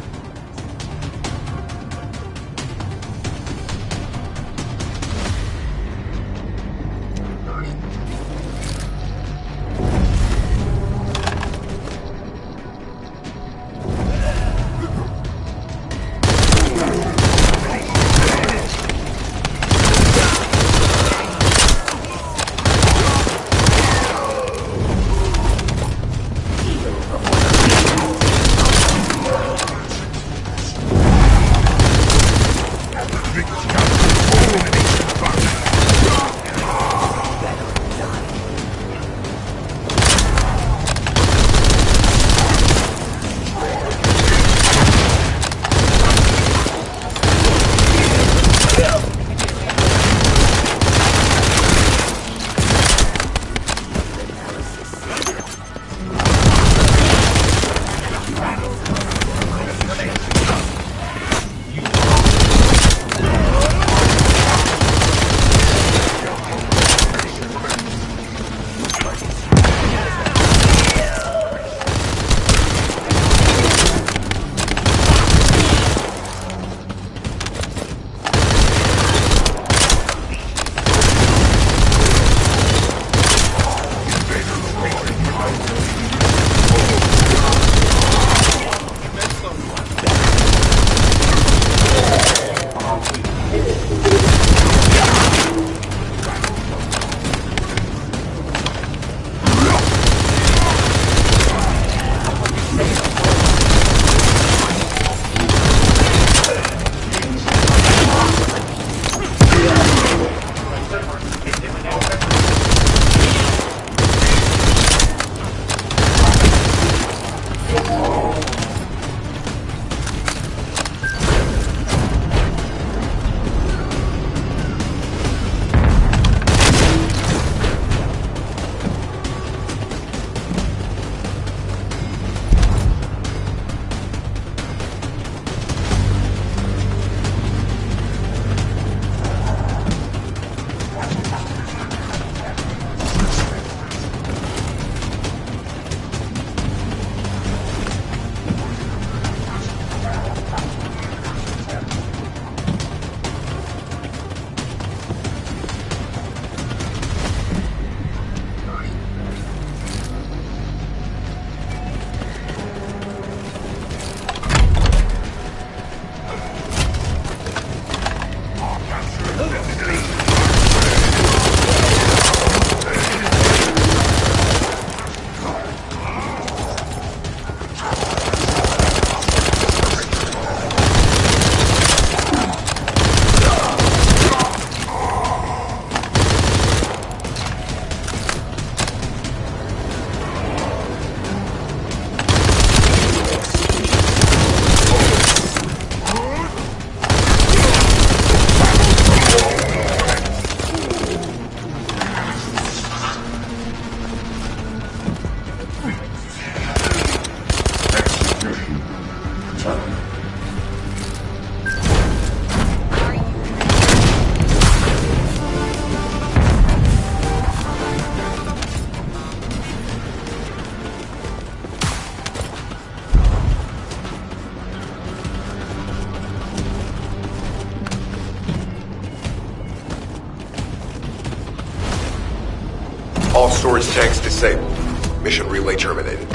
All storage tanks disabled. Mission relay terminated.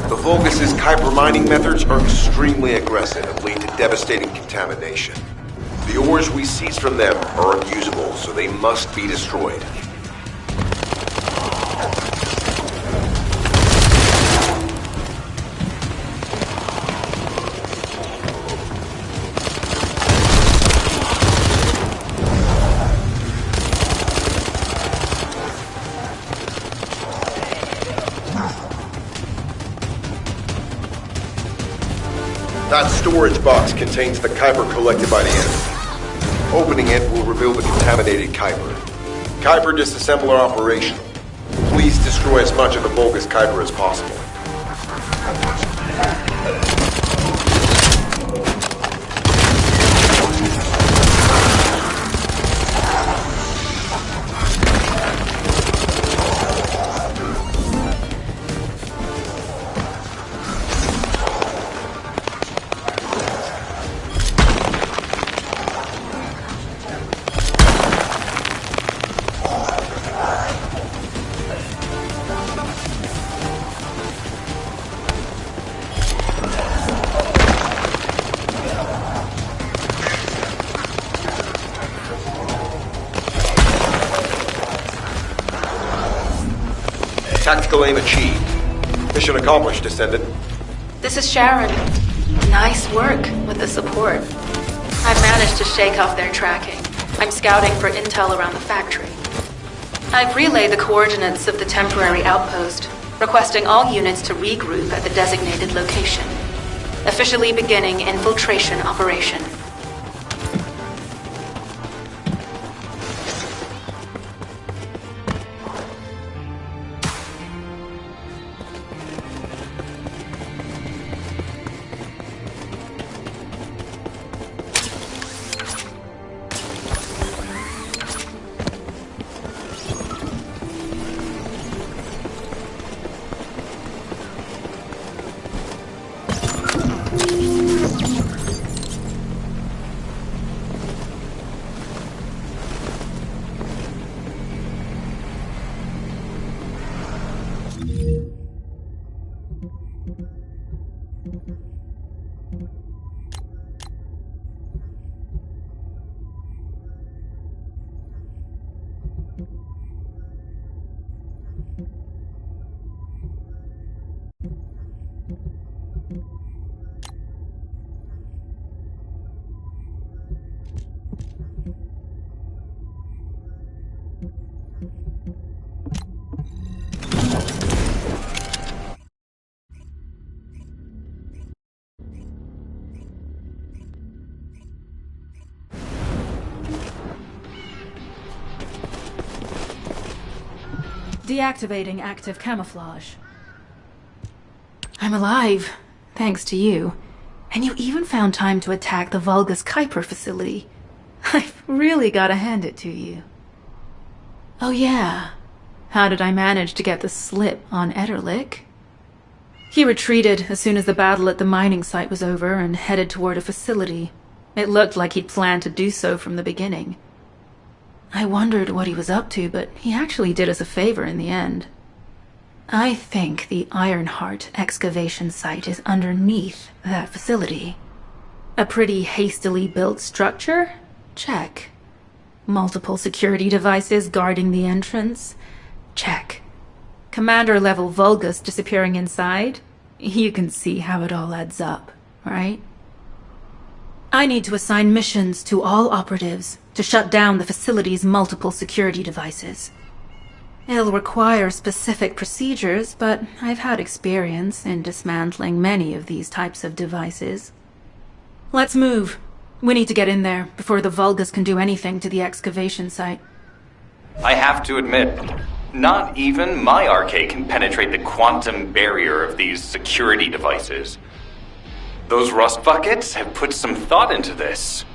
The Vulgus' Kuiper mining methods are extremely aggressive and lead to devastating contamination. The ores we seize from them are unusable, so they must be destroyed. That storage box contains the Kuiper collected by the enemy. Opening it will reveal the contaminated Kuiper. Kuiper disassembler operational. Please destroy as much of the Vulgus Kuiper as possible. Tactical aim achieved. Mission accomplished, Descendant. This is Sharon. Nice work with the support. I've managed to shake off their tracking. I'm scouting for intel around the factory. I've relayed the coordinates of the temporary outpost, requesting all units to regroup at the designated location. Officially beginning infiltration operation. Deactivating active camouflage. I'm alive, thanks to you. And you even found time to attack the Vulgus Kuiper facility. I've really gotta hand it to you. Oh yeah, how did I manage to get the slip on Ederlich? He retreated as soon as the battle at the mining site was over and headed toward a facility. It looked like he'd planned to do so from the beginning. I wondered what he was up to, but he actually did us a favor in the end. I think the Ironheart excavation site is underneath that facility. A pretty hastily built structure? Check. Multiple security devices guarding the entrance? Check. Commander-level Vulgus disappearing inside? You can see how it all adds up, right? I need to assign missions to all operatives to shut down the facility's multiple security devices. It'll require specific procedures, but I've had experience in dismantling many of these types of devices. Let's move. We need to get in there before the Vulgus can do anything to the excavation site. I have to admit, Not even my RK can penetrate the quantum barrier of these security devices. Those rust buckets have put some thought into this.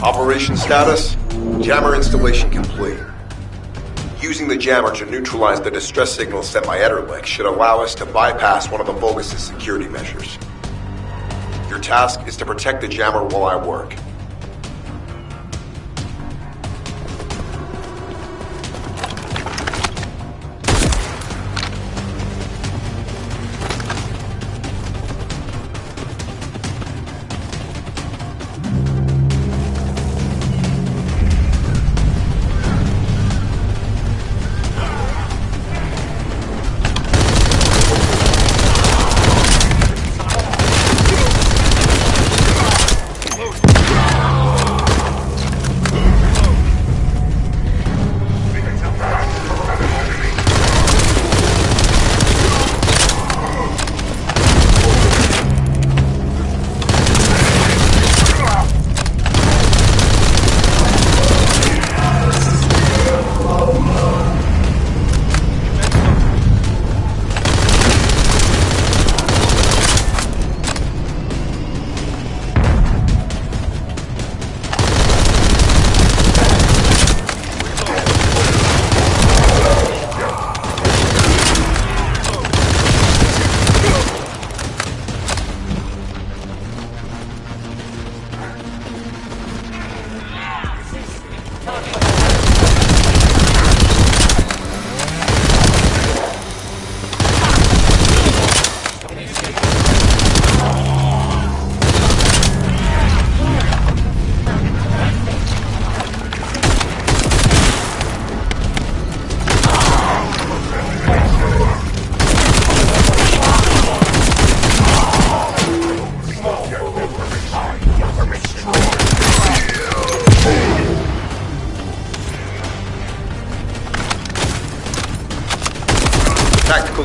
Operation status, jammer installation complete. Using the jammer to neutralize the distress signal sent by Ederlich should allow us to bypass one of the Vulgus' security measures. Your task is to protect the jammer while I work.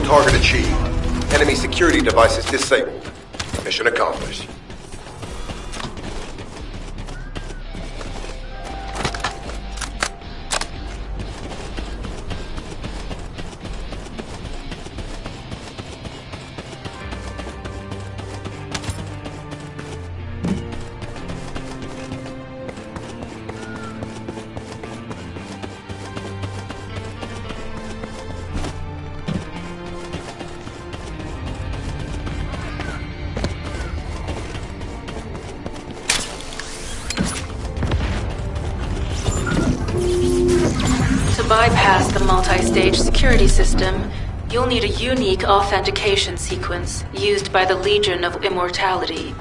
Target achieved. Enemy security devices disabled. Mission accomplished. To bypass the multi-stage security system, you'll need a unique authentication sequence used by the Legion of Immortality.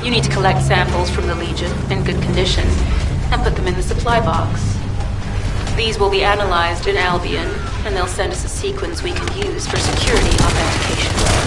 You need to collect samples from the Legion in good condition and put them in the supply box. These will be analyzed in Albion, and they'll send us a sequence we can use for security authentication.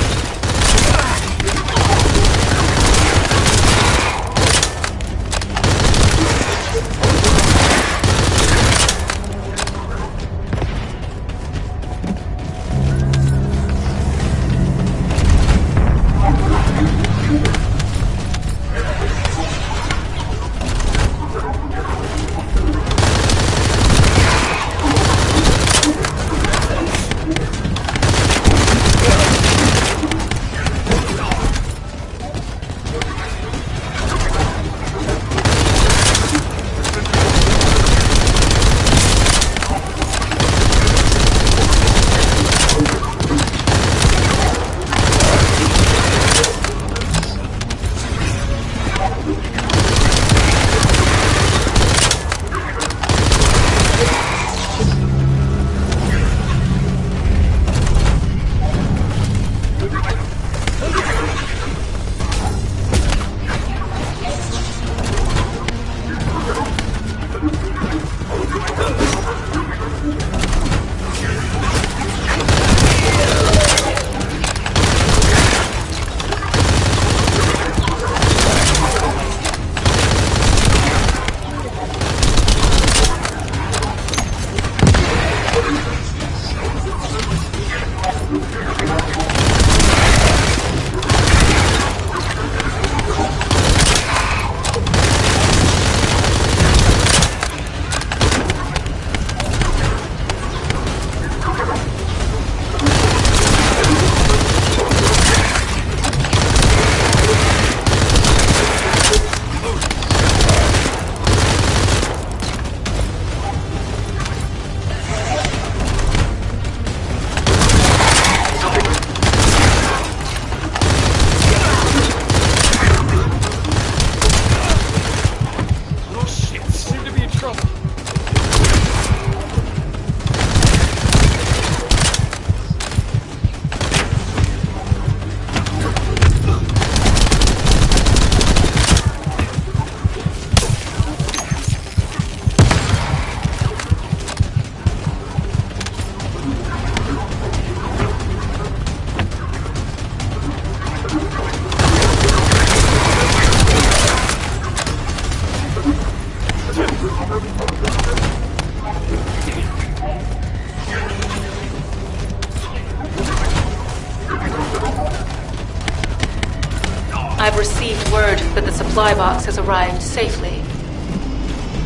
I've received word that the supply box has arrived safely.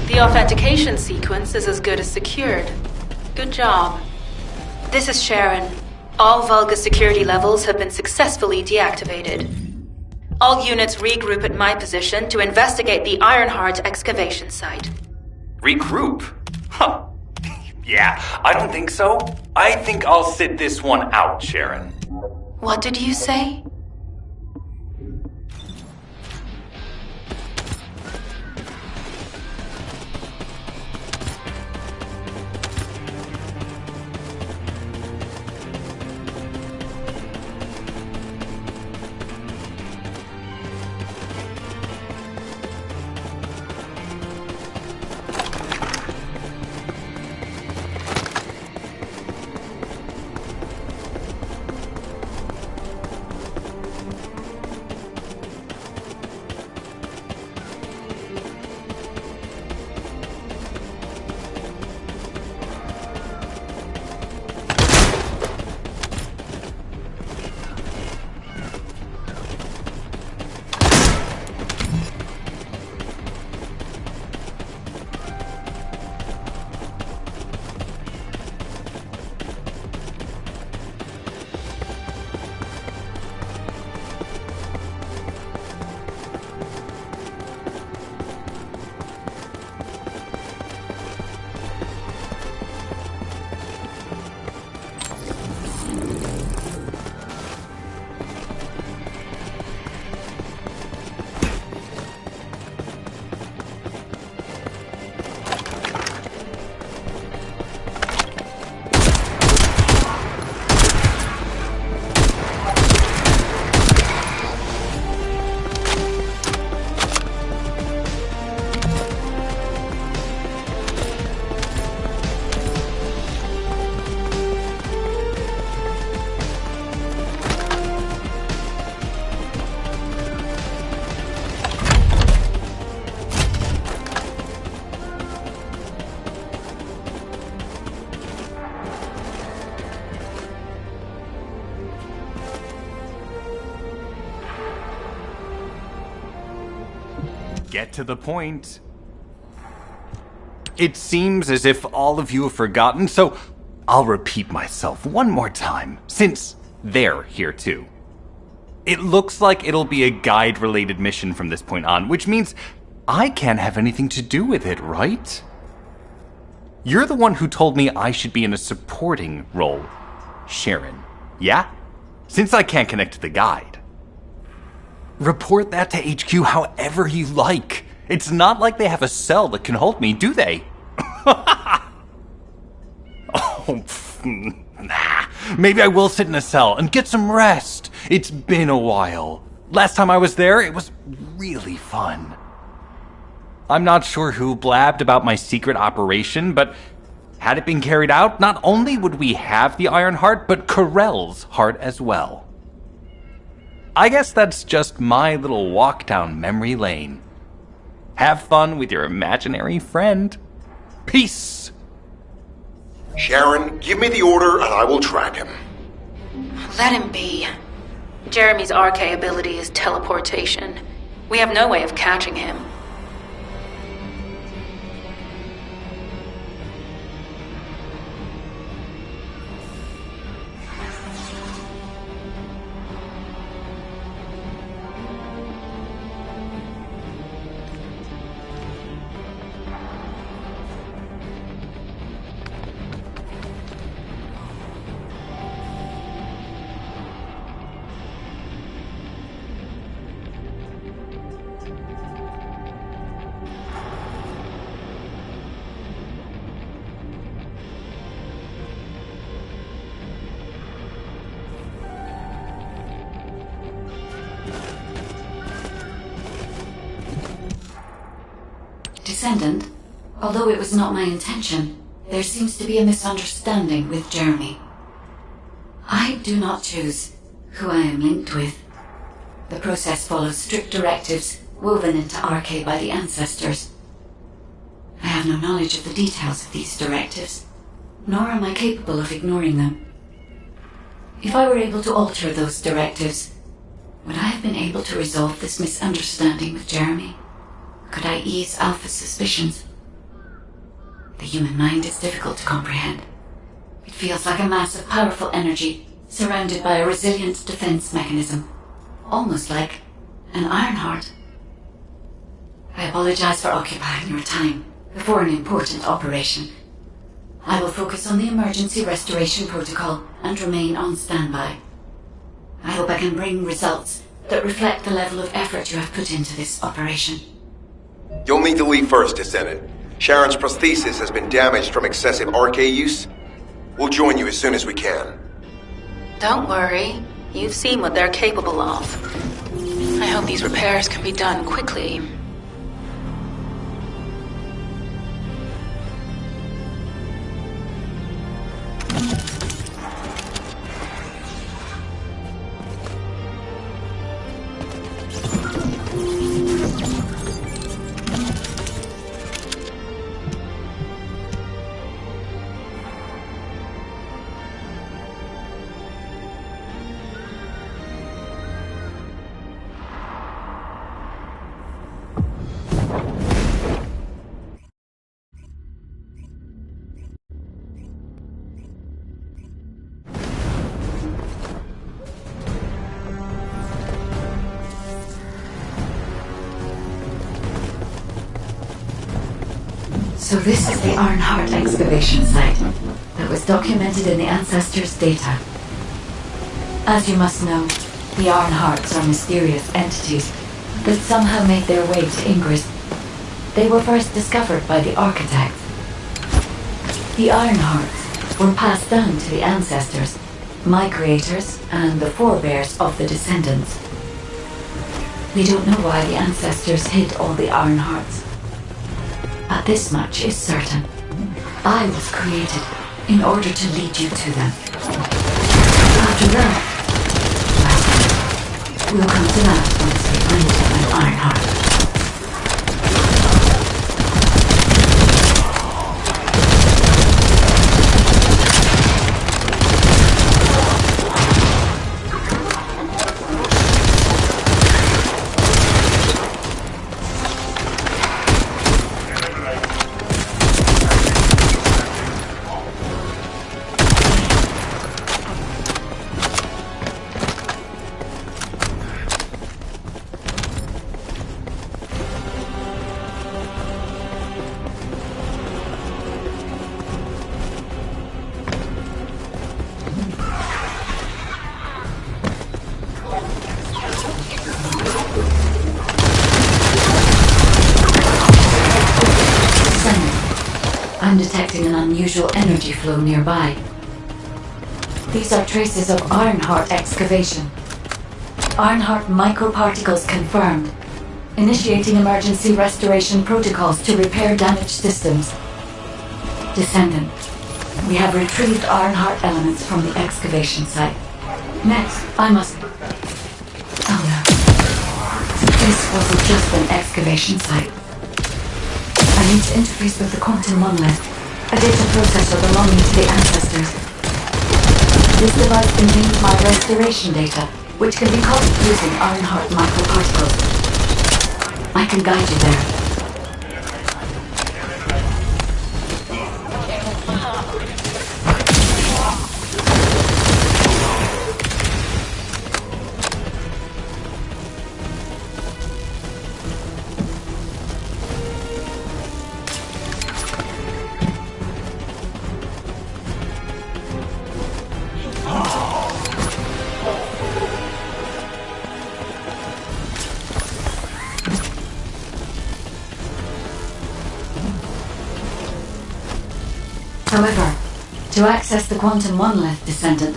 The authentication sequence is as good as secured. Good job. This is Sharon. All Vulgus security levels have been successfully deactivated. All units regroup at my position to investigate the Ironheart excavation site. Regroup? Huh. Yeah, I don't think so. I think I'll sit this one out, Sharon. What did you say? Get to the point. It seems as if all of you have forgotten, so I'll repeat myself one more time, since they're here too. It looks like it'll be a guide-related mission from this point on, which means I can't have anything to do with it, right? You're the one who told me I should be in a supporting role, Sharon. Yeah? Since I can't connect to the guide. Report that to HQ however you like. It's not like they have a cell that can hold me, do they? Nah. Maybe I will sit in a cell and get some rest. It's been a while. Last time I was there, it was really fun. I'm not sure who blabbed about my secret operation, but had it been carried out, not only would we have the Iron Heart, but Corell's heart as well. I guess that's just my little walk down memory lane. Have fun with your imaginary friend. Peace! Sharon, give me the order and I will track him. Let him be. Jeremy's RK ability is teleportation. We have no way of catching him. Descendant, although it was not my intention, there seems to be a misunderstanding with Jeremy. I do not choose who I am linked with. The process follows strict directives woven into RK by the ancestors. I have no knowledge of the details of these directives, nor am I capable of ignoring them. If I were able to alter those directives, would I have been able to resolve this misunderstanding with Jeremy? Could I ease Alpha's suspicions? The human mind is difficult to comprehend. It feels like a mass of powerful energy surrounded by a resilient defense mechanism, almost like an Iron Heart. I apologize for occupying your time before an important operation. I will focus on the emergency restoration protocol and remain on standby. I hope I can bring results that reflect the level of effort you have put into this operation. You'll need to leave first, Descendant. Sharon's prosthesis has been damaged from excessive RK use. We'll join you as soon as we can. Don't worry. You've seen what they're capable of. I hope these repairs can be done quickly. So this is the Ironheart excavation site that was documented in the Ancestors' data. As you must know, the Ironhearts are mysterious entities that somehow made their way to Ingress. They were first discovered by the architects. The Ironhearts were passed down to the Ancestors, my creators, and the forebears of the Descendants. We don't know why the Ancestors hid all the Ironhearts. But this much is certain. I was created in order to lead you to them. After that, well, we'll come to that once we find an Ironheart. I'm detecting an unusual energy flow nearby. These are traces of Ironheart excavation. Ironheart microparticles confirmed. Initiating emergency restoration protocols to repair damaged systems. Descendant, we have retrieved Ironheart elements from the excavation site. Next, I must... Oh no. This wasn't just an excavation site. I need to interface with the quantum monolith, a data processor belonging to the ancestors. This device contains my restoration data, which can be copied using Ironheart microparticles. I can guide you there. However, to access the quantum monolith, Descendant,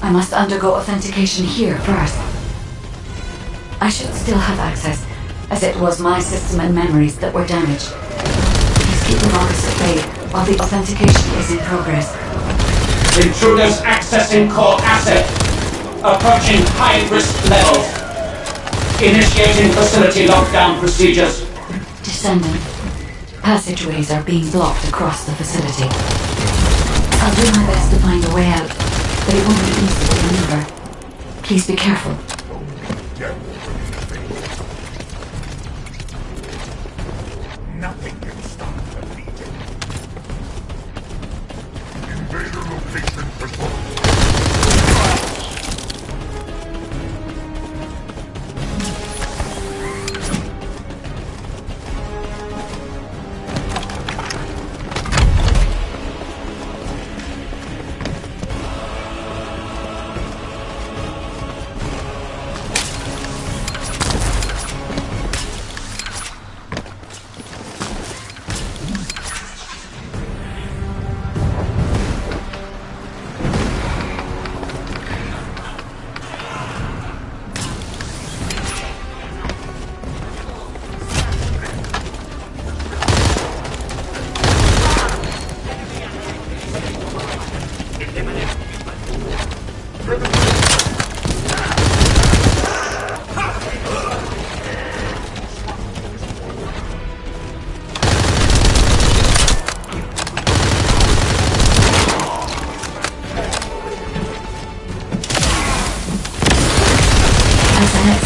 I must undergo authentication here first. I should still have access, as it was my system and memories that were damaged. Please keep the Vulgus at bay while the authentication is in progress. Intruders accessing core asset. Approaching high-risk levels. Initiating facility lockdown procedures. Descendant, passageways are being blocked across the facility. I'll do my best to find a way out, but it won't be easy to maneuver. Please be careful. Nothing can stop the Legion. Invader location confirmed.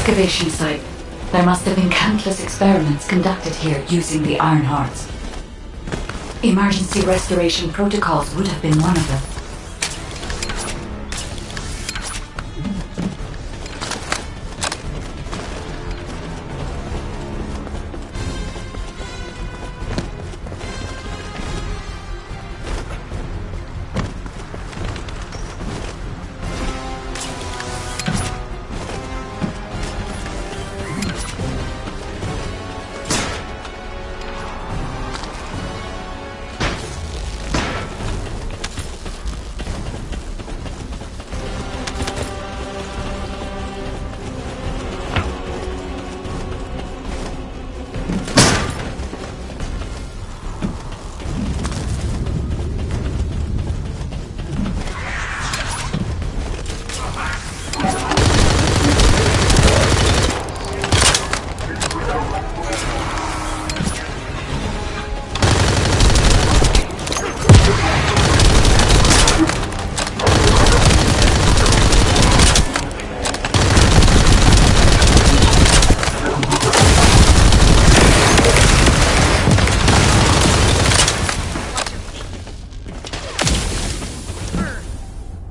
Excavation site. There must have been countless experiments conducted here using the Ironhearts. Emergency restoration protocols would have been one of them.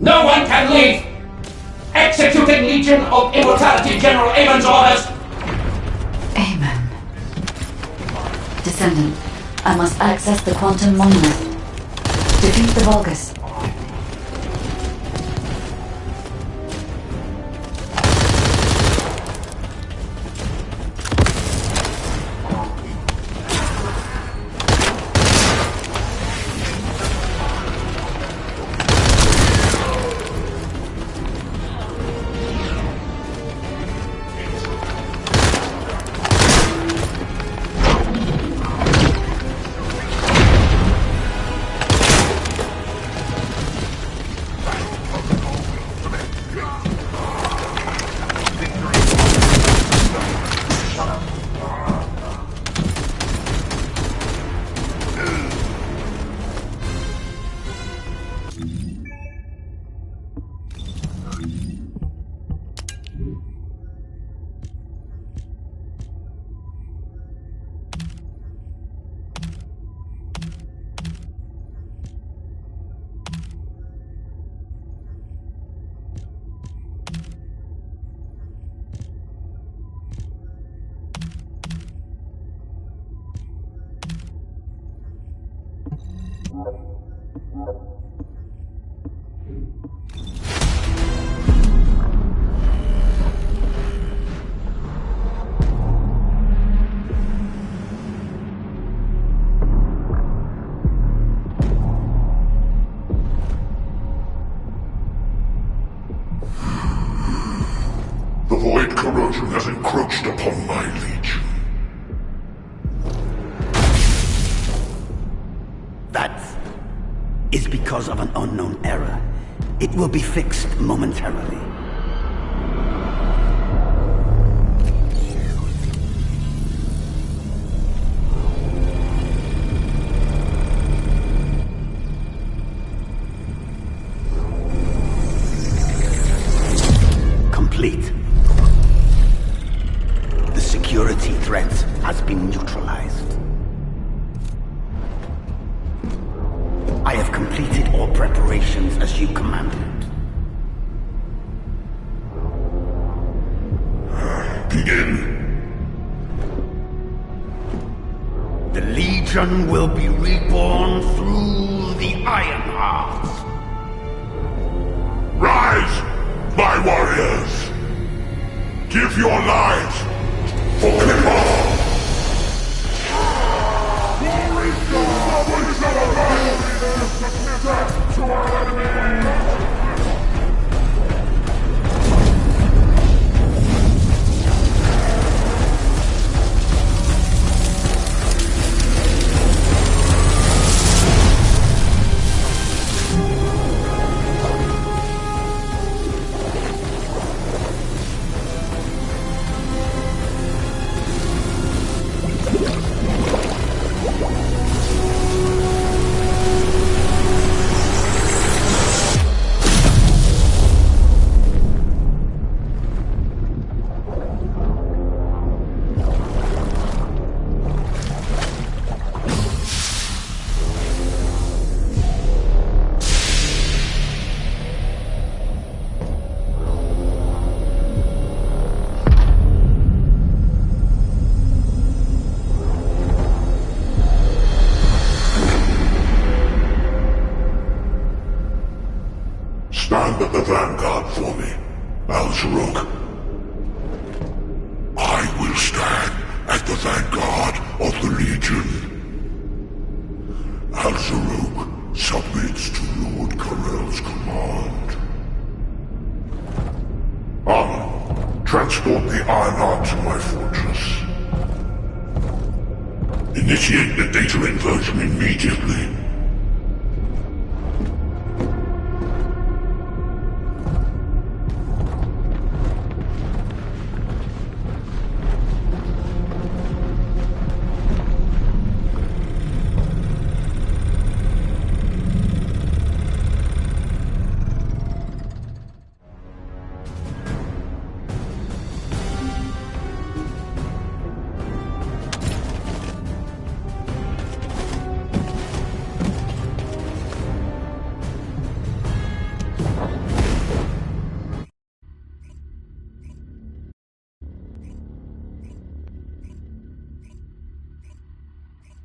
No one can leave! Executing Legion of Immortality General Amon's orders! Amen. Descendant, I must access the quantum monolith. Defeat the Vulgus. The void corrosion has encroached upon my legion. That is because of an unknown error. It will be fixed momentarily. Complete. The security threat has been neutralized. I have completed all preparations as you commanded. Begin. The Legion will be reborn through the Ironheart. Rise, my warriors! Give your lives for Clipper! Stand at the vanguard for me, Al-Zaruk. I will stand at the vanguard of the Legion. Al-Zaruk submits to Lord Karel's command. Armor, transport the Ironheart to my fortress. Initiate the data inversion immediately.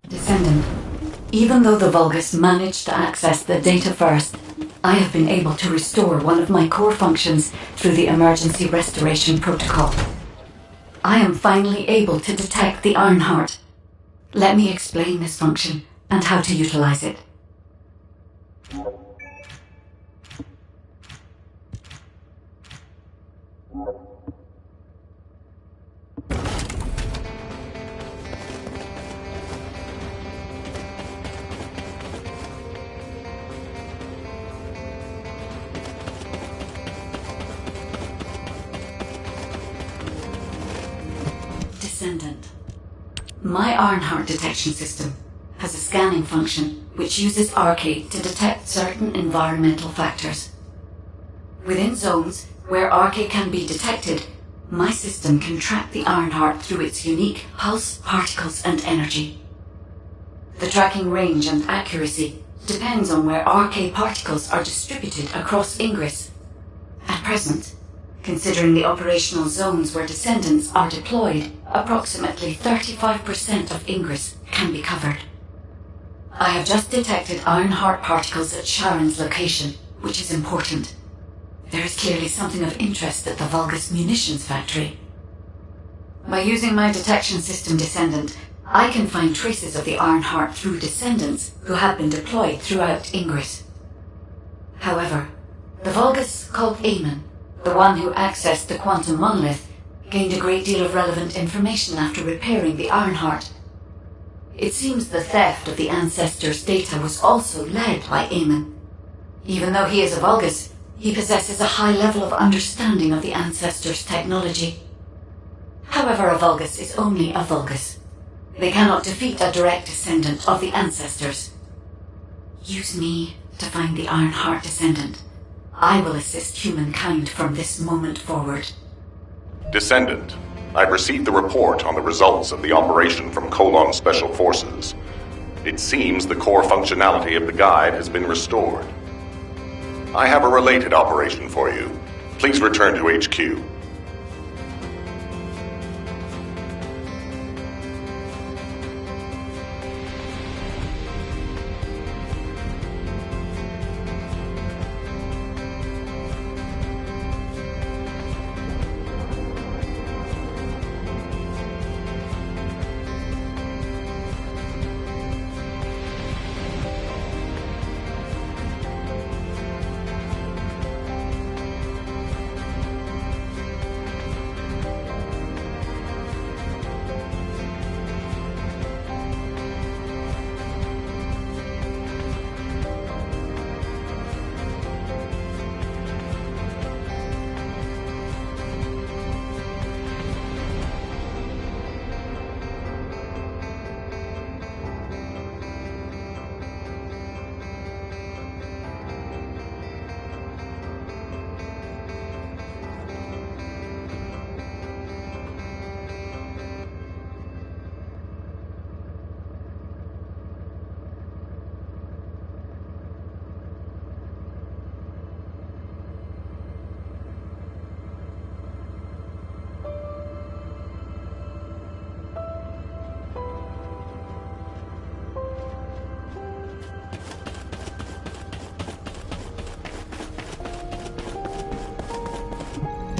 Descendant, even though the Vulgus managed to access the data first, I have been able to restore one of my core functions through the emergency restoration protocol. I am finally able to detect the Ironheart. Let me explain this function and how to utilize it. Descendant. My Ironheart detection system has a scanning function which uses Arcade to detect certain environmental factors. Within zones where Arcade can be detected, my system can track the Ironheart through its unique pulse, particles, and energy. The tracking range and accuracy depends on where Arcade particles are distributed across Ingress. At present, considering the operational zones where Descendants are deployed, approximately 35% of Ingress can be covered. I have just detected Ironheart particles at Sharon's location, which is important. There is clearly something of interest at the Vulgus munitions factory. By using my detection system Descendant, I can find traces of the Ironheart through descendants who have been deployed throughout Ingress. However, the Vulgus called Eamon, the one who accessed the quantum monolith, gained a great deal of relevant information after repairing the Ironheart. It seems the theft of the Ancestors' data was also led by Eamon. Even though he is a Vulgus, he possesses a high level of understanding of the Ancestors' technology. However, a Vulgus is only a Vulgus. They cannot defeat a direct descendant of the Ancestors. Use me to find the Ironheart descendant. I will assist humankind from this moment forward. Descendant, I've received the report on the results of the operation from Colon Special Forces. It seems the core functionality of the guide has been restored. I have a related operation for you. Please return to HQ.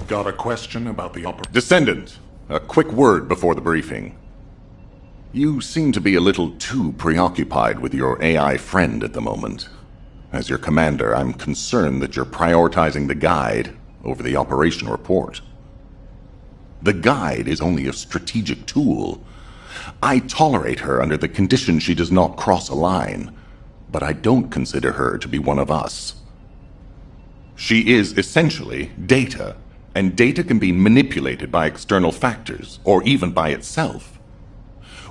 Got a question about the Descendant, a quick word before the briefing. You seem to be a little too preoccupied with your AI friend at the moment. As your commander, I'm concerned that you're prioritizing the guide over the operation report. The guide is only a strategic tool. I tolerate her under the condition she does not cross a line, but I don't consider her to be one of us. She is essentially data, and data can be manipulated by external factors, or even by itself.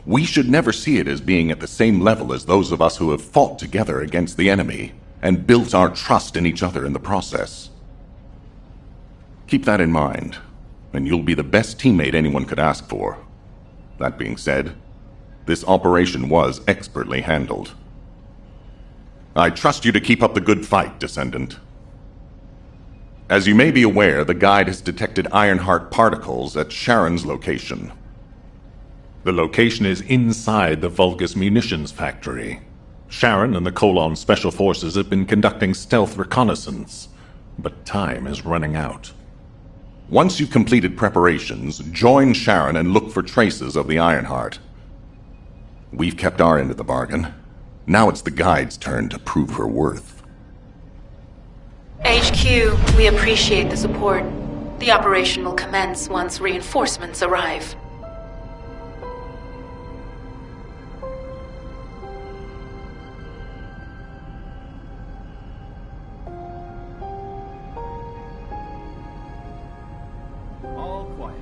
We should never see it as being at the same level as those of us who have fought together against the enemy, and built our trust in each other in the process. Keep that in mind, and you'll be the best teammate anyone could ask for. That being said, this operation was expertly handled. I trust you to keep up the good fight, Descendant. As you may be aware, the guide has detected Ironheart particles at Sharon's location. The location is inside the Vulgus munitions factory. Sharon and the Colon Special Forces have been conducting stealth reconnaissance, but time is running out. Once you've completed preparations, join Sharon and look for traces of the Ironheart. We've kept our end of the bargain. Now it's the guide's turn to prove her worth. HQ, we appreciate the support. The operation will commence once reinforcements arrive. All quiet.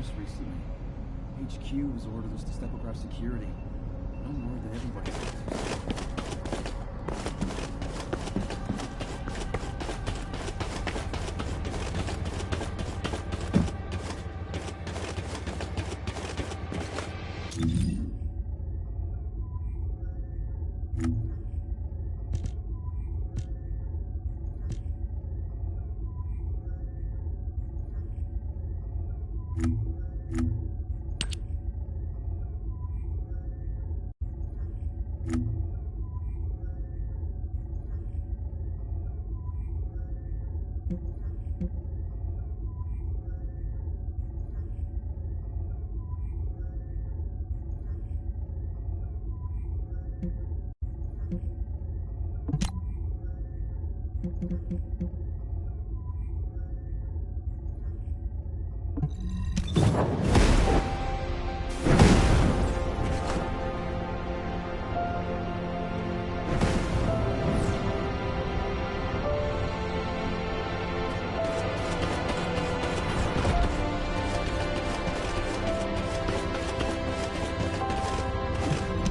worse recently. HQ has ordered us to step up our security. I'm worried that everybody's...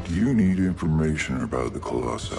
You need information about the Colossi.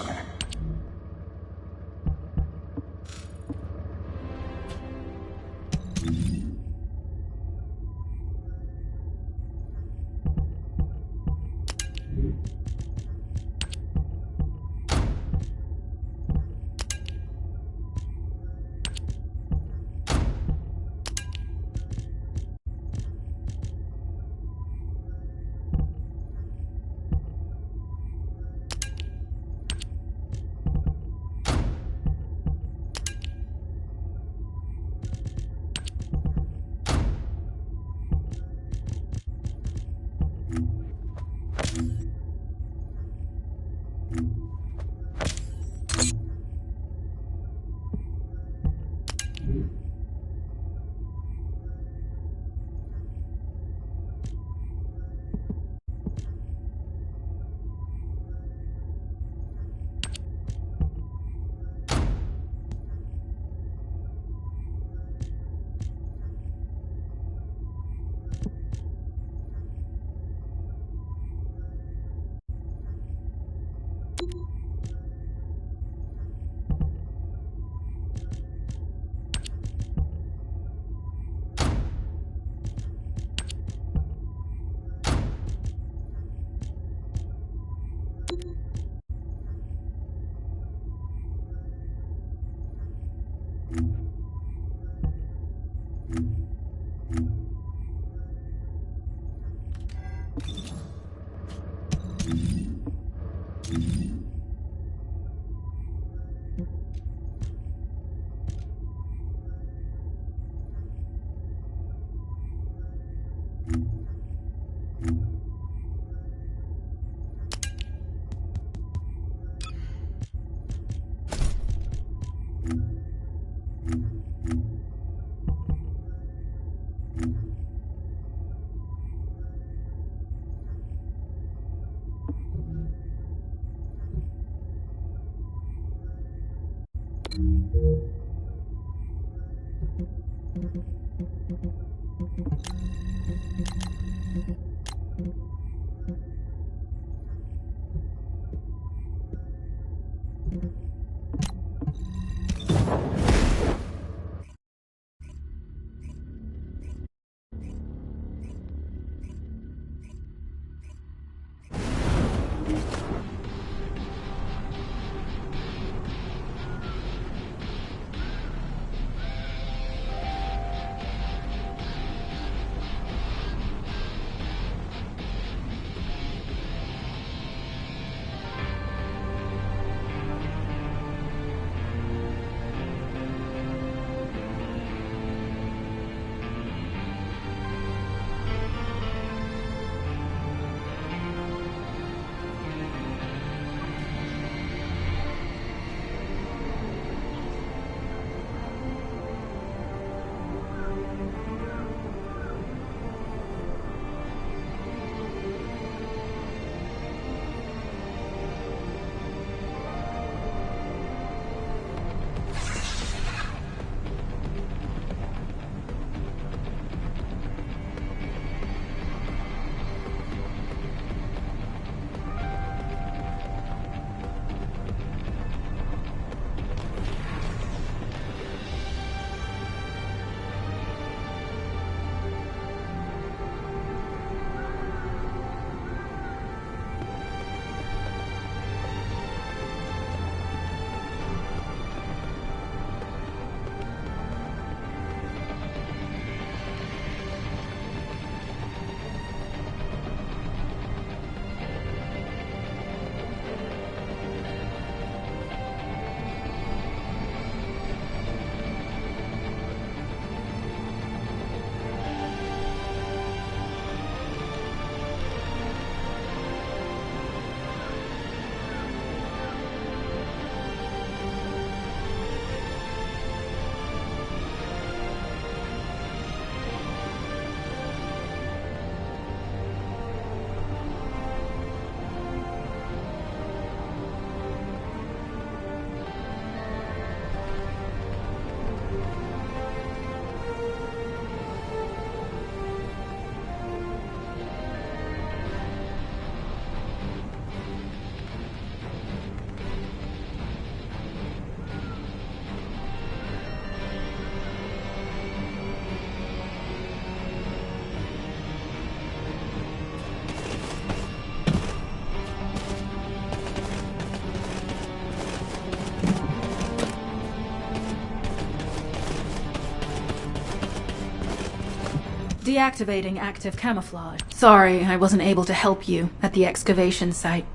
Deactivating active camouflage. Sorry, I wasn't able to help you at the excavation site.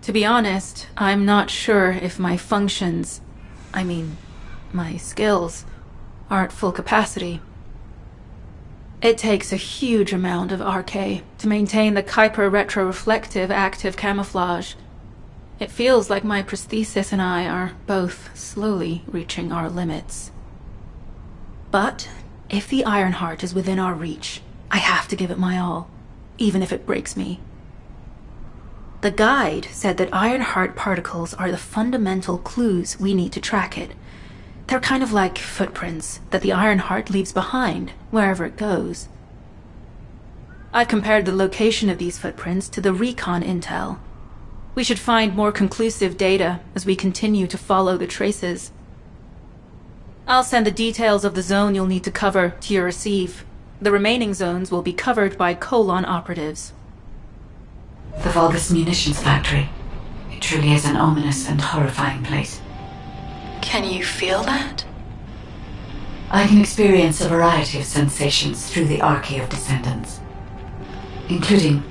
To be honest, I'm not sure if my functions, my skills, are at full capacity. It takes a huge amount of RK to maintain the Kuiper retroreflective active camouflage. It feels like my prosthesis and I are both slowly reaching our limits. But if the Ironheart is within our reach, I have to give it my all, even if it breaks me. The guide said that Ironheart particles are the fundamental clues we need to track it. They're kind of like footprints that the Ironheart leaves behind, wherever it goes. I've compared the location of these footprints to the recon intel. We should find more conclusive data as we continue to follow the traces. I'll send the details of the zone you'll need to cover to your receive. The remaining zones will be covered by Colon operatives. The Vulgus Munitions Factory. It truly is an ominous and horrifying place. Can you feel that? I can experience a variety of sensations through the Archae of Descendants, including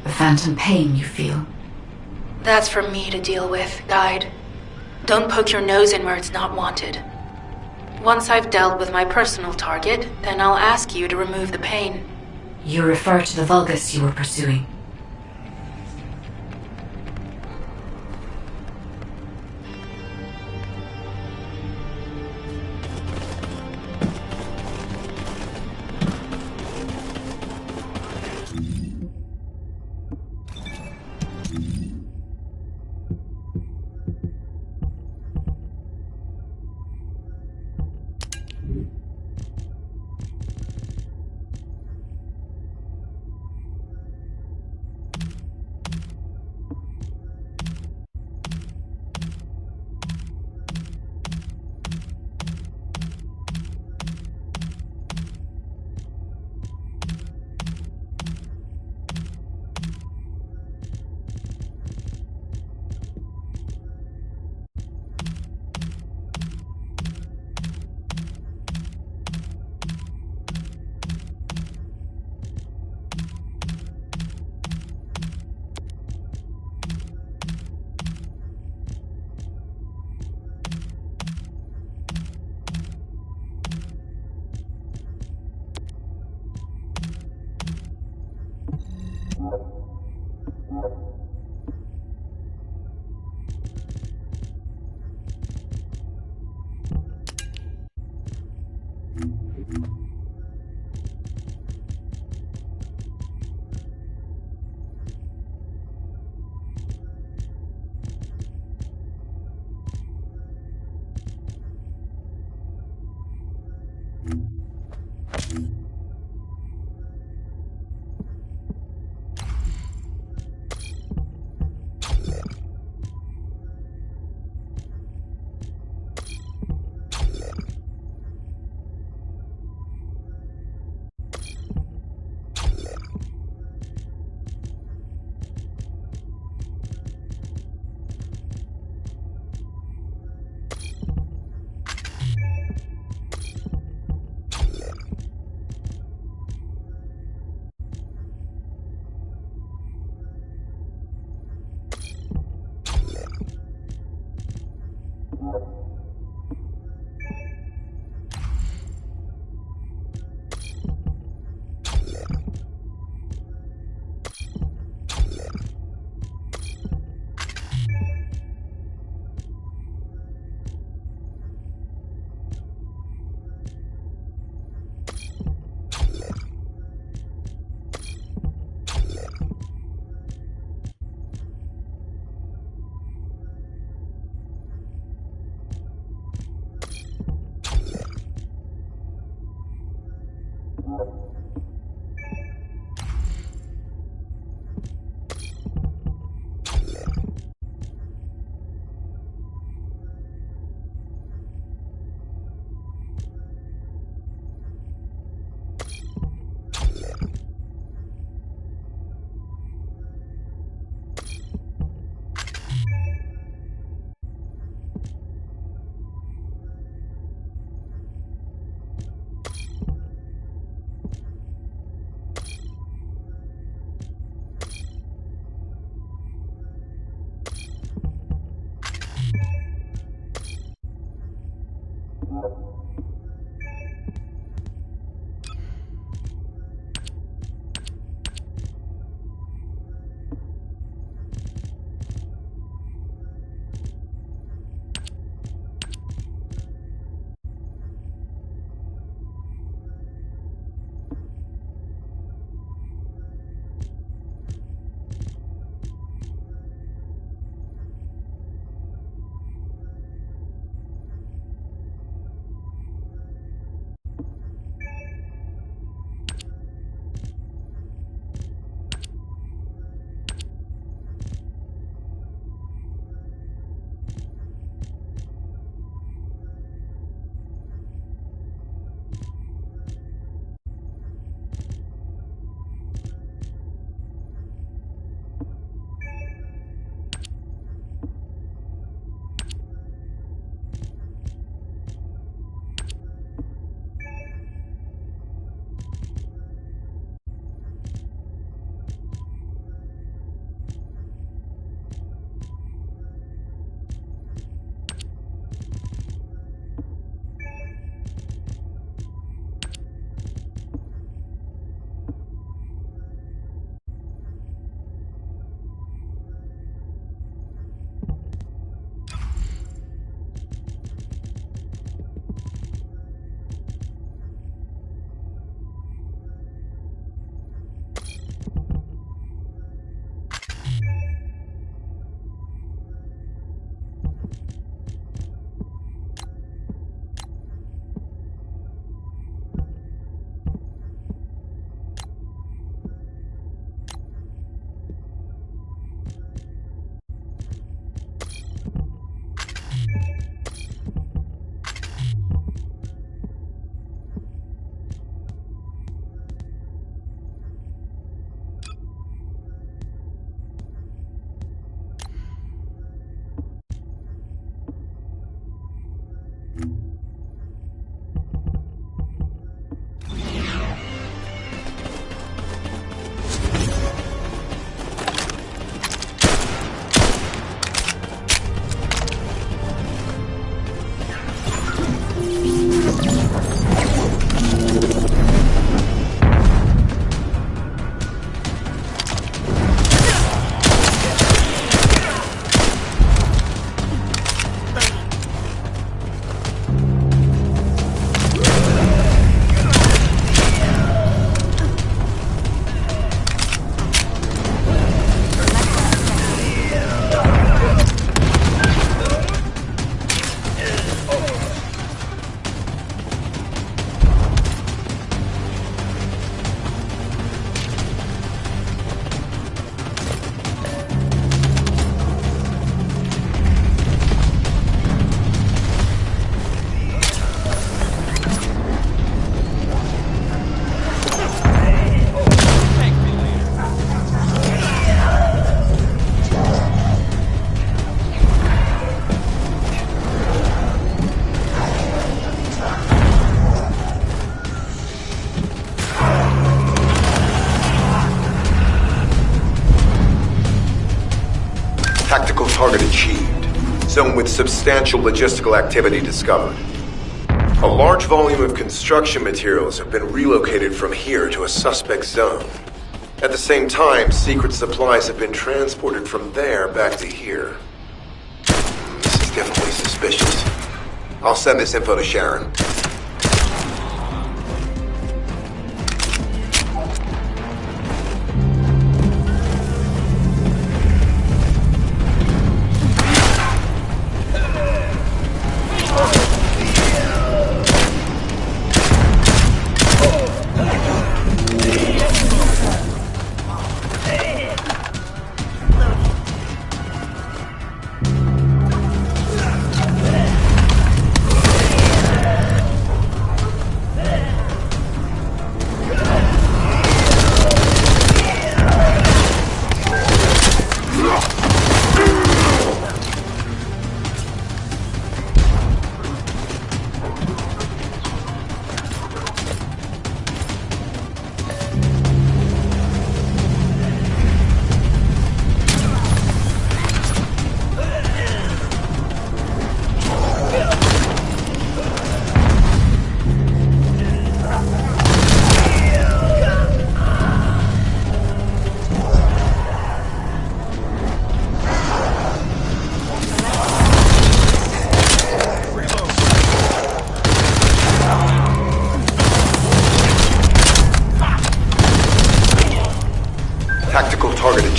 the phantom pain you feel. That's for me to deal with, Guide. Don't poke your nose in where it's not wanted. Once I've dealt with my personal target, then I'll ask you to remove the pain. You refer to the Vulgus you were pursuing. Tactical target achieved. Zone with substantial logistical activity discovered. A large volume of construction materials have been relocated from here to a suspect zone. At the same time, secret supplies have been transported from there back to here. This is definitely suspicious. I'll send this info to Sharon.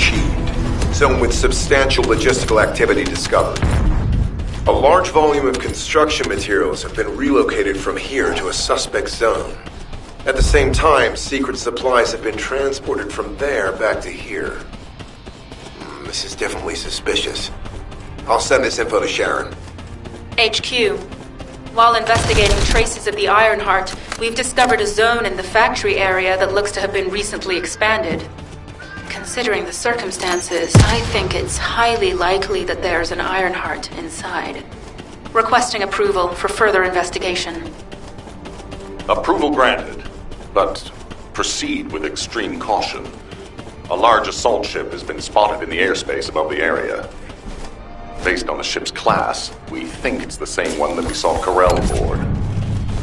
achieved. Zone with substantial logistical activity discovered. A large volume of construction materials have been relocated from here to a suspect zone. At the same time, secret supplies have been transported from there back to here. This is definitely suspicious. I'll send this info to Sharon. HQ. While investigating traces of the Ironheart, we've discovered a zone in the factory area that looks to have been recently expanded. Considering the circumstances, I think it's highly likely that there's an Ironheart inside. Requesting approval for further investigation. Approval granted, but proceed with extreme caution. A large assault ship has been spotted in the airspace above the area. Based on the ship's class, we think it's the same one that we saw Carell aboard.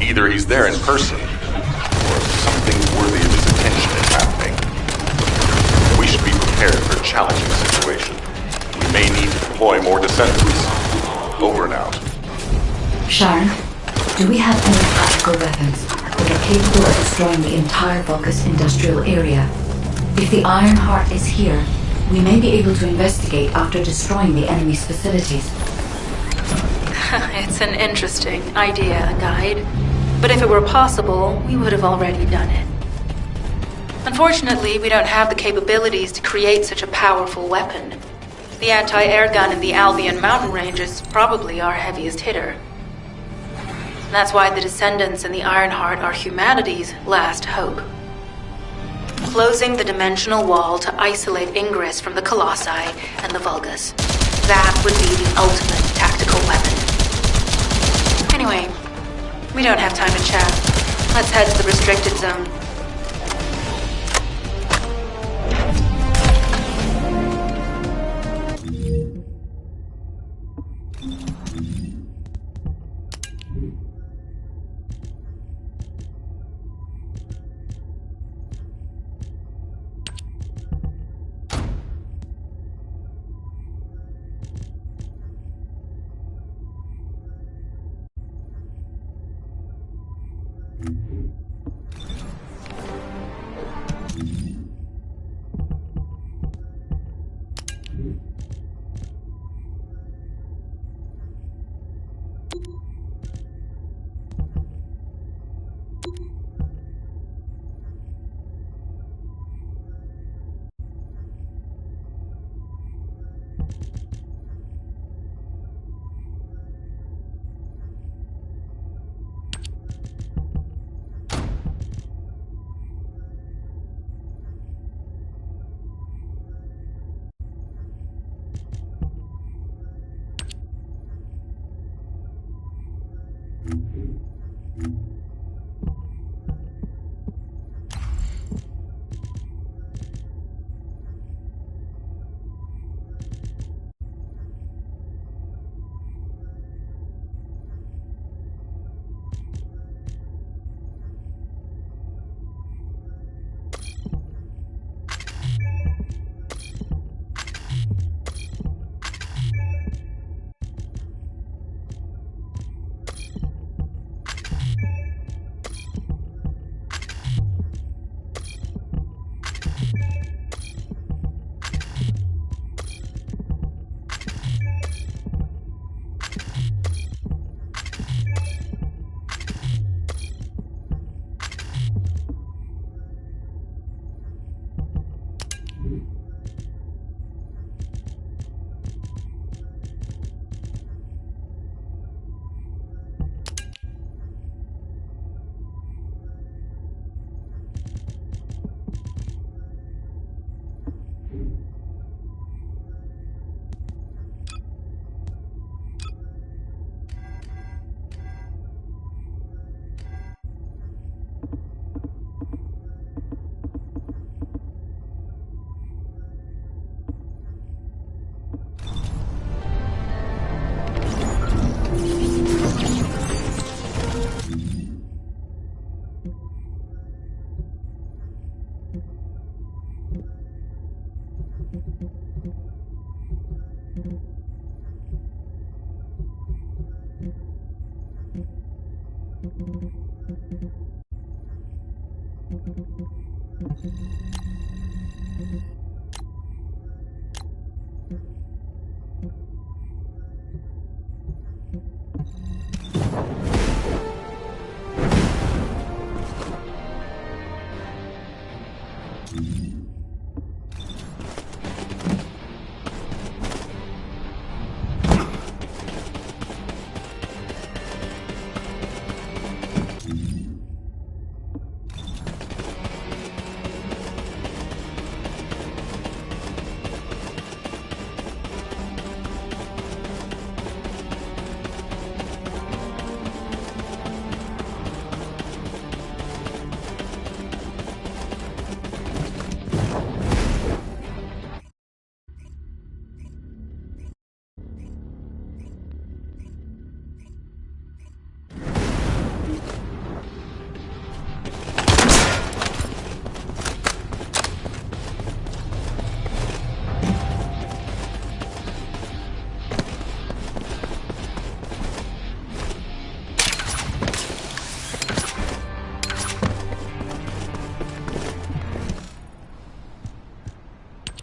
Either he's there in person, or something worthy of his attention is happening. We should be prepared for a challenging situation. We may need to deploy more descendants. Over and out. Sharon, do we have any practical weapons that are capable of destroying the entire Vulgus industrial area? If the Ironheart is here, we may be able to investigate after destroying the enemy's facilities. It's an interesting idea, Guide. But if it were possible, we would have already done it. Unfortunately, we don't have the capabilities to create such a powerful weapon. The anti-air gun in the Albion mountain range is probably our heaviest hitter. That's why the Descendants and the Ironheart are humanity's last hope. Closing the dimensional wall to isolate ingress from the Colossi and the Vulgus. That would be the ultimate tactical weapon. Anyway, we don't have time to chat. Let's head to the restricted zone.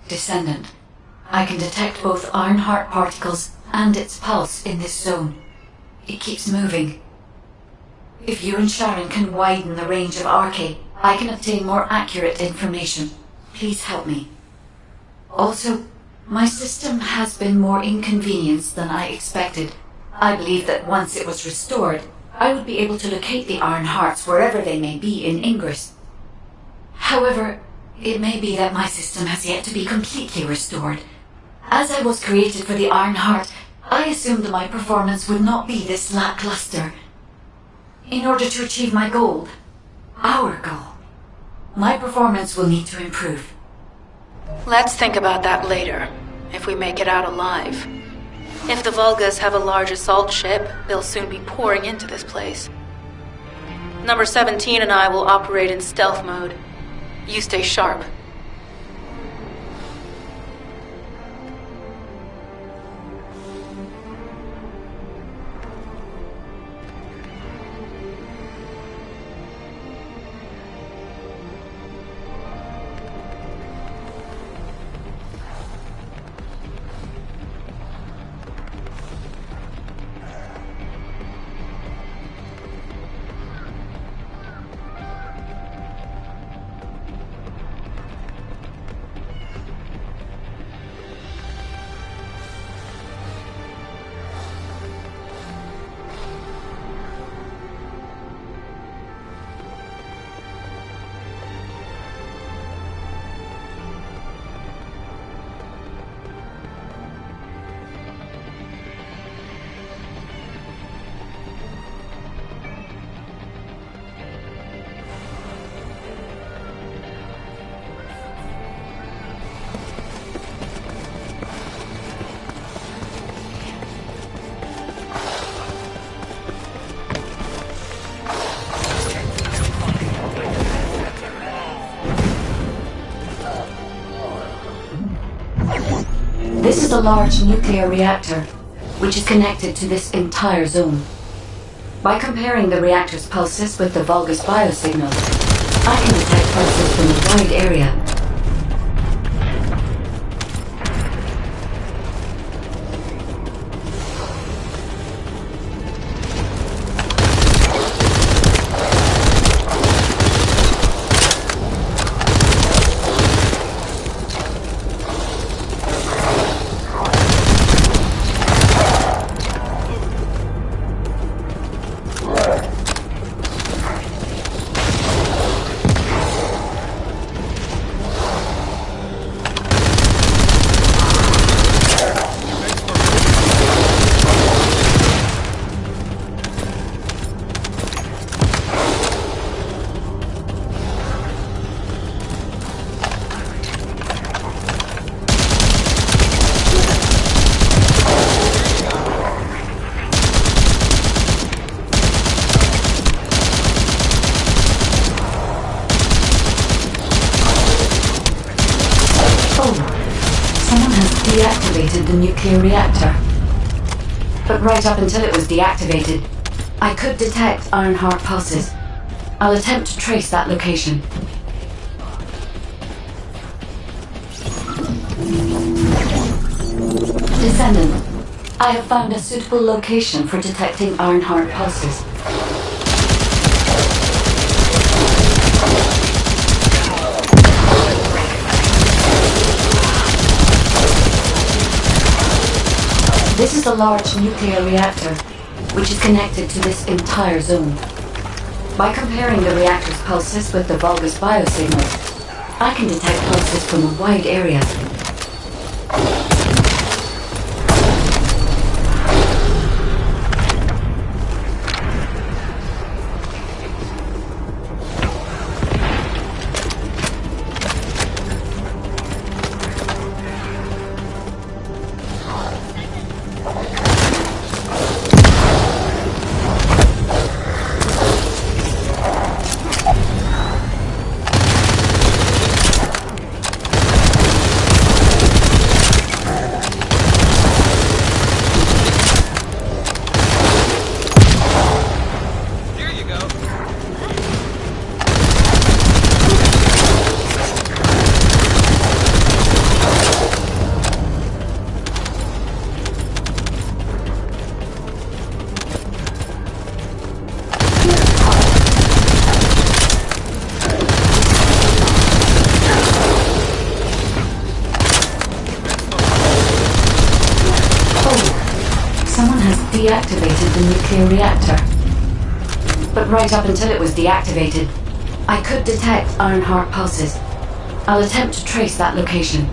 Descendant, I can detect both Ironheart particles and its pulse in this zone. It keeps moving. If you and Sharon can widen the range of Arche, I can obtain more accurate information. Please help me. Also, my system has been more inconvenienced than I expected. I believe that once it was restored, I would be able to locate the Ironhearts wherever they may be in Ingress. However, it may be that my system has yet to be completely restored. As I was created for the Ironheart, I assumed my performance would not be this lackluster. In order to achieve my goal, our goal, my performance will need to improve. Let's think about that later, if we make it out alive. If the Vulgas have a large assault ship, they'll soon be pouring into this place. Number 17 and I will operate in stealth mode. You stay sharp. This is a large nuclear reactor, which is connected to this entire zone. By comparing the reactor's pulses with the Vulgus biosignals, I can detect pulses from a wide area. Deactivated the nuclear reactor. But right up until it was deactivated, I could detect Ironheart pulses. I'll attempt to trace that location. Descendant, I have found a suitable location for detecting Ironheart pulses. This is a large nuclear reactor, which is connected to this entire zone. By comparing the reactor's pulses with the Vulgus biosignals, I can detect pulses from a wide area. Deactivated the nuclear reactor. But right up until it was deactivated, I could detect Ironheart pulses. I'll attempt to trace that location.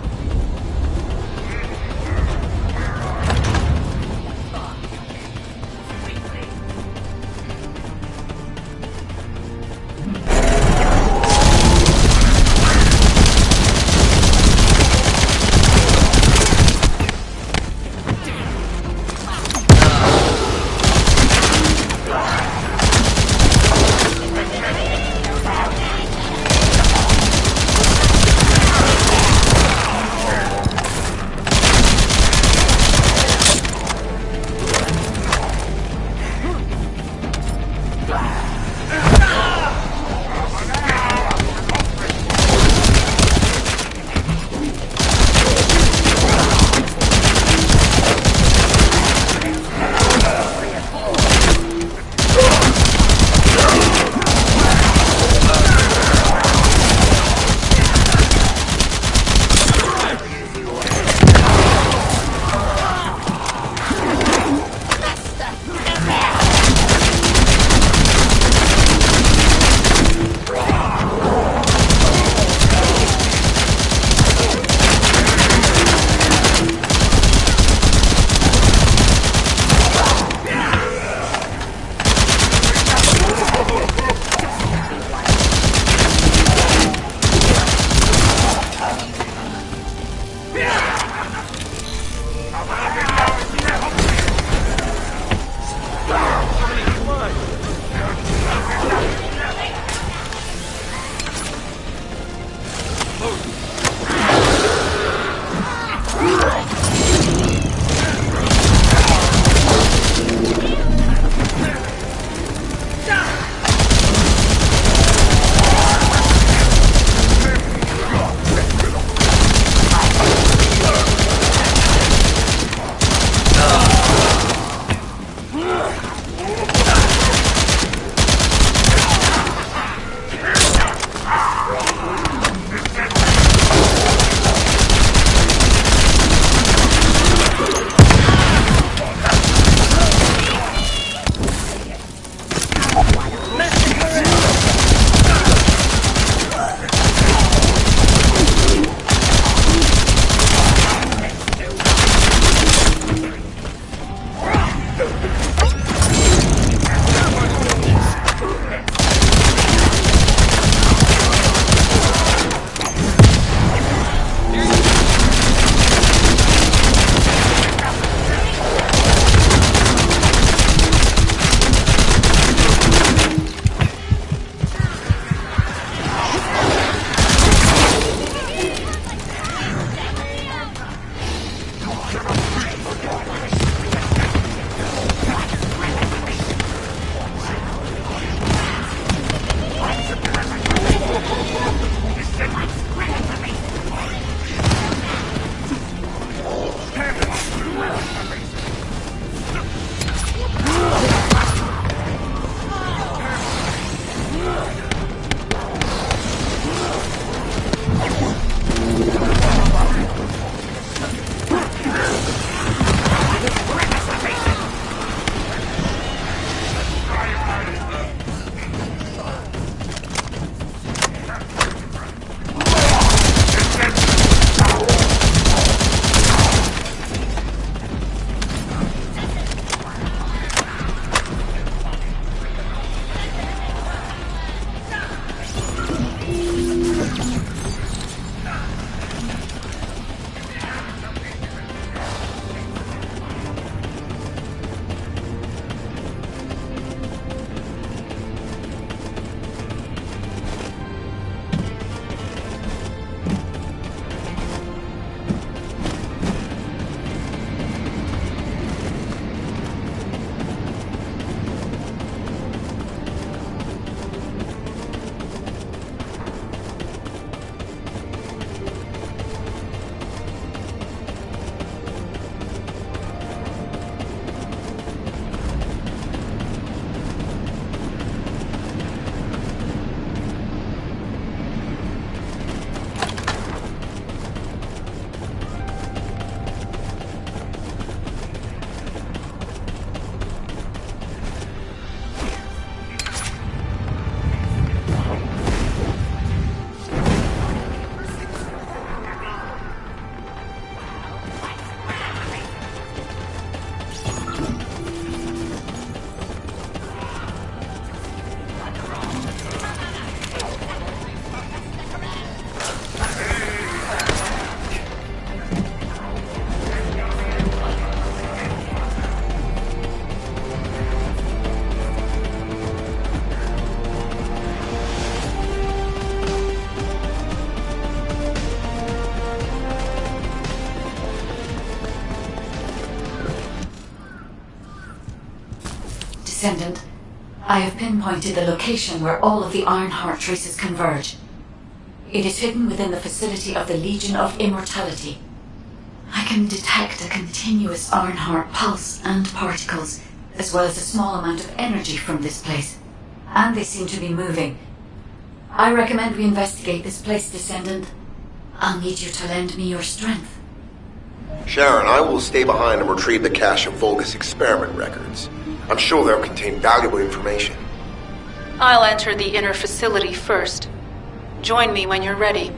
Descendant, I have pinpointed the location where all of the Ironheart traces converge. It is hidden within the facility of the Legion of Immortality. I can detect a continuous Ironheart pulse and particles, as well as a small amount of energy from this place. And they seem to be moving. I recommend we investigate this place, Descendant. I'll need you to lend me your strength. Sharon, I will stay behind and retrieve the cache of Vulgus experiment records. I'm sure they'll contain valuable information. I'll enter the inner facility first. Join me when you're ready.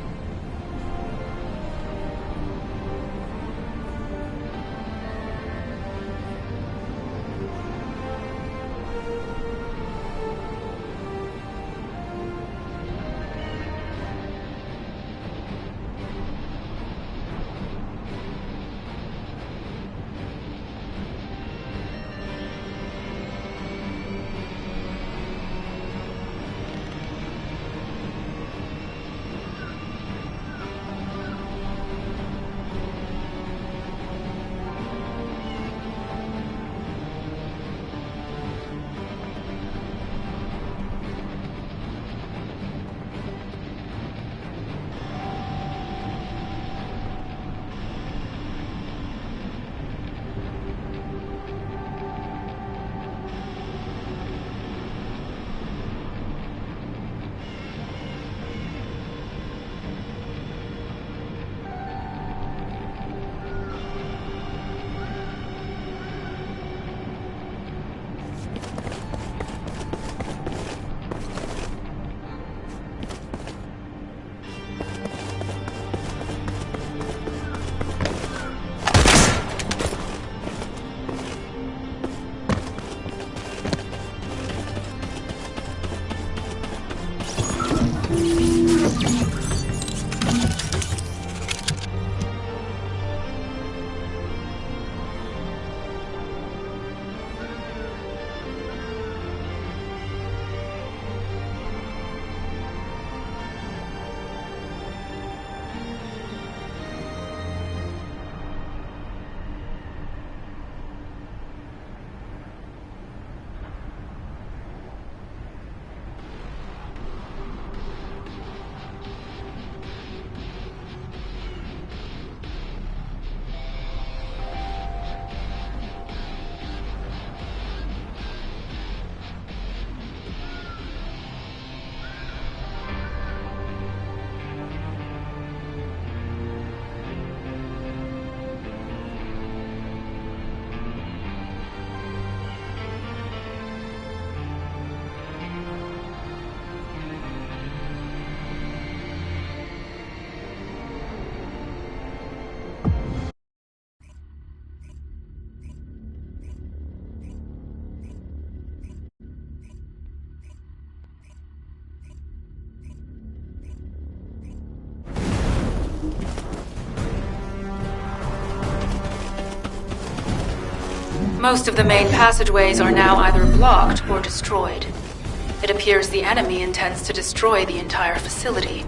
Most of the main passageways are now either blocked or destroyed. It appears the enemy intends to destroy the entire facility.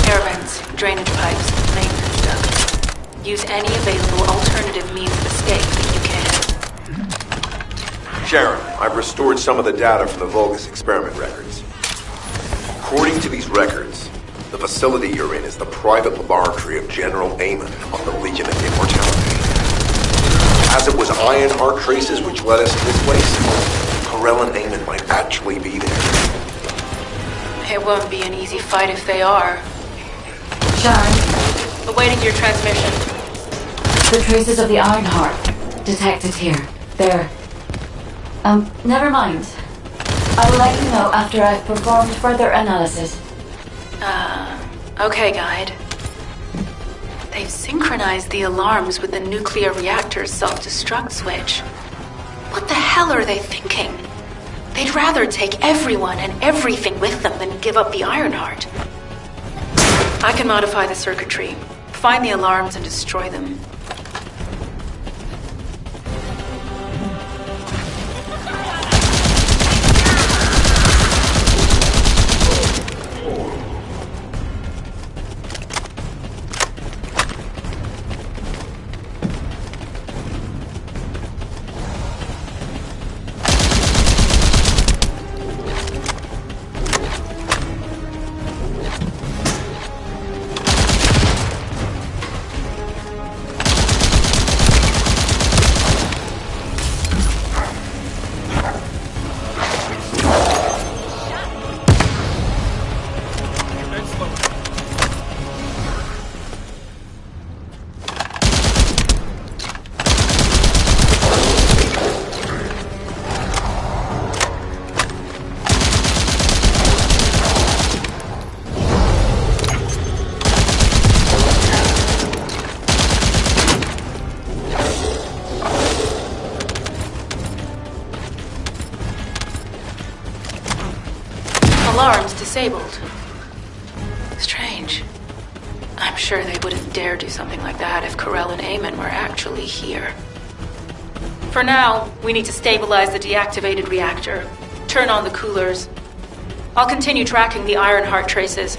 Air vents, drainage pipes, maintenance ducts. Use any available alternative means of escape if you can. Sharon, I've restored some of the data from the Vulgus experiment records. According to these records, the facility you're in is the private laboratory of General Amon of the Legion of Immortality. As it was Ironheart traces which led us to this place, Corell and Amon might actually be there. It won't be an easy fight if they are. Sharon. Awaiting your transmission. The traces of the Ironheart detected here. They're... never mind. I will let you know after I've performed further analysis. Okay, Guide. They've synchronized the alarms with the nuclear reactor's self-destruct switch. What the hell are they thinking? They'd rather take everyone and everything with them than give up the Ironheart. I can modify the circuitry, find the alarms and destroy them. alarms disabled. Strange. I'm sure they wouldn't dare do something like that if Corell and Eamon were actually here. For now, we need to stabilize the deactivated reactor, turn on the coolers. I'll continue tracking the Ironheart traces.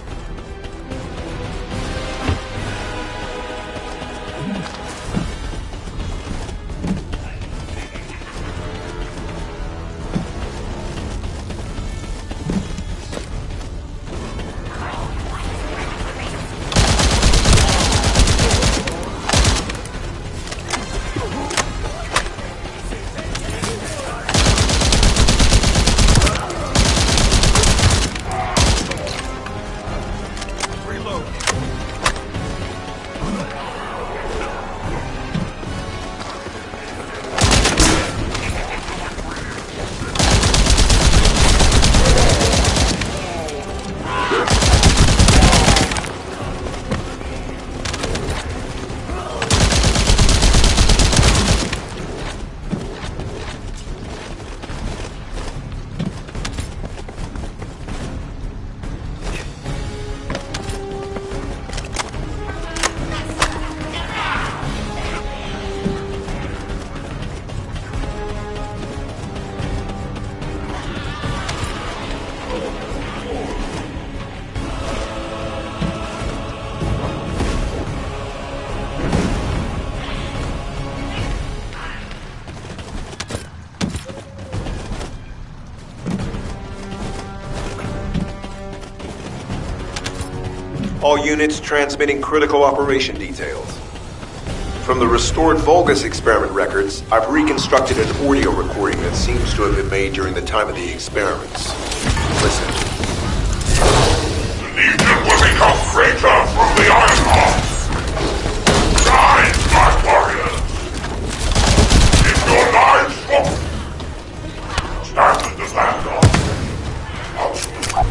All units transmitting critical operation details. From the restored Vulgus experiment records, I've reconstructed an audio recording that seems to have been made during the time of the experiments. Listen. The Legion will become greater from the Ironheart. Rise, my warriors! If your lives fall, stand at the vanguard. I will stand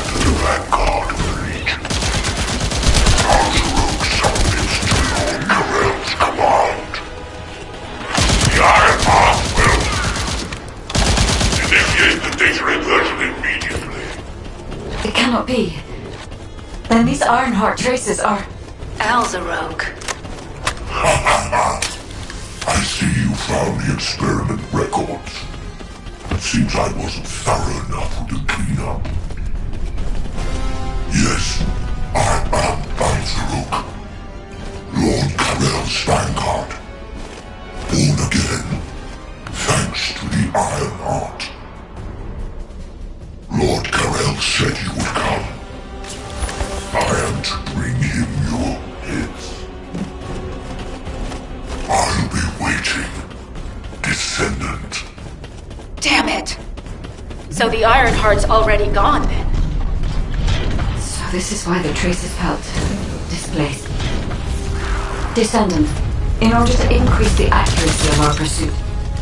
at the vanguard of the Legion. Gooooooo submits to Lord Corell's command. The Ironheart will initiate the data inversion immediately. It cannot be. Then these Ironheart traces are... Alzaroke. I see you found the experiment records. It seems I wasn't thorough enough to clean up. Yes, I am Alzaroke, Lord Corell's vanguard. Born again, thanks to the Ironheart. Lord Corell said you would come. I am to bring him your hits. I'll be waiting, Descendant. Damn it! So the Ironheart's already gone then? So this is why the traces felt displaced. Descendant, in order to increase the accuracy of our pursuit,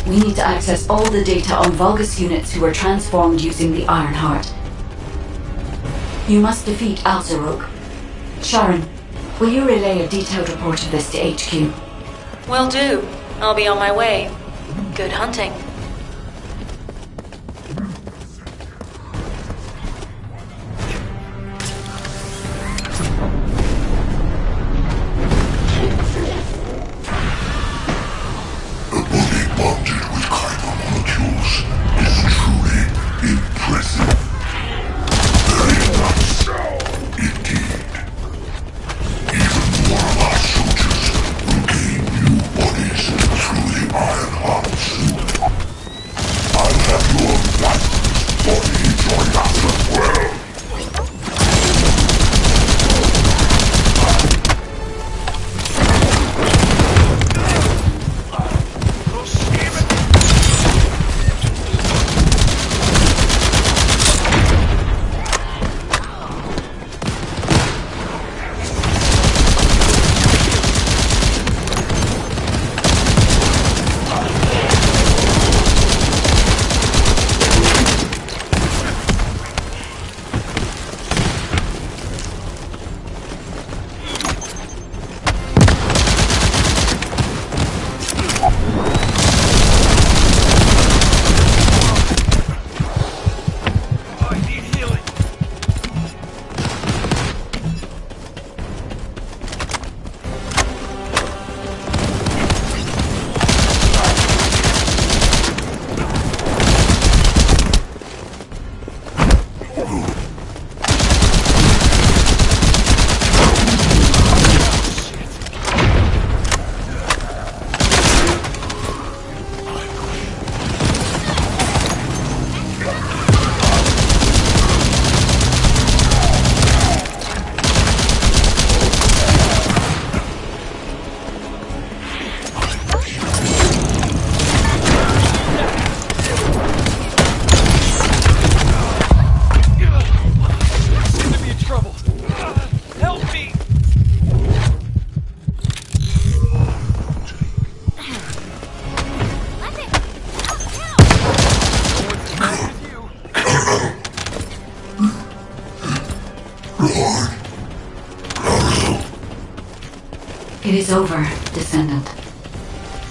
we need to access all the data on Vulgus units who were transformed using the Ironheart. You must defeat Alzaroke. Sharon, will you relay a detailed report of this to HQ? Will do. I'll be on my way. Good hunting. A body bonded with kyber molecules is truly impressive. Very nice, indeed. Even more of our soldiers will gain new bodies through the Ironheart soon. It is over, Descendant.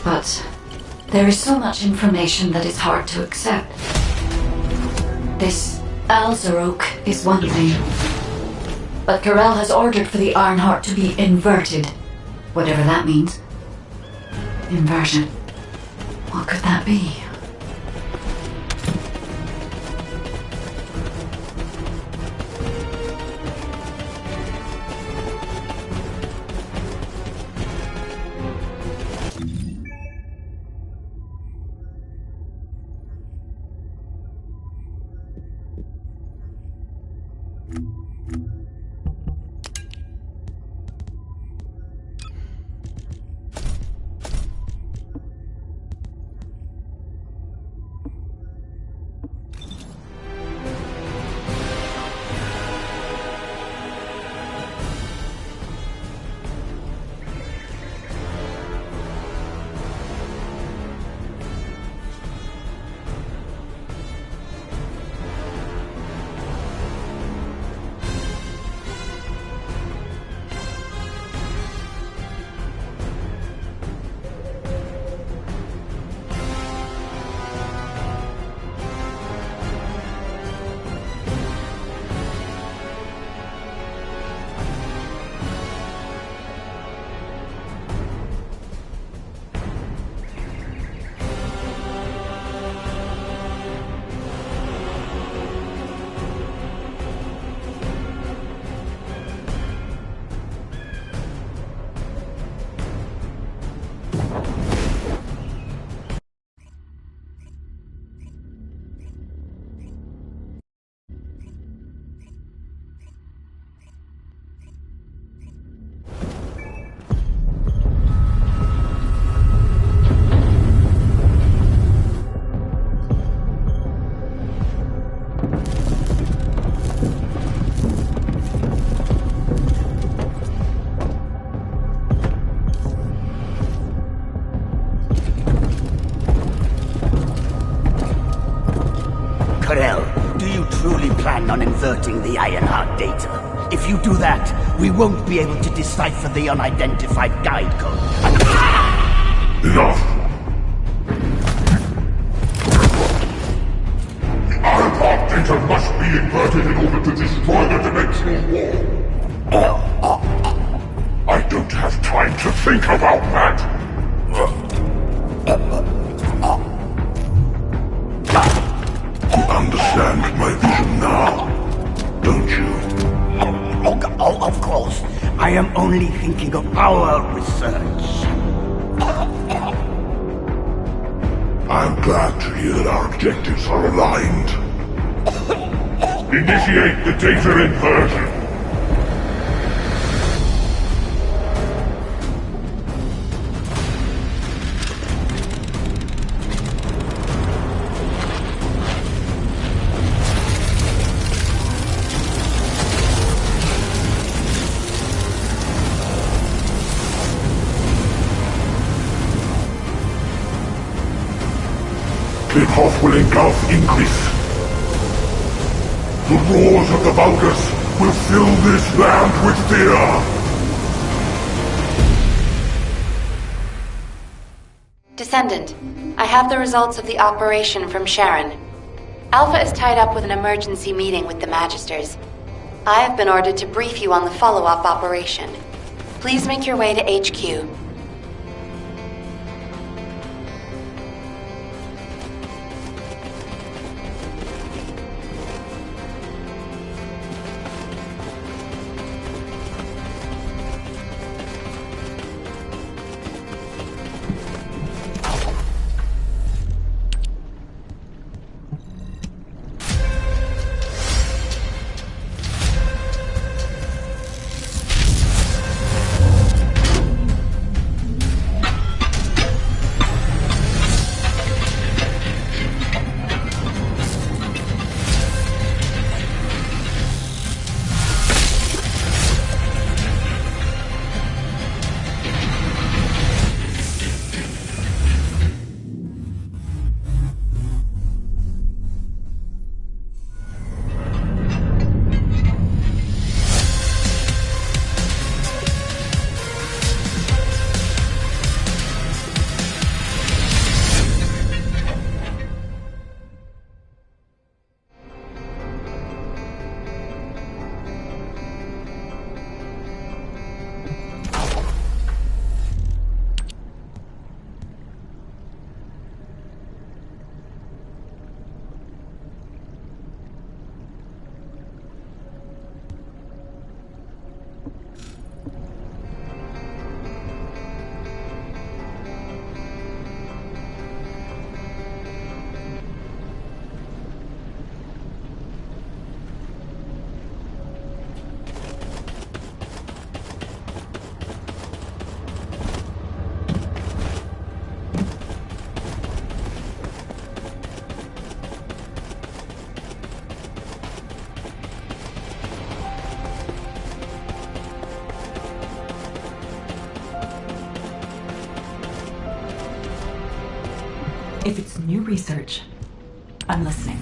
But there is so much information that is hard to accept. This Alzarok is one thing. But Corel has ordered for the Ironheart to be inverted. Whatever that means. Inversion. What could that be? On inverting the Ironheart data. If you do that, we won't be able to decipher the unidentified guide code. Enough! The Ironheart data must be inverted in order to destroy the dimensional wall. I don't have time to think about that! You understand my vision now, don't you? Oh, of course. I am only thinking of our research. I'm glad to hear that our objectives are aligned. Initiate the data inversion. Cliff will engulf Increase. The roars of the Vulgus will fill this land with fear. Descendant, I have the results of the operation from Sharon. Alpha is tied up with an emergency meeting with the Magisters. I have been ordered to brief you on the follow-up operation. Please make your way to HQ. new research. I'm listening.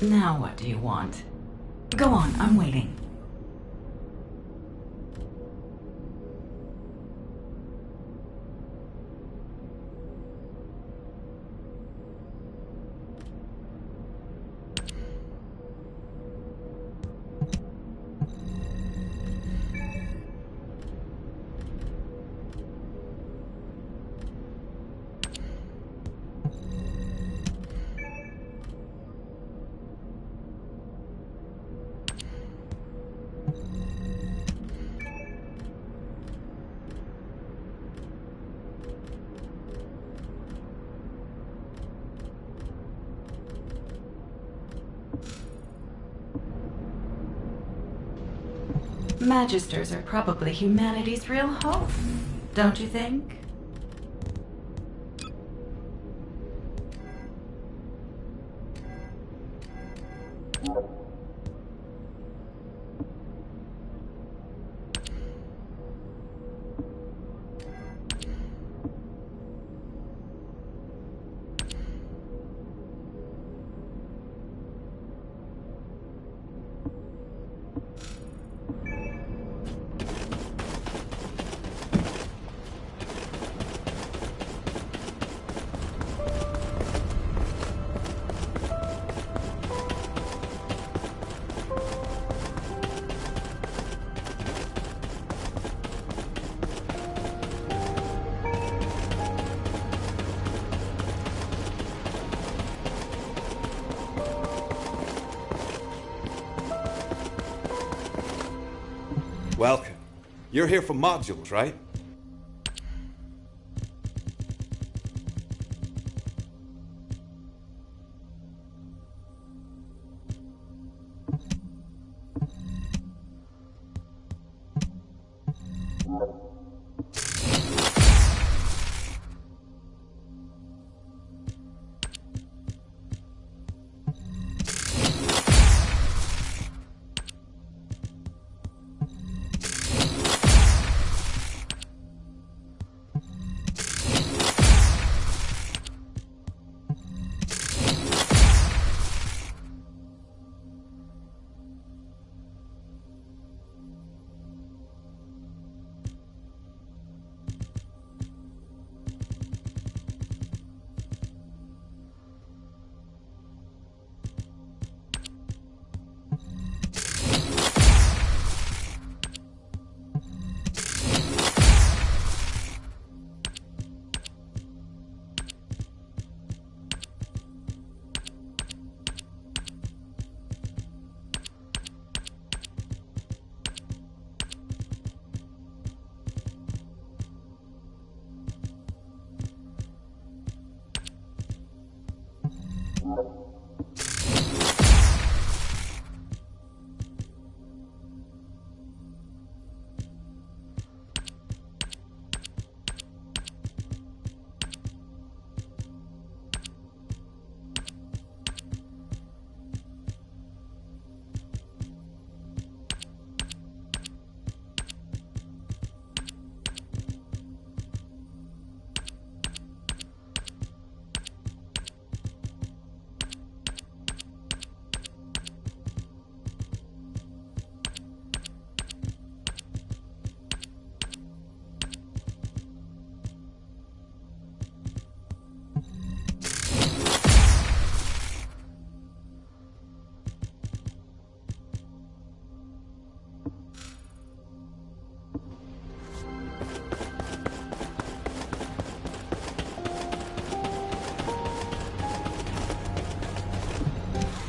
Now what do you want? Go on, I'm waiting. Magisters are probably humanity's real hope, don't you think? Welcome. You're here for modules, right?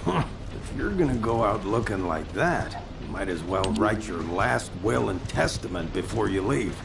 If you're gonna go out looking like that, you might as well write your last will and testament before you leave.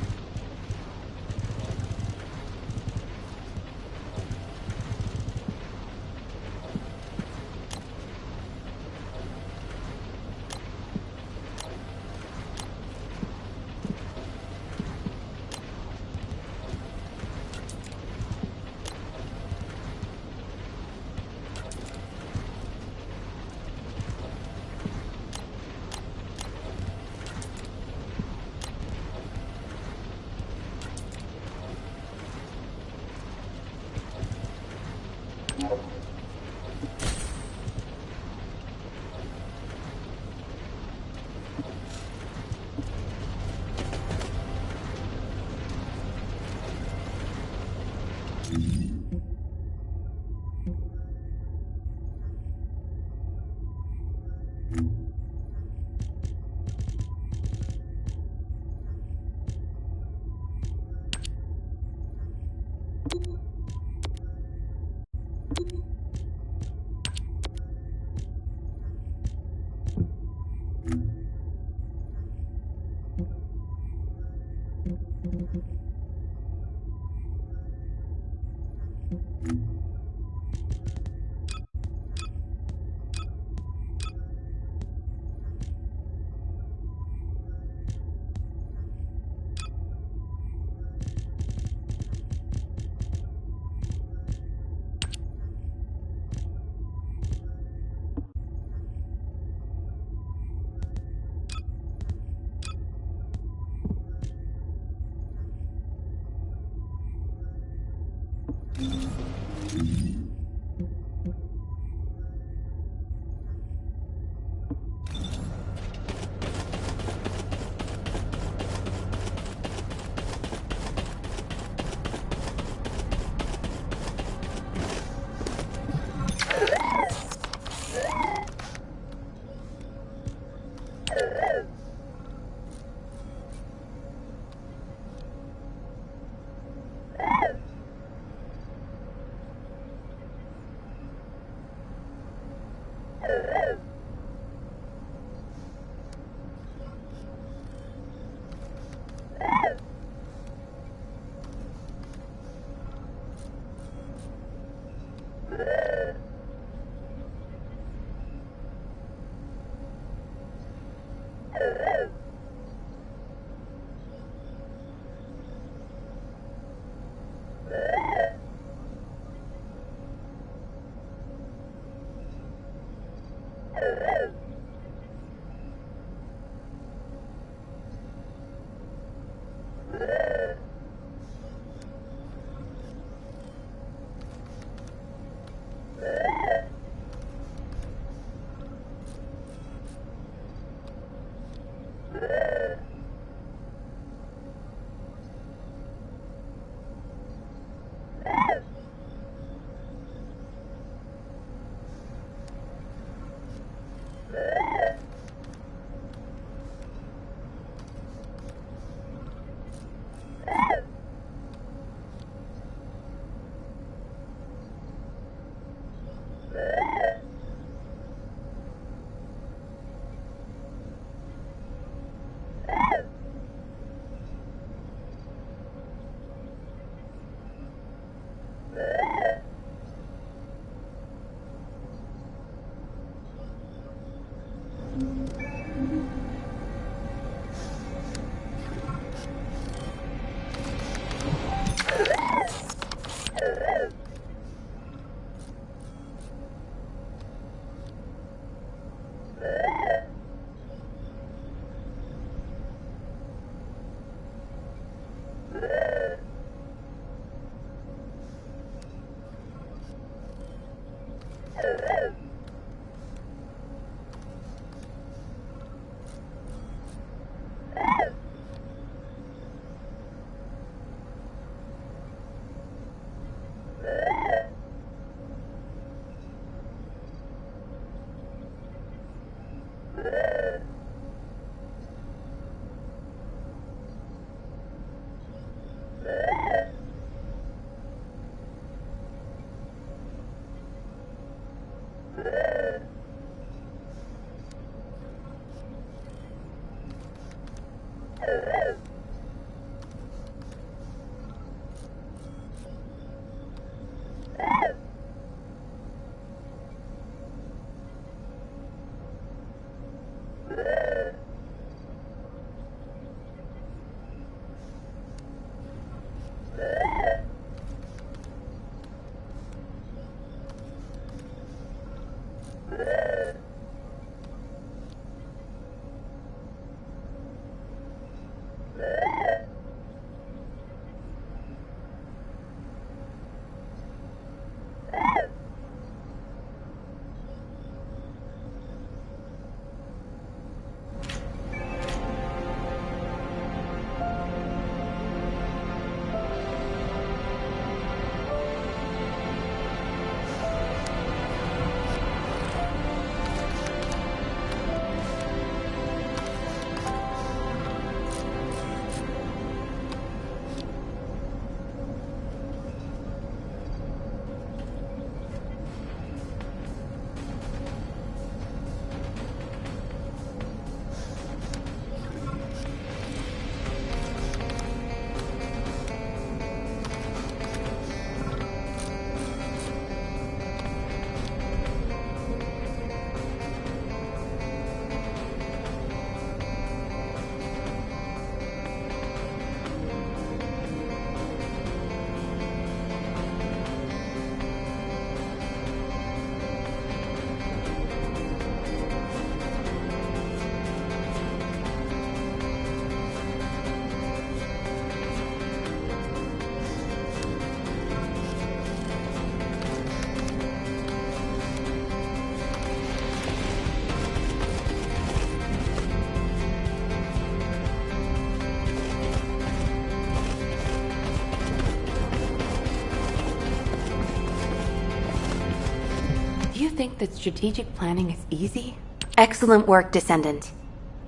You think that strategic planning is easy? Excellent work, Descendant.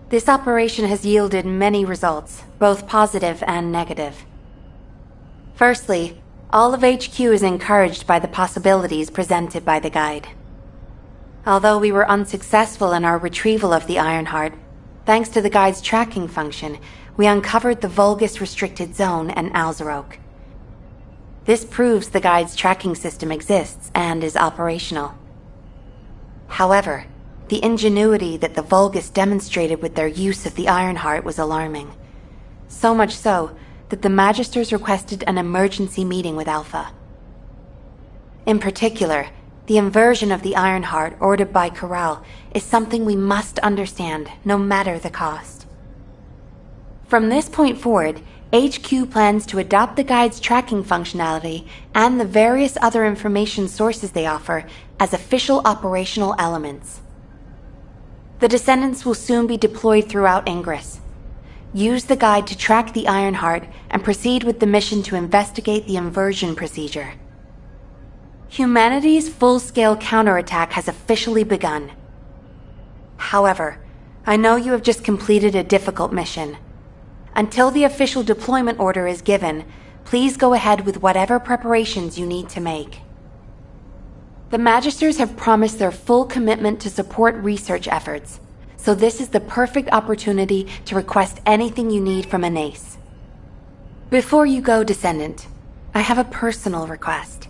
This operation has yielded many results, both positive and negative. Firstly, all of HQ is encouraged by the possibilities presented by the guide. Although we were unsuccessful in our retrieval of the Ironheart, thanks to the guide's tracking function, we uncovered the Vulgus restricted zone and Alzerok. This proves the guide's tracking system exists and is operational. However, the ingenuity that the Vulgus demonstrated with their use of the Ironheart was alarming. So much so that the Magisters requested an emergency meeting with Alpha. In particular, the inversion of the Ironheart ordered by Corral is something we must understand, no matter the cost. From this point forward, HQ plans to adopt the Guide's tracking functionality and the various other information sources they offer as official operational elements. The Descendants will soon be deployed throughout Ingress. Use the Guide to track the Ironheart and proceed with the mission to investigate the inversion procedure. Humanity's full-scale counterattack has officially begun. However, I know you have just completed a difficult mission. Until the official deployment order is given, please go ahead with whatever preparations you need to make. The Magisters have promised their full commitment to support research efforts, so this is the perfect opportunity to request anything you need from an ace. Before you go, Descendant, I have a personal request.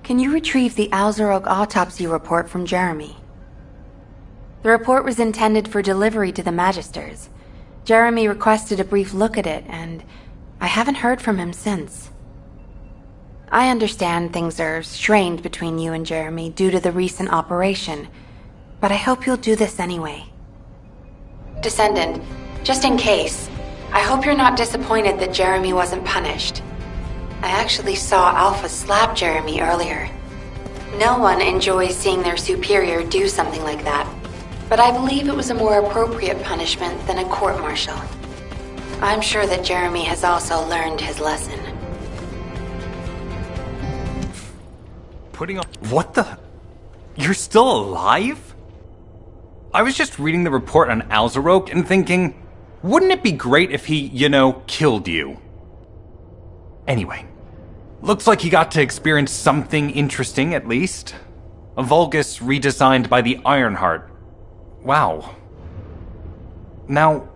Can you retrieve the Alzarog autopsy report from Jeremy? The report was intended for delivery to the Magisters. Jeremy requested a brief look at it, and I haven't heard from him since. I understand things are strained between you and Jeremy due to the recent operation, but I hope you'll do this anyway. Descendant, just in case, I hope you're not disappointed that Jeremy wasn't punished. I actually saw Alpha slap Jeremy earlier. No one enjoys seeing their superior do something like that, but I believe it was a more appropriate punishment than a court-martial. I'm sure that Jeremy has also learned his lesson. Putting on... What the... You're still alive? I was just reading the report on Alzarog and thinking, wouldn't it be great if he, killed you? Anyway, looks like he got to experience something interesting at least. A Vulgus redesigned by the Ironheart. Wow. Now,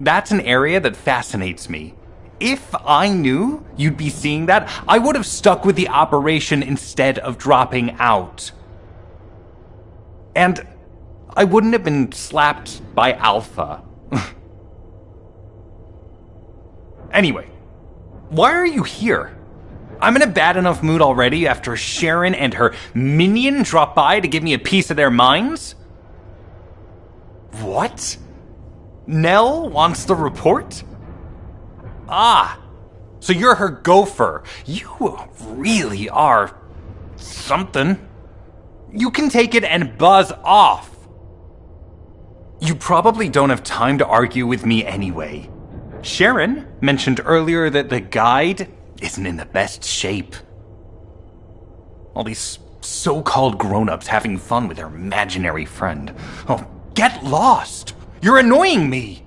that's an area that fascinates me. If I knew you'd be seeing that, I would have stuck with the operation instead of dropping out. And I wouldn't have been slapped by Alpha. Anyway, why are you here? I'm in a bad enough mood already after Sharon and her minion drop by to give me a piece of their minds? What? Nell wants the report? Ah, so you're her gopher. You really are something. You can take it and buzz off. You probably don't have time to argue with me anyway. Sharon mentioned earlier that the Guide isn't in the best shape. All these so-called grown-ups having fun with their imaginary friend. Oh, get lost! You're annoying me!